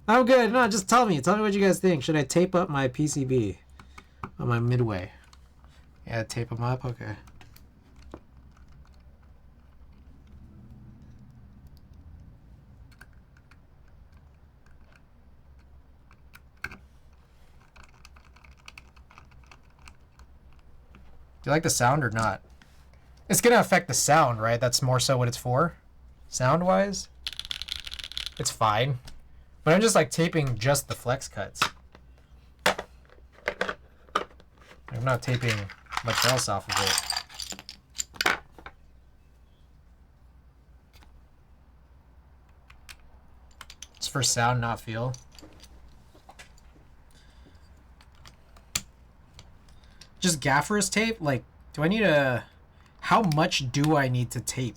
I'm good. No, just tell me. Tell me what you guys think. Should I tape up my PCB on my midway? Yeah, tape them up? Okay. Do you like the sound or not? It's going to affect the sound, right? That's more so what it's for? Sound-wise? It's fine. But I'm just like taping just the flex cuts. I'm not taping much else off of it. It's for sound, not feel. Just gaffer's tape? Like, do I need a... How much do I need to tape?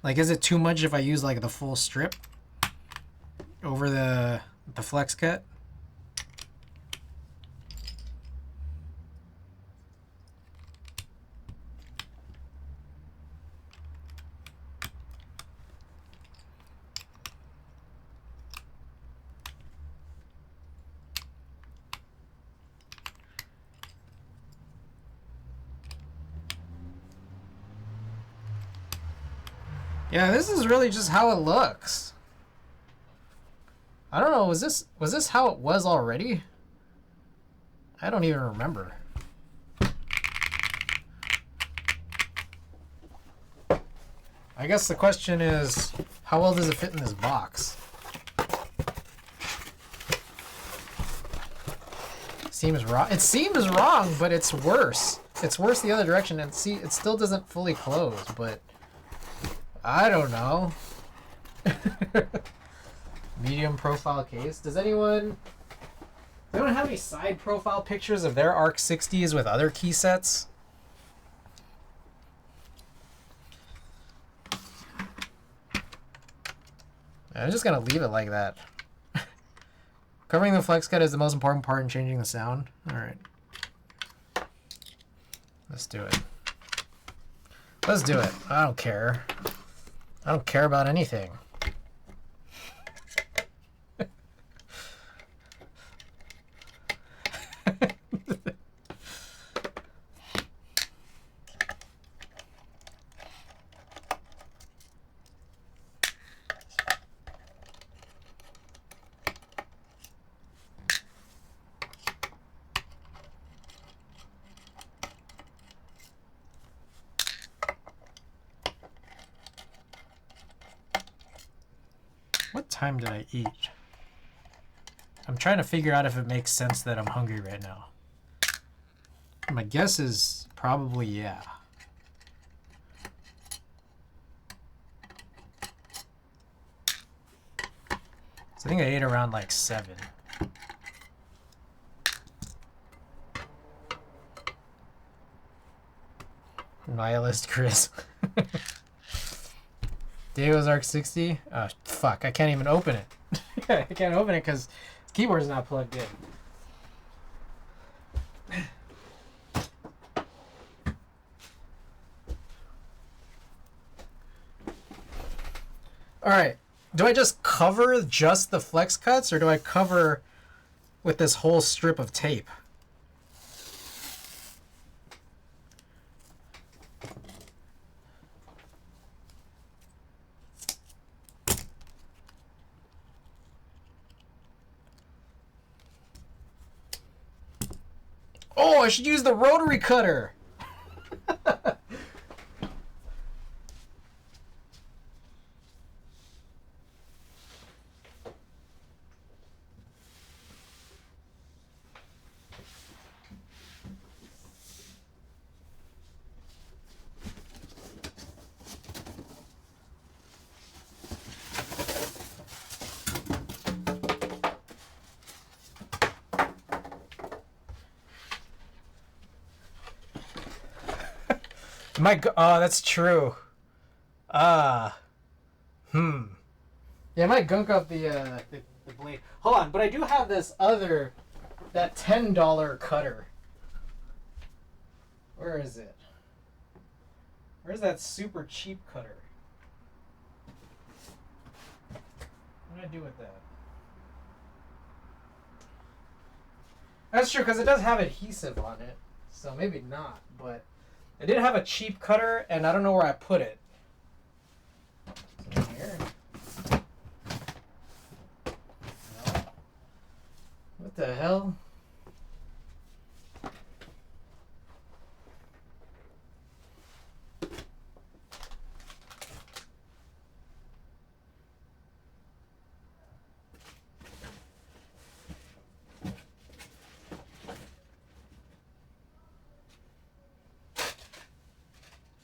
Like, is it too much if I use, like, the full strip over the flex cut? Yeah, this is really just how it looks. I don't know, was this how it was already? I don't even remember. I guess the question is, how well does it fit in this box? Seems wrong. It seems wrong, but it's worse. It's worse the other direction, and see, it still doesn't fully close, but I don't know. Medium profile case. Does anyone have any side profile pictures of their ARC 60s with other key sets? I'm just gonna leave it like that. Covering the flex cut is the most important part in changing the sound. Alright. Let's do it. Let's do it. I don't care. I don't care about anything. What time did I eat? I'm trying to figure out if it makes sense that I'm hungry right now. My guess is probably yeah. So I think I ate around like 7. Nihilist Chris. Diego's ARC 60? Oh, fuck. I can't even open it. I can't open it because the keyboard's not plugged in. Alright. Do I just cover just the flex cuts, or do I cover with this whole strip of tape? Oh, I should use the rotary cutter. Oh, that's true. Yeah, I might gunk up the blade. Hold on, but I do have this other, that $10 cutter. Where is it? Where's that super cheap cutter? What do I do with that? That's true, because it does have adhesive on it, so maybe not, but I did have a cheap cutter, and I don't know where I put it. Is it in here? No. What the hell?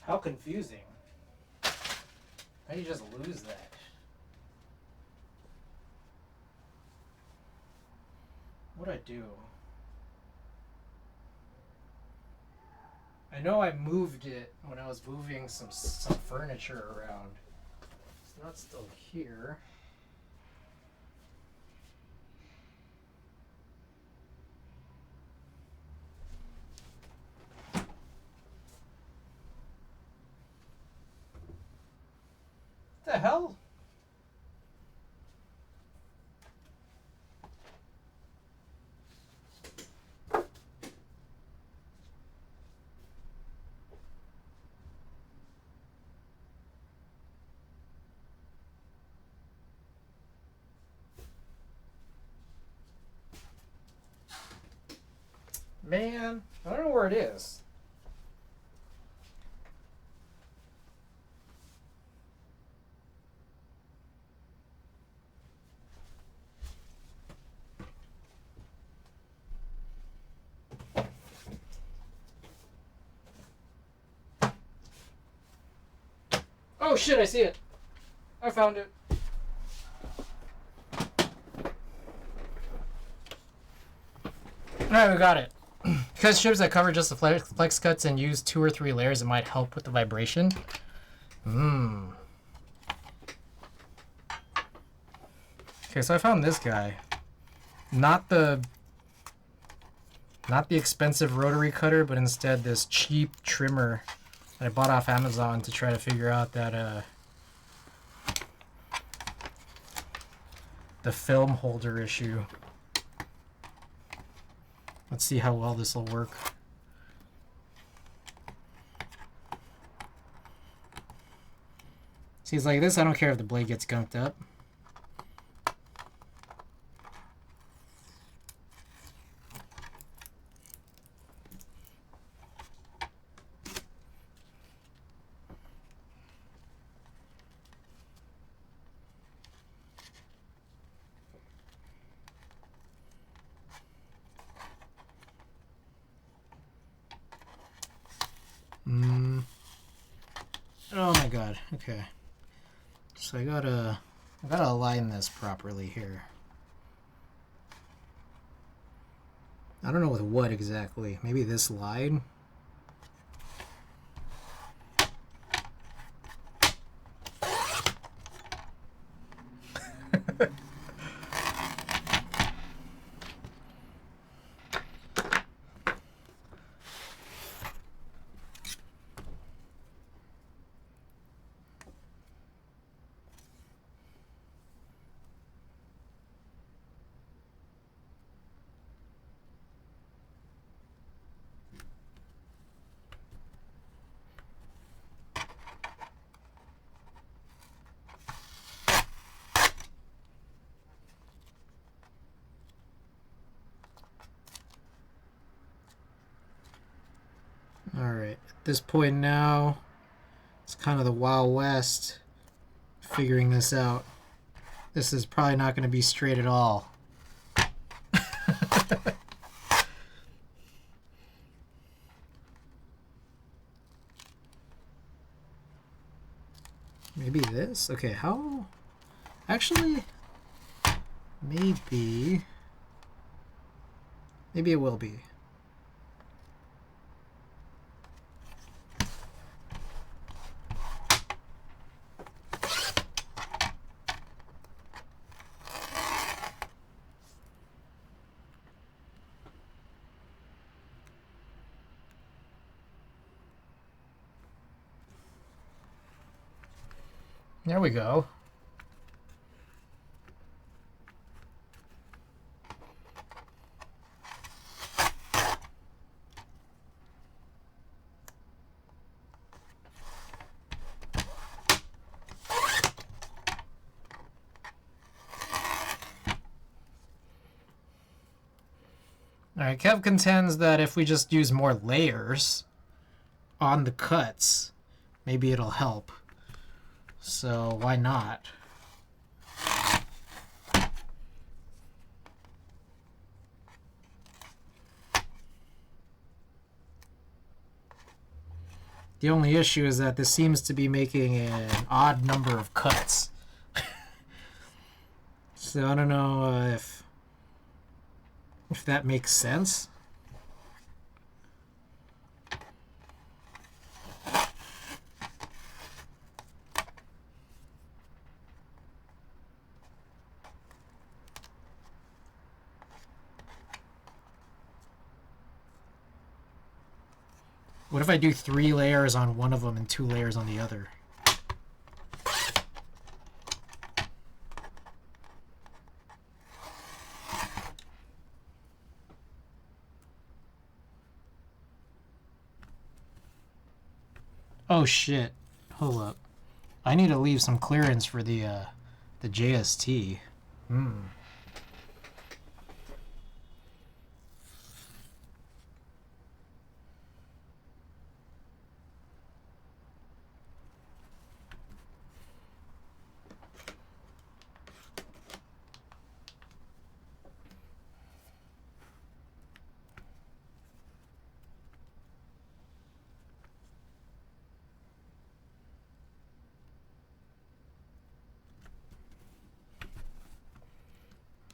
How confusing. How do you just lose that? What'd I do? I know I moved it when I was moving some furniture around. It's not still here. What the hell? Man, I don't know where it is. Oh shit, I see it. I found it. Alright, we got it. Because ships that cover just the flex cuts and use 2 or 3 layers, it might help with the vibration. Okay, so I found this guy. Not the expensive rotary cutter, but instead this cheap trimmer that I bought off Amazon to try to figure out that the film holder issue. Let's see how well this will work. Seems like this, I don't care if the blade gets gunked up. Oh my god, okay. So I gotta align this properly here. I don't know with what exactly. Maybe this line? Alright, at this point now, it's kind of the Wild West figuring this out. This is probably not going to be straight at all. Maybe this? Okay, how? Actually, maybe it will be. There we go. Alright, Kev contends that if we just use more layers on the cuts, maybe it'll help. So why not? The only issue is that this seems to be making an odd number of cuts. So I don't know if that makes sense. What if I do 3 layers on one of them and 2 layers on the other? Oh shit. Hold up. I need to leave some clearance for the JST.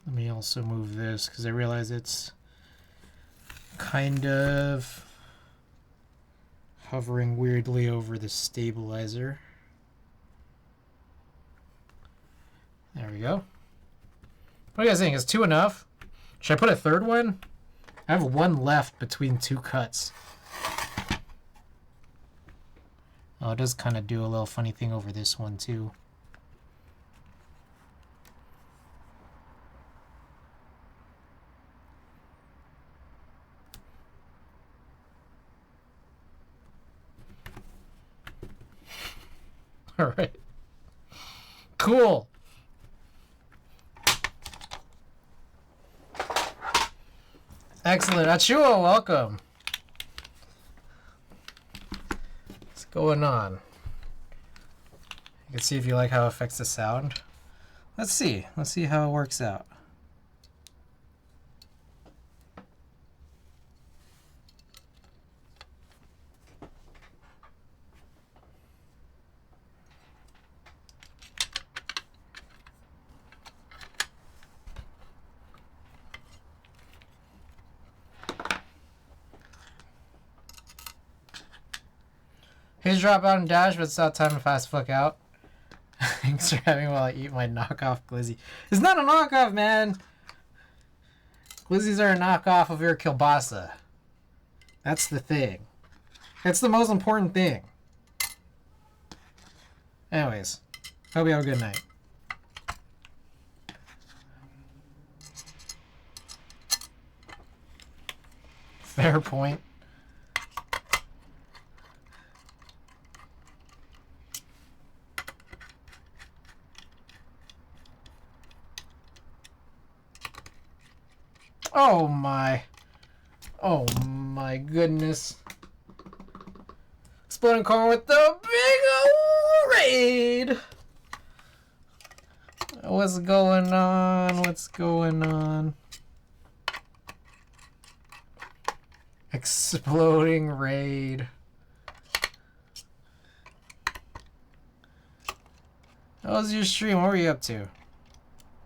Let me also move this because I realize it's kind of hovering weirdly over the stabilizer. There we go. What do you guys think? Is 2 enough? Should I put a 3rd one? I have 1 left between 2 cuts. Oh, it does kind of do a little funny thing over this one too. All right. Cool. Excellent. Achua, welcome. What's going on? You can see if you like how it affects the sound. Let's see. Let's see how it works out. Here's drop out and dash, but it's not time to fast fuck out. Thanks for having while I eat my knockoff glizzy. It's not a knockoff, man. Glizzies are a knockoff of your kielbasa. That's the thing. That's the most important thing. Anyways, hope you have a good night. Fair point. Oh my goodness. Exploding corn with the big old raid. What's going on? What's going on? Exploding raid. How was your stream? What were you up to?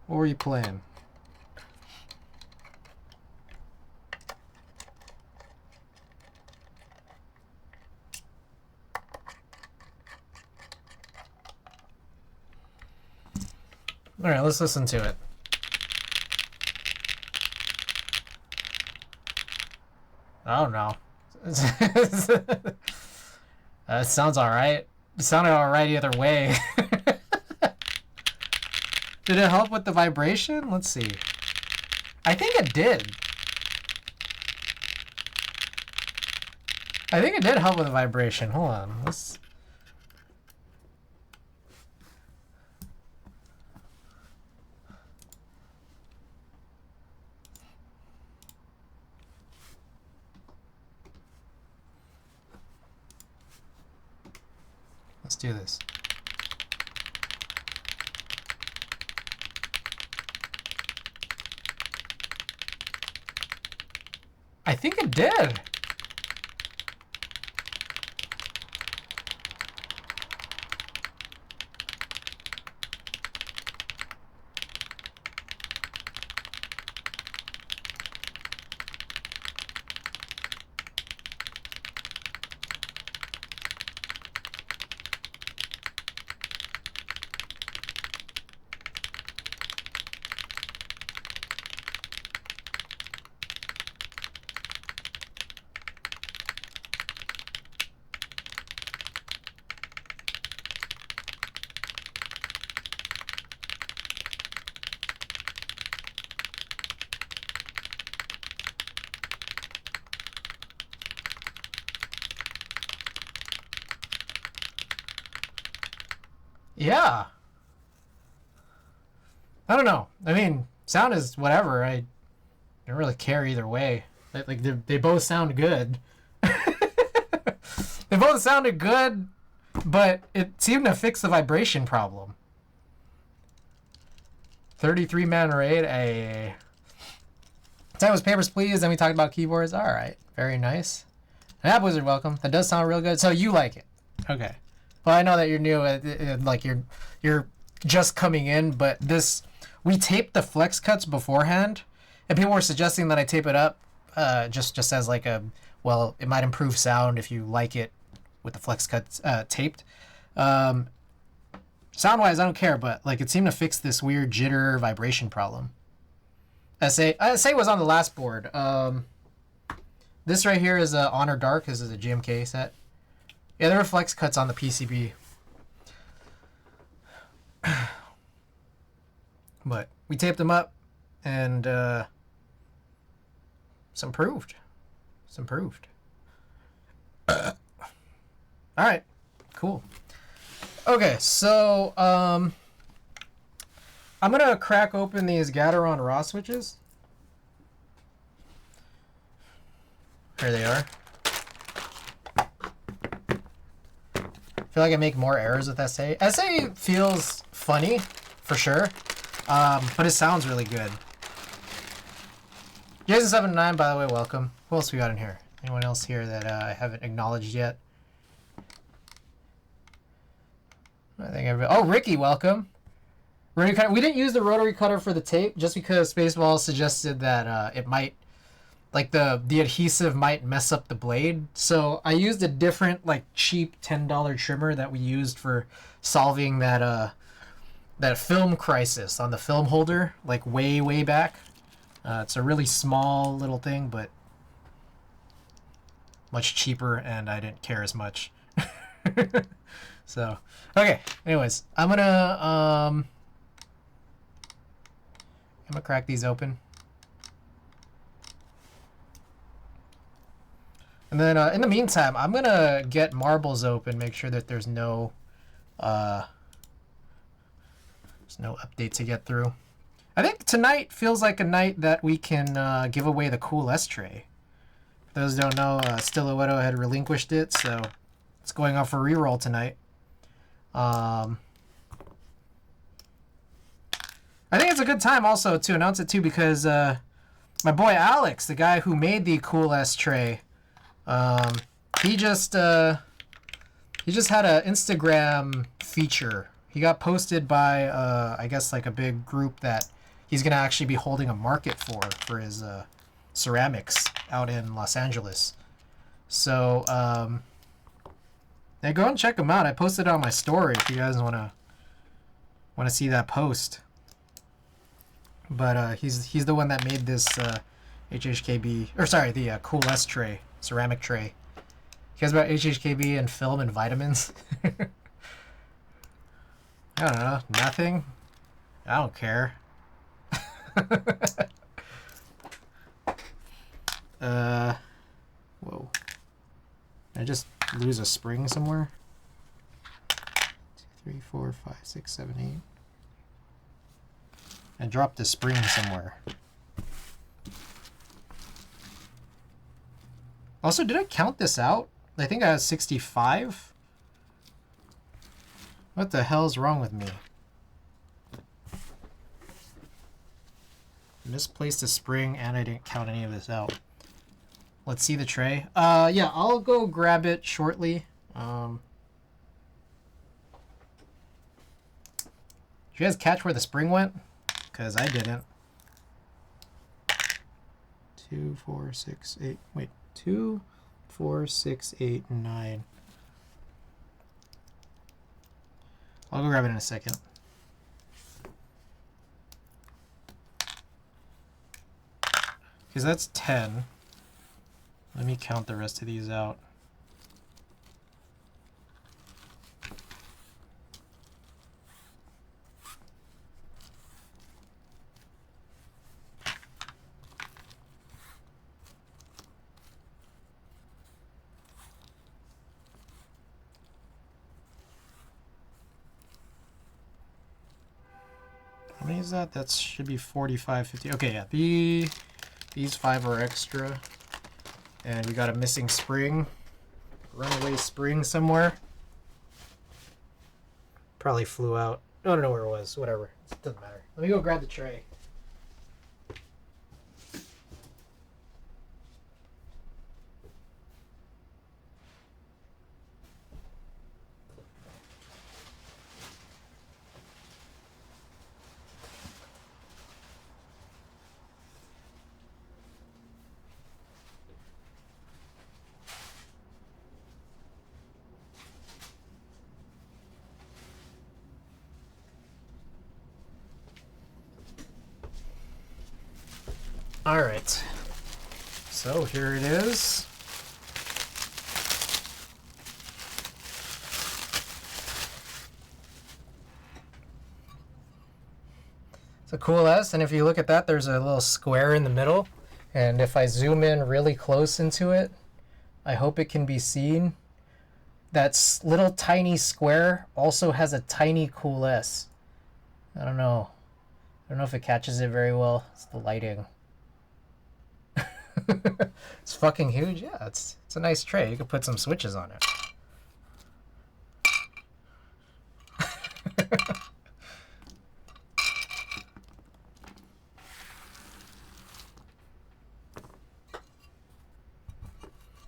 What were you playing? All right, let's listen to it. I don't know. That sounds all right. It sounded all right either way. Did it help with the vibration? Let's see. I think it did. I think it did help with the vibration. Hold on. Let's do this. I think it did. Yeah. I don't know. I mean, sound is whatever. I don't really care either way. Like they both sound good. They both sounded good, but it seemed to fix the vibration problem. 33-man raid. That was Papers, Please. Then we talked about keyboards. All right. Very nice. And App Wizard, welcome. That does sound real good. So you like it. Okay. Well, I know that you're new. Like you're just coming in, but we taped the flex cuts beforehand, and people were suggesting that I tape it up just as like well, it might improve sound if you like it with the flex cuts taped. Sound wise, I don't care, but like it seemed to fix this weird jitter vibration problem. SA was on the last board. This right here is a Honor Dark. This is a GMK set. Yeah, there were flex cuts on the PCB. But we taped them up, and it's improved. It's improved. All right, cool. Okay, so I'm gonna crack open these Gateron raw switches. Here they are. I feel like I make more errors with SA. SA feels funny, for sure, but it sounds really good. Jason79, by the way, welcome. Who else we got in here? Anyone else here that I haven't acknowledged yet? I think everybody. Oh, Ricky, welcome. Rotary cutter. We didn't use the rotary cutter for the tape just because Spaceball suggested that it might, like the adhesive might mess up the blade. So I used a different, like, cheap $10 trimmer that we used for solving that film crisis on the film holder, like way back. It's a really small little thing, but much cheaper, and I didn't care as much. So, okay. Anyways, I'm gonna crack these open, and then in the meantime, I'm gonna get marbles open, make sure that there's no update to get through. I think tonight feels like a night that we can give away the cool S tray. For those who don't know, Stiletto had relinquished it, so it's going off for reroll tonight. I think it's a good time also to announce it too, because my boy Alex, the guy who made the cool S tray, he just had an Instagram feature. He got posted by I guess like a big group that he's gonna actually be holding a market for his ceramics out in Los Angeles. So yeah, go and check him out. I posted it on my story if you guys wanna see that post. But he's the one that made this HHKB, or sorry, the cool S tray, ceramic tray. You guys about HHKB and film and vitamins? I don't know, nothing. I don't care. Whoa. Did I just lose a spring somewhere? 2, 3, 4, 5, 6, 7, 8. I dropped a spring somewhere. Also, did I count this out? I think I have 65. What the hell's wrong with me? Misplaced a spring and I didn't count any of this out. Let's see the tray. Yeah, I'll go grab it shortly. Did you guys catch where the spring went? Because I didn't. 2, 4, 6, 8. Wait, 2, 4, 6, 8, 9. I'll go grab it in a second. Because that's 10. Let me count the rest of these out. How many is that? That should be 45, 50. Okay, yeah. These 5 are extra. And we got a missing spring. Runaway spring somewhere. Probably flew out. I don't know where it was. Whatever. It doesn't matter. Let me go grab the tray. All right, so here it is. It's a cool S, and if you look at that, there's a little square in the middle, and if I zoom in really close into it, I hope it can be seen. That little tiny square also has a tiny cool S. I don't know if it catches it very well. It's the lighting. It's fucking huge. Yeah, it's a nice tray. You could put some switches on it.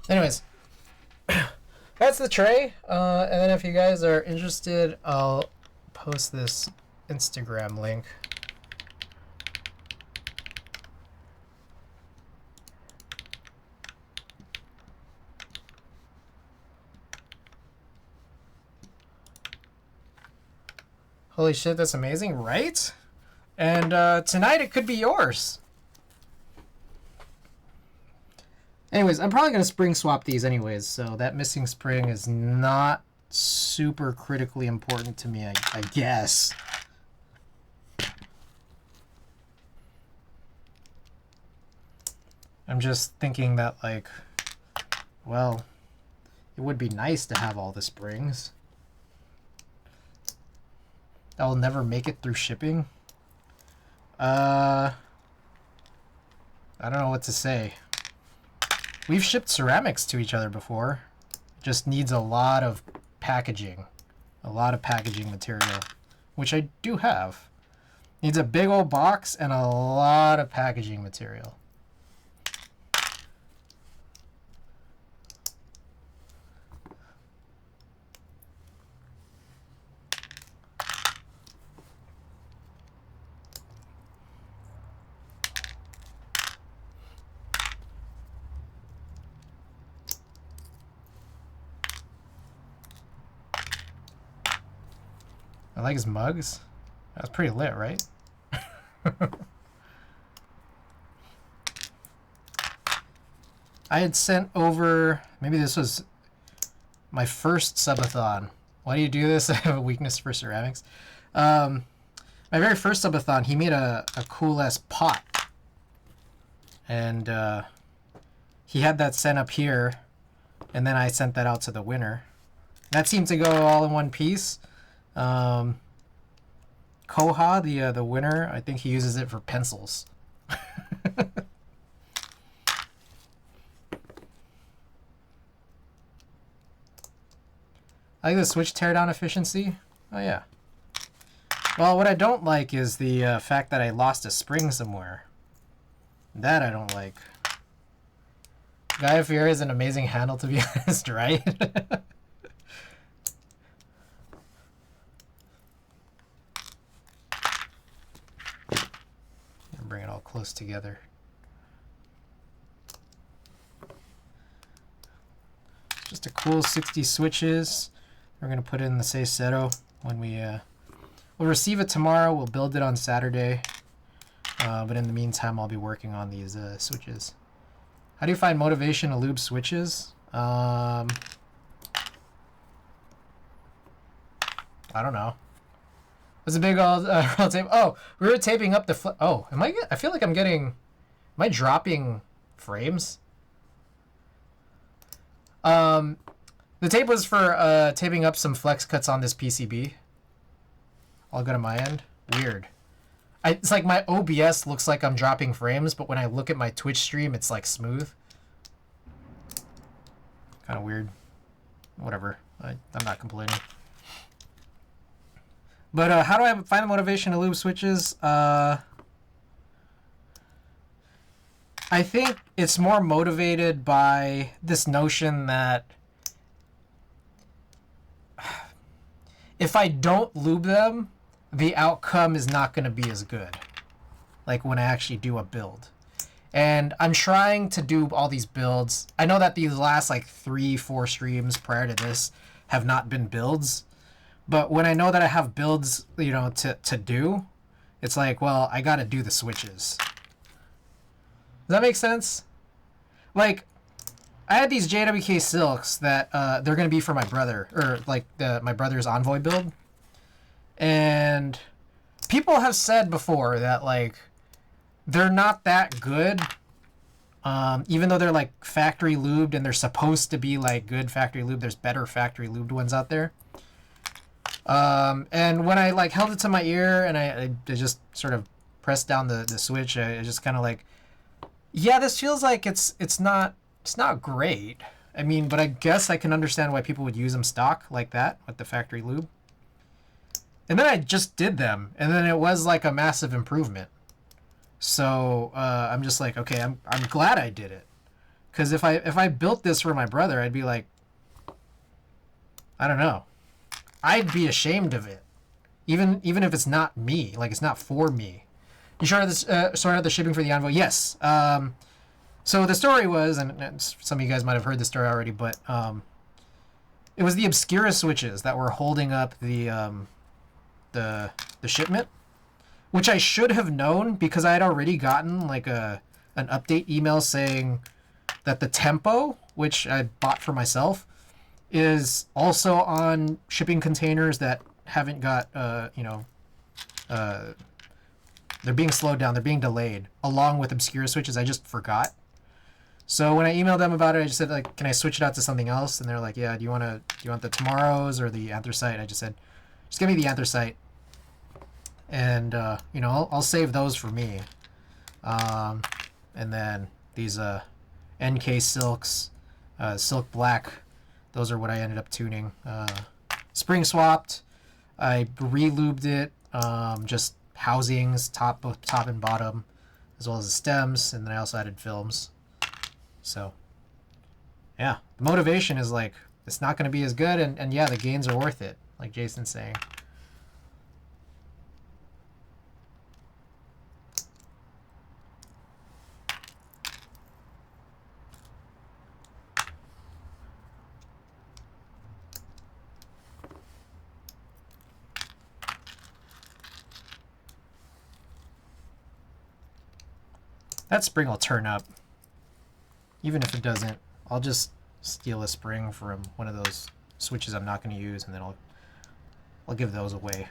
Anyways, that's the tray. And then if you guys are interested, I'll post this Instagram link. Holy shit, that's amazing, right? And tonight it could be yours. Anyways, I'm probably going to spring swap these anyways, so that missing spring is not super critically important to me, I guess. I'm just thinking that, like, well, it would be nice to have all the springs. That will never make it through shipping. I don't know what to say. We've shipped ceramics to each other before. It just needs a lot of packaging. A lot of packaging material, which I do have. Needs a big old box and a lot of packaging material. I like his mugs. That's pretty lit, right? I had sent over, maybe this was my first subathon. Why do you do this? I have a weakness for ceramics. My very first subathon, he made a cool ass pot. And he had that sent up here, and then I sent that out to the winner. That seemed to go all in one piece. Koha, the winner, I think he uses it for pencils. I like the switch teardown efficiency. Oh yeah. Well, what I don't like is the fact that I lost a spring somewhere. That I don't like. Guy of Fear is an amazing handle, to be honest, right? Bring it all close together. Just a cool 60 switches. We're going to put it in the Seisero when we'll receive it tomorrow. We'll build it on Saturday. But in the meantime, I'll be working on these switches. How do you find motivation to lube switches? I don't know. There's a big old roll tape. Oh, we were taping up the oh, I feel like am I dropping frames? The tape was for taping up some flex cuts on this PCB. I'll go to my end. Weird. It's like my OBS looks like I'm dropping frames, but when I look at my Twitch stream, it's like smooth. Kind of weird. Whatever. I'm not complaining. But how do I find the motivation to lube switches? I think it's more motivated by this notion that if I don't lube them, the outcome is not going to be as good. Like when I actually do a build. And I'm trying to do all these builds. I know that these last like 3-4 streams prior to this have not been builds. But when I know that I have builds, you know, to do, it's like, well, I got to do the switches. Does that make sense? Like, I had these JWK silks that they're going to be for my brother, or like my brother's Envoy build. And people have said before that, like, they're not that good, even though they're, like, factory lubed and they're supposed to be, like, good factory lubed. There's better factory lubed ones out there. And when I, like, held it to my ear and I just sort of pressed down the switch, I just kind of like, yeah, this feels like it's not great. I mean, but I guess I can understand why people would use them stock like that with the factory lube. And then I just did them, and then it was like a massive improvement. So I'm just like, okay, I'm glad I did it, because if I built this for my brother, I'd be like, I don't know, I'd be ashamed of it, even if it's not me, like it's not for me. You started the shipping for the Envoy? Yes. So the story was, and some of you guys might have heard the story already, but it was the Obscura switches that were holding up the shipment, which I should have known because I had already gotten like an update email saying that the tempo, which I bought for myself, is also on shipping containers that haven't got they're being slowed down, they're being delayed, along with Obscura switches. I just forgot. So when I emailed them about it, I just said, like, can I switch it out to something else? And they're like, yeah, do you want the Tomorrows or the Anthracite? I just said, just give me the Anthracite. And, I'll save those for me. And then these NK silks, Silk Black, those are what I ended up tuning. Spring swapped. I re-lubed it, just housings, top and bottom, as well as the stems, and then I also added films. So, yeah, the motivation is like, it's not going to be as good, and yeah, the gains are worth it, like Jason's saying. That spring will turn up. Even if it doesn't, I'll just steal a spring from one of those switches I'm not going to use, and then I'll give those away.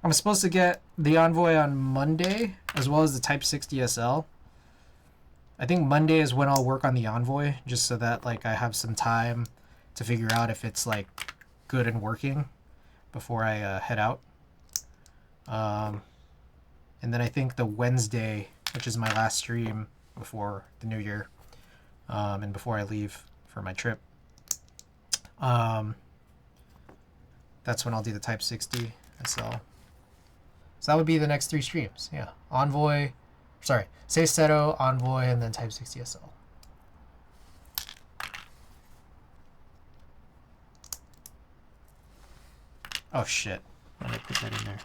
I'm supposed to get the Envoy on Monday, as well as the Type 60 SL. I think Monday is when I'll work on the Envoy, just so that like I have some time to figure out if it's like good and working before I head out. And then I think the Wednesday, which is my last stream before the new year, and before I leave for my trip, that's when I'll do the Type 60 SL. So that would be the next 3 streams. Yeah, Envoy. Sorry, Seiseto, Envoy, and then Type 60 SL. Oh shit, why did I put that in there?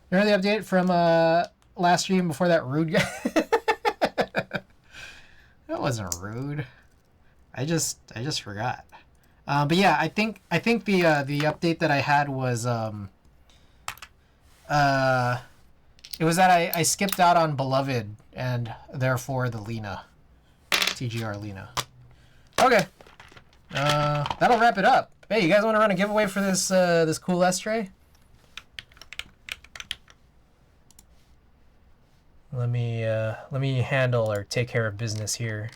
Remember the update from last stream before that rude guy? That wasn't rude. I just forgot. But yeah, I think the update that I had was it was that I skipped out on Beloved and therefore the Lena, TGR Lena. Okay, that'll wrap it up. Hey, you guys want to run a giveaway for this this cool S-tray? Let me handle or take care of business here.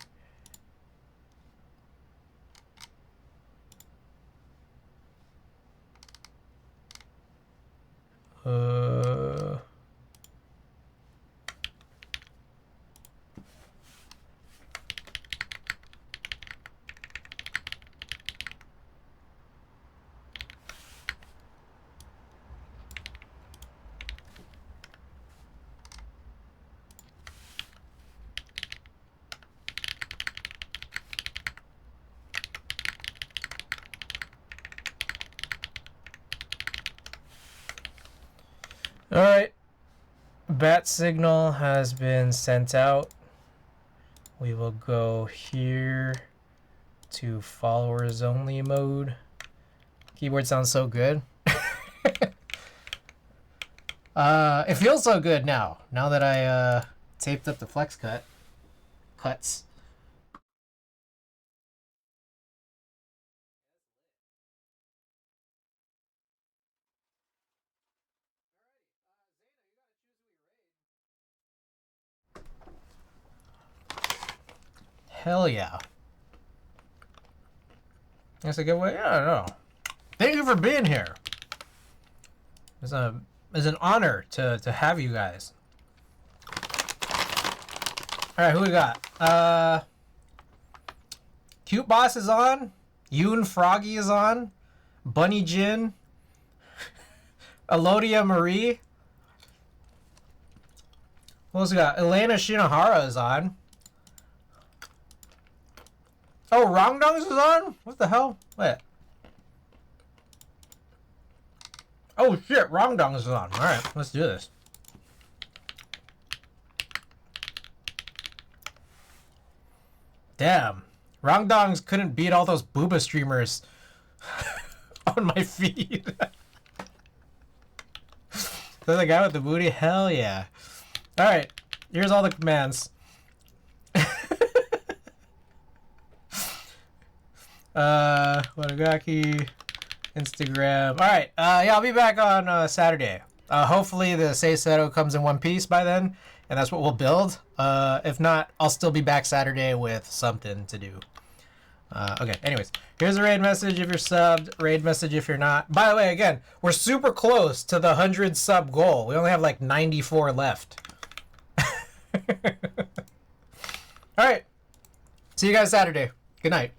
All right, bat signal has been sent out. We will go here to followers only mode. Keyboard sounds so good. It feels so good now that I taped up the flex cuts. Hell yeah. That's a good way. Yeah, I don't know. Thank you for being here. It's an honor to have you guys. All right, who we got? Cute Boss is on. Yoon Froggy is on. Bunny Jin. Elodia Marie. What else we got? Elena Shinohara is on. Oh, Rongdongs is on? What the hell? Wait. Oh shit, Rongdongs is on. Alright, let's do this. Damn. Rongdongs couldn't beat all those booba streamers on my feed. So the guy with the booty? Hell yeah. Alright, here's all the commands. Watagaki, Instagram. Alright, yeah, I'll be back on Saturday. Hopefully the Seiseto comes in one piece by then, and that's what we'll build. If not, I'll still be back Saturday with something to do. Okay, anyways, here's a raid message if you're subbed, raid message if you're not. By the way, again, we're super close to the 100 sub goal. We only have like 94 left. Alright, see you guys Saturday. Good night.